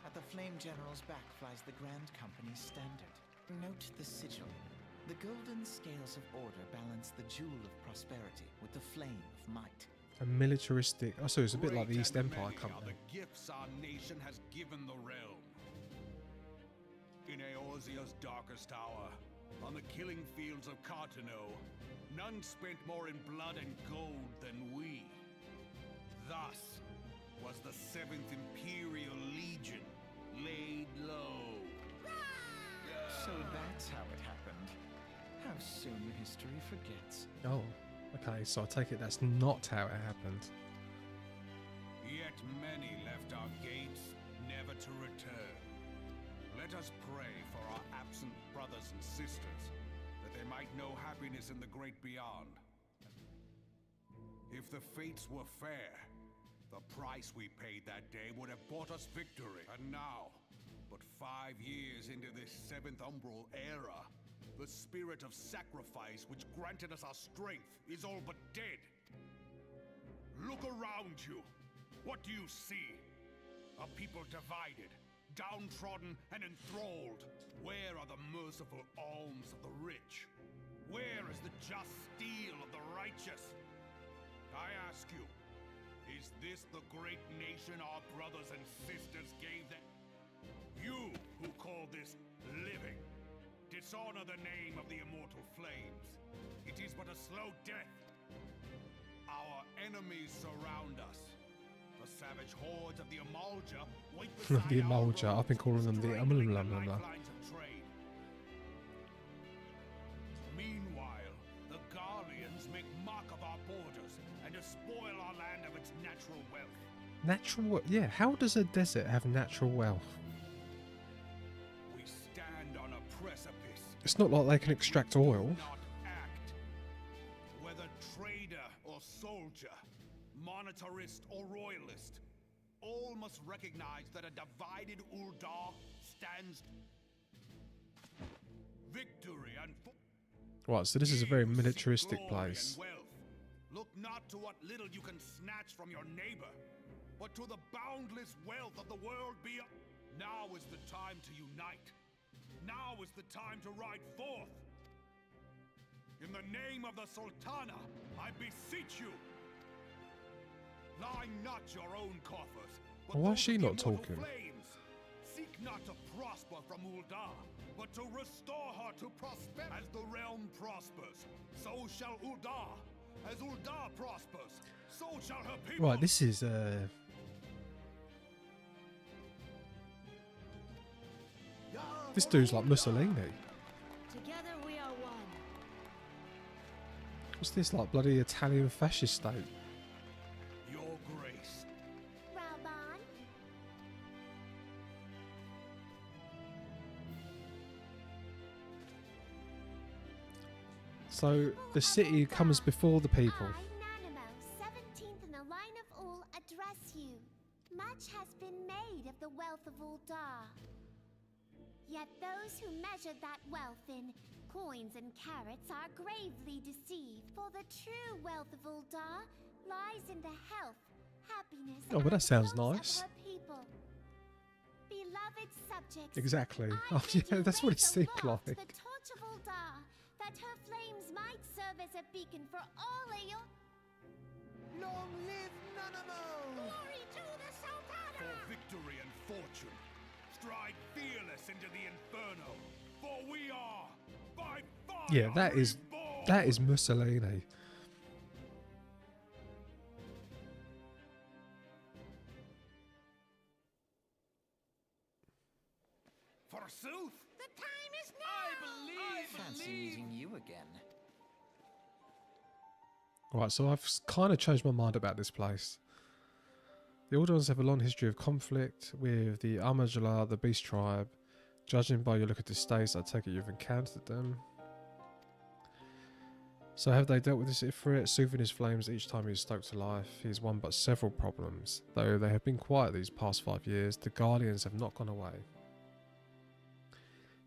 at the Flame General's back flies the Grand Company's standard. Note the sigil. The golden scales of order balance the jewel of prosperity with the flame of might. A militaristic... Oh, so it's a bit like the Great East and Empire many are Company. the gifts our nation has given the realm. In Eorzea's darkest hour, on the killing fields of Cartano, none spent more in blood and gold than we. Thus was the 7th Imperial Legion laid low. So that's how it happened. How soon history forgets. Oh, okay, so I take it that's not how it happened. Yet many left our gates, never to return. Let us pray for our absent brothers and sisters, that they might know happiness in the great beyond. If the fates were fair, the price we paid that day would have bought us victory. And now, but 5 years into this 7th Umbral era, the spirit of sacrifice which granted us our strength is all but dead. Look around you. What do you see? A people divided, downtrodden and enthralled. Where are the merciful alms of the rich? Where is the just steel of the righteous? I ask you, is this the great nation our brothers and sisters gave them? You who call this living, dishonor the name of the immortal flames. It is but a slow death. Our enemies surround us. The savage hordes of the Amalja wait beside The our Amalja, I've been calling them the strangling Amalja. lifelines of trade. Meanwhile, the Garleans make mock of our borders and despoil our land of its natural wealth. Natural, yeah. How does a desert have natural wealth? We stand on a precipice. It's not like they can extract oil. Not act. Whether trader or soldier, monetarist or royalist, all must recognize that a divided Uldar stands victory and Right, so this is a very Use militaristic glory place. and wealth. Look not to what little you can snatch from your neighbor, but to the boundless wealth of the world beyond. Now is the time to unite. Now is the time to ride forth. In the name of the Sultana, I beseech you. Line not your own coffers, but Why is those she of the not immortal talking? Flames. Seek not to prosper from Uldar, but to restore her to prosper. As the realm prospers, so shall Uldar. As Uldar prospers, so shall her people. Right, this is this dude's like Mussolini. Together we are one. What's this, like bloody Italian fascist state? Your grace. Raban? So the city comes before the people. I, Nanimo, 17th in the line of Ul, address you. Much has been made of the wealth of Uldar. Yet those who measure that wealth in coins and carats are gravely deceived, for the true wealth of Uldar lies in the health, happiness, Oh, well, that and sounds growth nice. of her people. Beloved subjects, Exactly. I Oh, bid yeah, you that's what it raise seemed aloft like. the torch of Uldar, that her flames might serve as a beacon for all Aeon. Long live Nanamo! Glory to the Sultana! For victory and fortune, stride fearless into the inferno, for we are by fire. Yeah, that is Mussolini. Forsooth, The time is now! Fancy meeting you again. Right, so I've kind of changed my mind about this place. The Aldons have a long history of conflict with the Amajala, the Beast Tribe. Judging by your look at the states, I take it you've encountered them. So have they dealt with this Ifrit, soothing his flames each time he's stoked to life? He's won but several problems. Though they have been quiet these past 5 years, the Guardians have not gone away.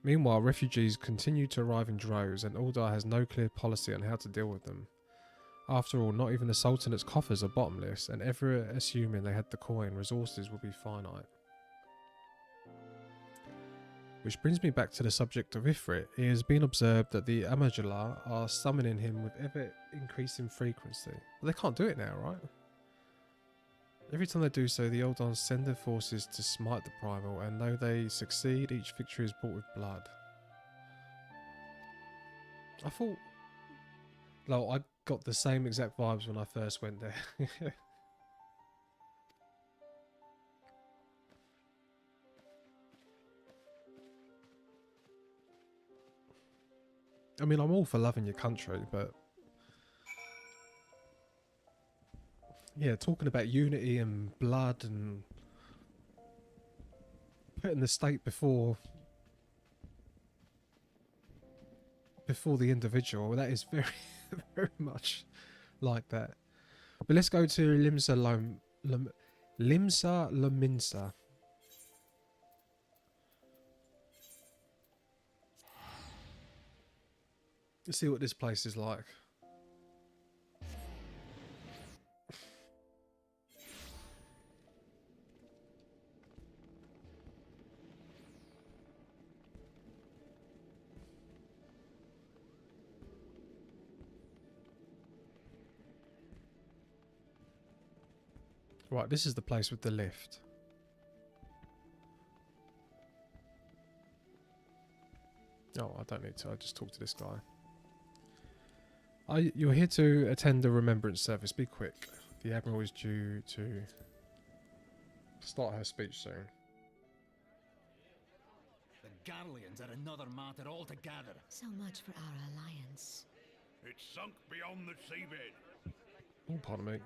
Meanwhile, refugees continue to arrive in droves, and Uldar has no clear policy on how to deal with them. After all, not even the Sultanate's coffers are bottomless, and ever assuming they had the coin, resources will be finite. Which brings me back to the subject of Ifrit. It has been observed that the Amajala are summoning him with ever increasing frequency. Well, they can't do it now, right? Every time they do so, the Eldons send their forces to smite the Primal, and though they succeed, each victory is bought with blood. I thought... No, I got the same exact vibes when I first went there. I mean, I'm all for loving your country, but... Yeah, talking about unity and blood and... putting the state before the individual, that is very, very much like that. But let's go to Limsa Lominsa. Let's see what this place is like. Right, this is the place with the lift. Oh, I don't need to. I just talk to this guy. You're here to attend the remembrance service. Be quick. The Admiral is due to start her speech soon. The Garleans are another matter altogether. So much for our alliance. it's sunk beyond the seabed. Oh, pardon me.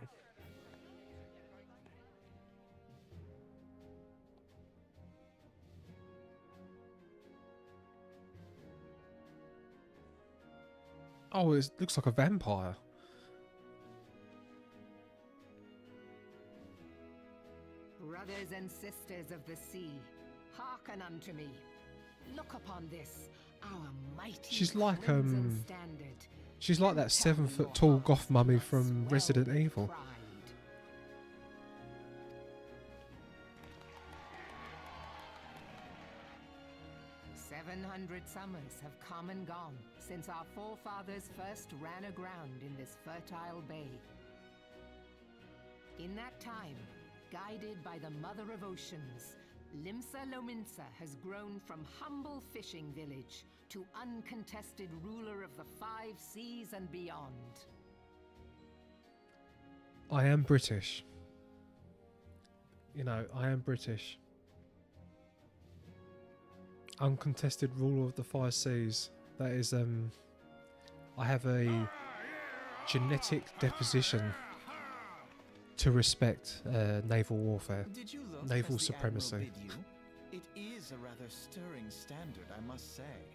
Oh, it looks like a vampire. Brothers and sisters of the sea, hearken unto me. Look upon this, our mighty She's like crimson standard. she's like that Tell 7 foot your tall hearts goth mummy must from swell Resident with Evil. pride. "700 summers have come and gone since our forefathers first ran aground in this fertile bay. In that time, guided by the Mother of Oceans, Limsa Lominsa has grown from humble fishing village to uncontested ruler of the 5 seas and beyond." I am British. You know, I am British. Uncontested ruler of the 5 seas. That is, I have a genetic deposition to respect naval warfare. Did you look Naval as the Admiral supremacy. bid you? It is a rather stirring standard, I must say.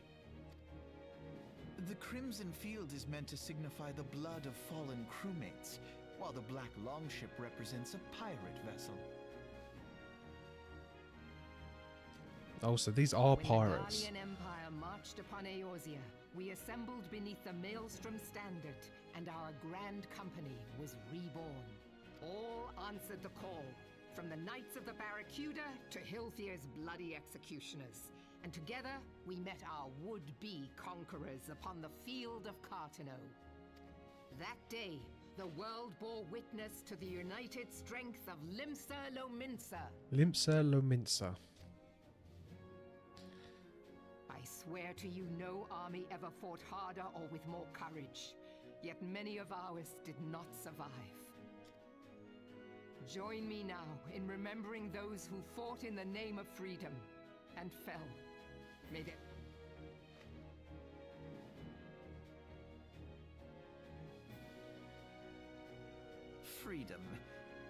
The crimson field is meant to signify the blood of fallen crewmates, while the black longship represents a pirate vessel. Oh, so these are When pirates. the Gallian Empire marched upon Eorzea, we assembled beneath the Maelstrom standard, and our grand company was reborn. All answered the call, from the Knights of the Barracuda to Hilthier's bloody executioners. And together, we met our would-be conquerors upon the field of Cartano. That day, the world bore witness to the united strength of Limsa Lominsa. Limsa Lominsa. I swear to you, no army ever fought harder or with more courage. Yet many of ours did not survive. Join me now in remembering those who fought in the name of freedom and fell. May they... Freedom.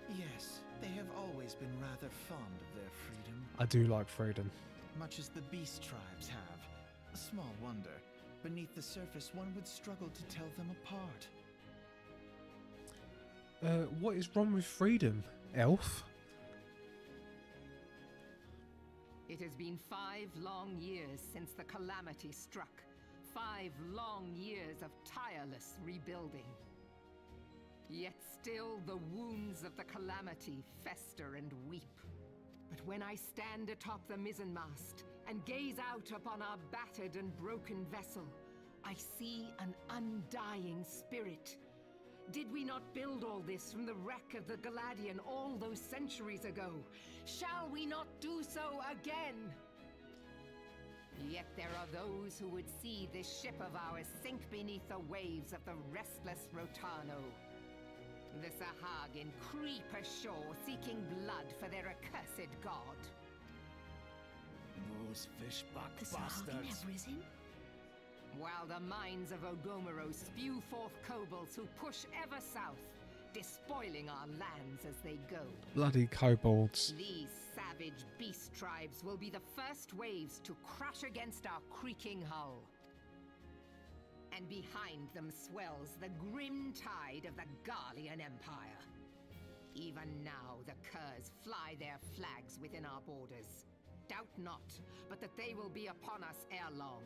Yes, they have always been rather fond of their freedom, I do like freedom. much as the beast tribes have. Small wonder. Beneath the surface, one would struggle to tell them apart. What is wrong with freedom, elf? It has been 5 long years since the calamity struck. 5 long years of tireless rebuilding. Yet still the wounds of the calamity fester and weep. But when I stand atop the mizzenmast and gaze out upon our battered and broken vessel, I see an undying spirit. Did we not build all this from the wreck of the Galadian all those centuries ago? Shall we not do so again? Yet there are those who would see this ship of ours sink beneath the waves of the restless Rotano. The Sahagin creep ashore seeking blood for their accursed god. Those fishbuck The Sahagin bastards. have risen? While the mines of Ogomoro spew forth kobolds who push ever south, despoiling our lands as they go. Bloody kobolds. These savage beast tribes will be the first waves to crash against our creaking hull. And behind them swells the grim tide of the Gallian Empire. Even now the curs fly their flags within our borders. Doubt not, but that they will be upon us ere long.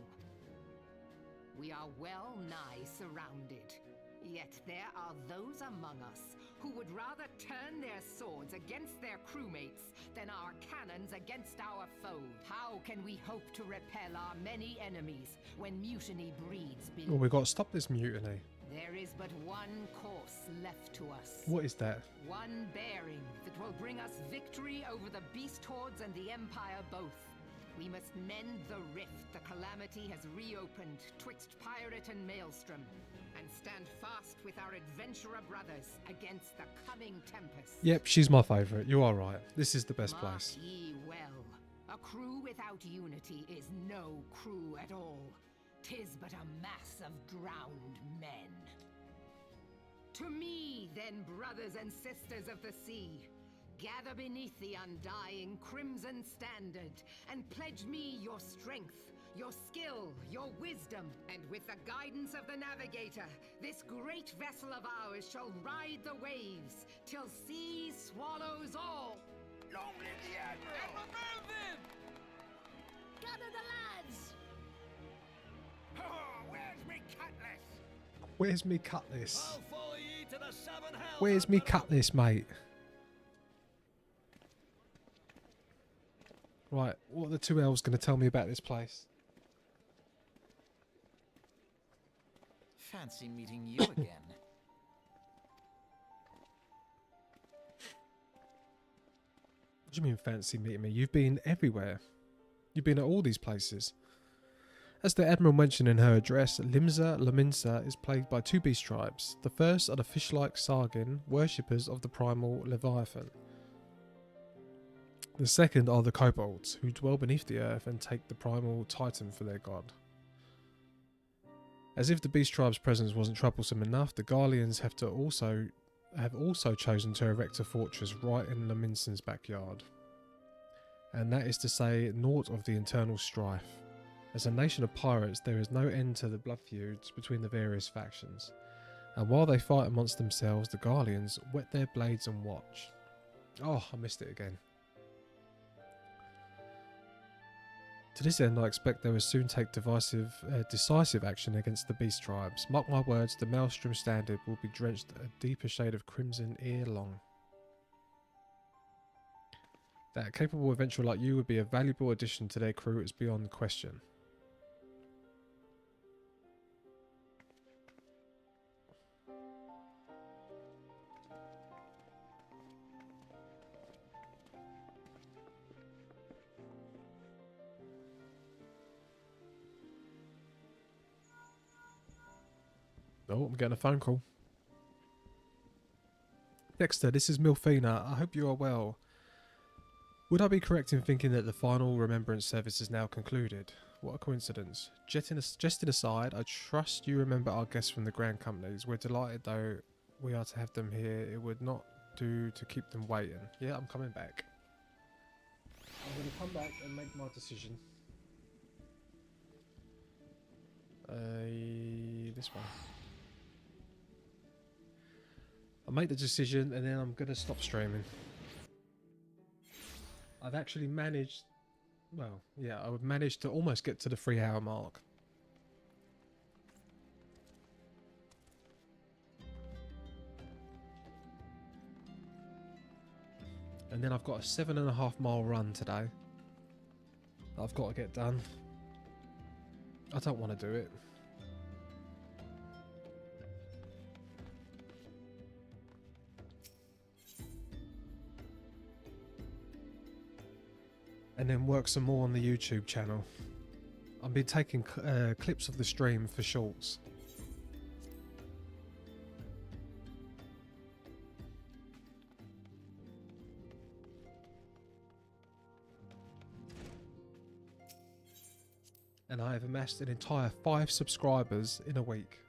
We are well nigh surrounded. Yet there are those among us who would rather turn their swords against their crewmates than our cannons against our foes. How can we hope to repel our many enemies when mutiny breeds beneath? Well, we've got to stop this mutiny. There is but one course left to us. What is that? One bearing that will bring us victory over the beast hordes and the Empire both. We must mend the rift the calamity has reopened twixt pirate and maelstrom, and stand fast with our adventurer brothers against the coming tempest. Yep, she's my favourite. You are right. This is the best Mark place. ye well, a crew without unity is no crew at all. 'Tis but a mass of drowned men. To me, then, brothers and sisters of the sea, gather beneath the undying crimson standard and pledge me your strength your skill, your wisdom, and with the guidance of the navigator, this great vessel of ours shall ride the waves till sea swallows all. Long live the Admiral! Remove him! Gather the lads! Oh, where's me cutlass? Where's me cutlass? I'll follow ye to the seven hells. Where's me cutlass, mate? Right, what are the two elves going to tell me about this place? Fancy meeting you again. What do you mean fancy meeting me? You've been everywhere. You've been at all these places. As the Admiral mentioned in her address, Limsa Laminsa is plagued by two beast tribes. The first are the fish-like Sargin, worshippers of the primal Leviathan. The second are the kobolds, who dwell beneath the earth and take the primal Titan for their god. As if the beast tribe's presence wasn't troublesome enough, the Garleans have also chosen to erect a fortress right in Laminsen's backyard. And that is to say, naught of the internal strife. As a nation of pirates, there is no end to the blood feuds between the various factions. And while they fight amongst themselves, the Garleans whet their blades and watch. Oh, I missed it again. To this end, I expect they will soon take decisive action against the beast tribes. Mark my words, the Maelstrom Standard will be drenched a deeper shade of crimson ere long. That a capable adventurer like you would be a valuable addition to their crew is beyond question. Oh, I'm getting a phone call. Dexter, this is Milfina. I hope you are well. Would I be correct in thinking that the final remembrance service is now concluded? What a coincidence. Jesting aside, I trust you remember our guests from the Grand Companies. We're delighted, though we are to have them here. It would not do to keep them waiting. Yeah, I'm coming back. I'm going to come back and make my decision. This one. I'll make the decision and then I'm going to stop streaming. I've actually managed, well, yeah, I would manage to almost get to the 3-hour mark. And then I've got a 7.5 mile run today that I've got to get done. I don't want to do it. And then work some more on the YouTube channel. I've been taking clips of the stream for shorts. And I have amassed an entire 5 subscribers in a week.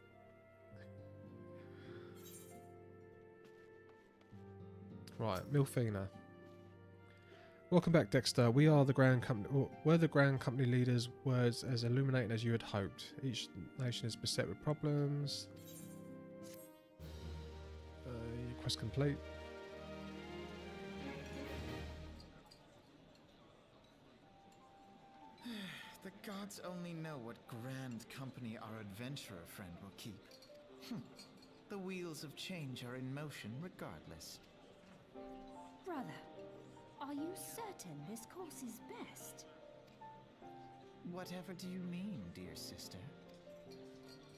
Right, Milfina. Welcome back, Dexter. We are the Grand Company. Were the Grand Company leaders' words as illuminating as you had hoped? Each nation is beset with problems. Quest complete. The gods only know what grand company our adventurer friend will keep. The wheels of change are in motion regardless. Brother, are you certain this course is best? Whatever do you mean, dear sister?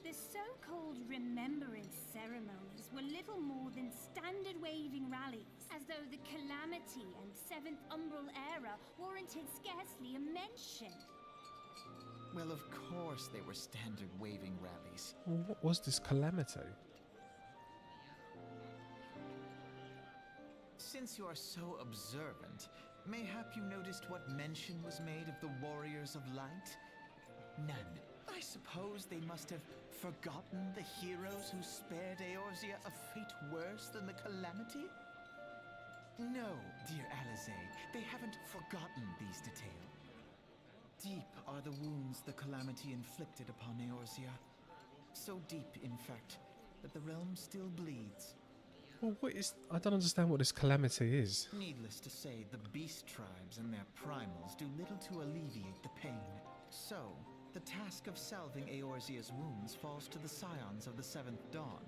The so-called remembrance ceremonies were little more than standard waving rallies, as though the Calamity and 7th Umbral era warranted scarcely a mention. Well, of course they were standard waving rallies. Well, what was this calamity? Since you are so observant, mayhap you noticed what mention was made of the Warriors of Light? None. I suppose they must have forgotten the heroes who spared Eorzea a fate worse than the Calamity? No, dear Alizé, they haven't forgotten these details. Deep are the wounds the calamity inflicted upon Eorzea. So deep, in fact, that the realm still bleeds. Well, what is... I don't understand what this calamity is. Needless to say, the beast tribes and their primals do little to alleviate the pain. So, the task of salving Eorzea's wounds falls to the scions of the Seventh Dawn,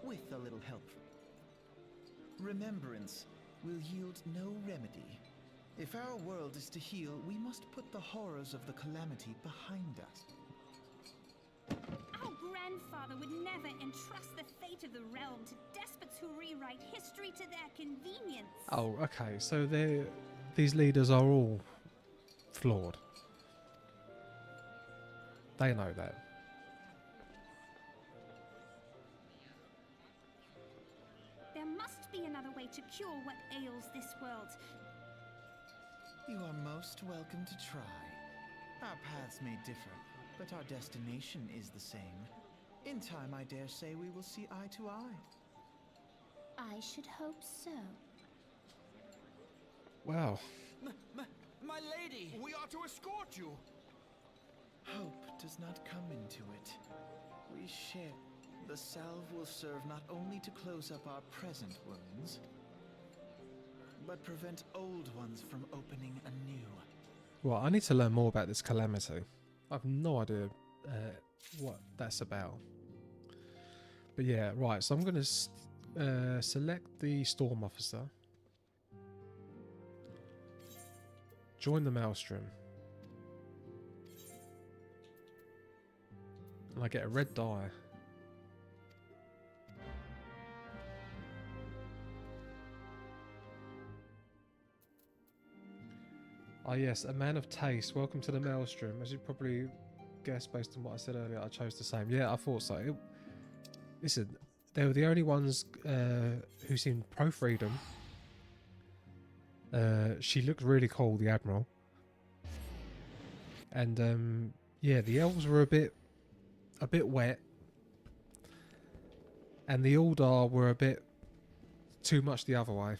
with a little help. Remembrance will yield no remedy. If our world is to heal, we must put the horrors of the calamity behind us. Our grandfather would never entrust the fate of the realm to despots who rewrite history to their convenience. Oh, okay. So these leaders are all flawed. They know that. There must be another way to cure what ails this world. You are most welcome to try. Our paths may differ, but our destination is the same. In time, I dare say we will see eye to eye. I should hope so. Wow. My lady! We are to escort you! Hope does not come into it. We share. The salve will serve not only to close up our present wounds, but prevent old ones from opening anew. Well, I need to learn more about this calamity. I've no idea what that's about. But yeah, right. So I'm going to select the Storm Officer. Join the Maelstrom. And I get a red die. Ah yes, a man of taste. Welcome to the Maelstrom. As you probably guessed based on what I said earlier, I chose the same. Yeah, I thought so. Listen, they were the only ones who seemed pro-freedom. She looked really cool, the Admiral. And yeah, the elves were a bit wet. And the Eldar were a bit too much the other way.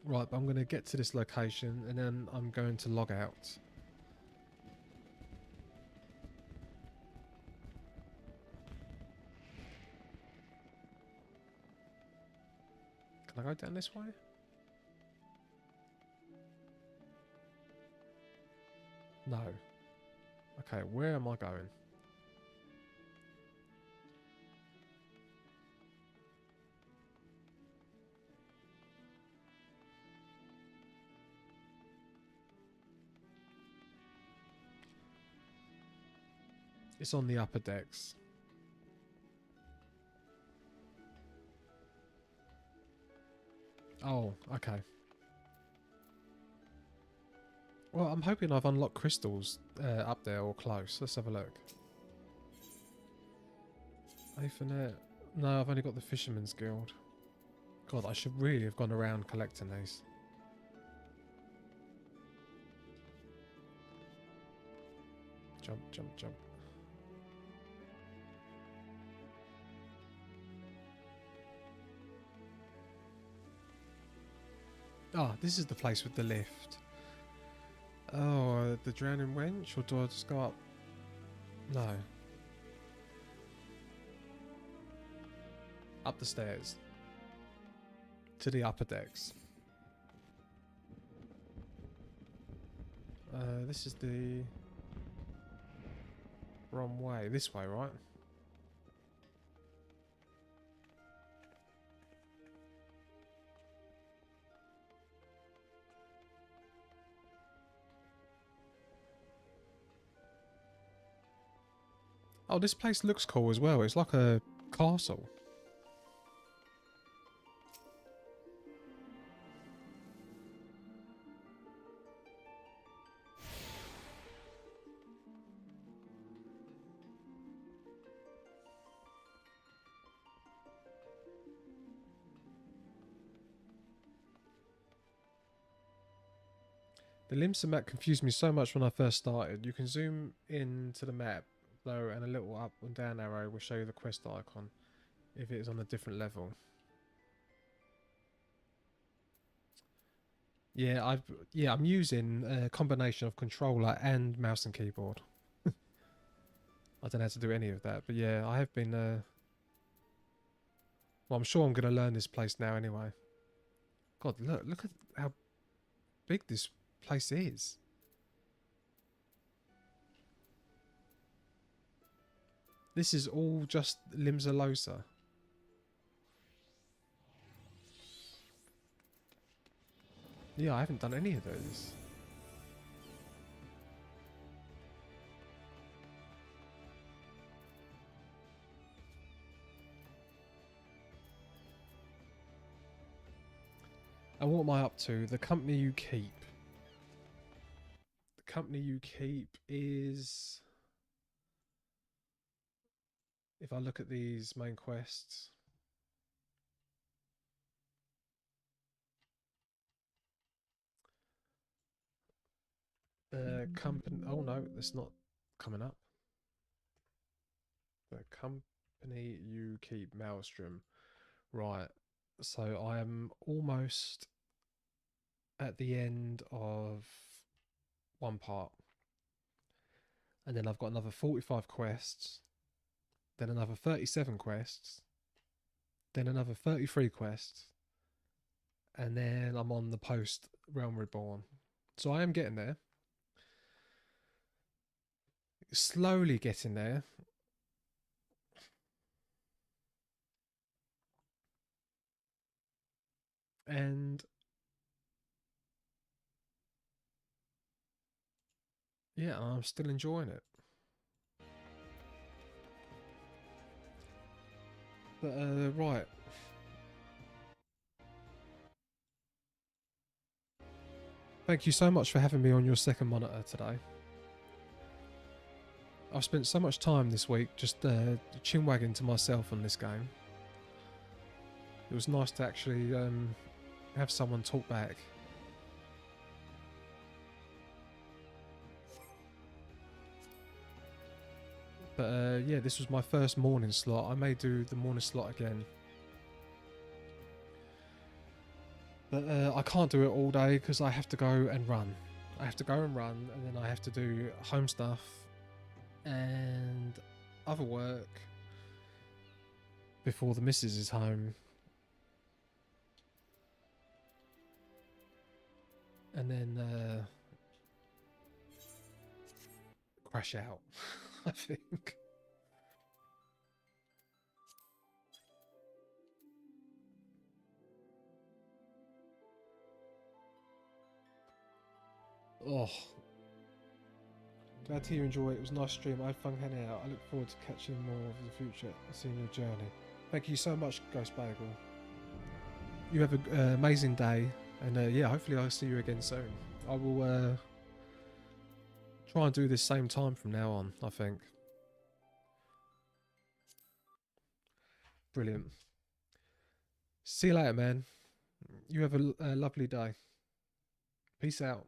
Right, but I'm going to get to this location and then I'm going to log out. Can I go down this way? No. Okay, where am I going? It's on the upper decks. Oh, okay. Well, I'm hoping I've unlocked crystals up there or close. Let's have a look. Aethernet. No, I've only got the Fisherman's Guild. God, I should really have gone around collecting these. Jump, jump, jump. Ah, this is the place with the lift. Oh, the drowning wench? Or do I just go up? No. Up the stairs. To the upper decks. This is the wrong way. This way, right? Oh, this place looks cool as well. It's like a castle. The Limsa map confused me so much when I first started. You can zoom in to the map arrow and a little up and down arrow will show you the quest icon if it is on a different level. Yeah, I'm using a combination of controller and mouse and keyboard. I don't know how to do any of that, but yeah, I have been. Well, I'm sure I'm going to learn this place now anyway. God, look at how big this place is. This is all just Limsalosa. Yeah, I haven't done any of those. And what am I up to? The company you keep. The company you keep is... If I look at these main quests... company... Oh no, that's not coming up. The company you keep, Maelstrom. Right. So I am almost at the end of one part. And then I've got another 45 quests. Then another 37 quests. Then another 33 quests. And then I'm on the post Realm Reborn. So I am getting there. Slowly getting there. And yeah, I'm still enjoying it. But right. Thank you so much for having me on your second monitor today. I've spent so much time this week just chin-wagging to myself on this game. It was nice to actually have someone talk back. But yeah, this was my first morning slot. I may do the morning slot again. But I can't do it all day because I have to go and run. I have to go and run, and then I have to do home stuff and other work before the missus is home. And then crash out, I think. Oh. Glad to hear you enjoy it. It was a nice stream. I had fun hanging out. I look forward to catching more of the future and seeing your journey. Thank you so much, Ghost Bagel. You have an amazing day. And yeah, hopefully I'll see you again soon. I will try and do this same time from now on, I think. Brilliant. See you later, man. You have a lovely day. Peace out.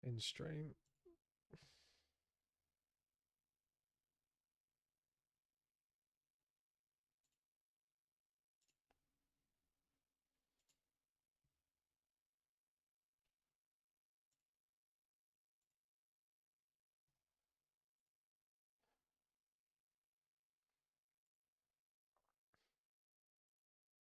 In stream.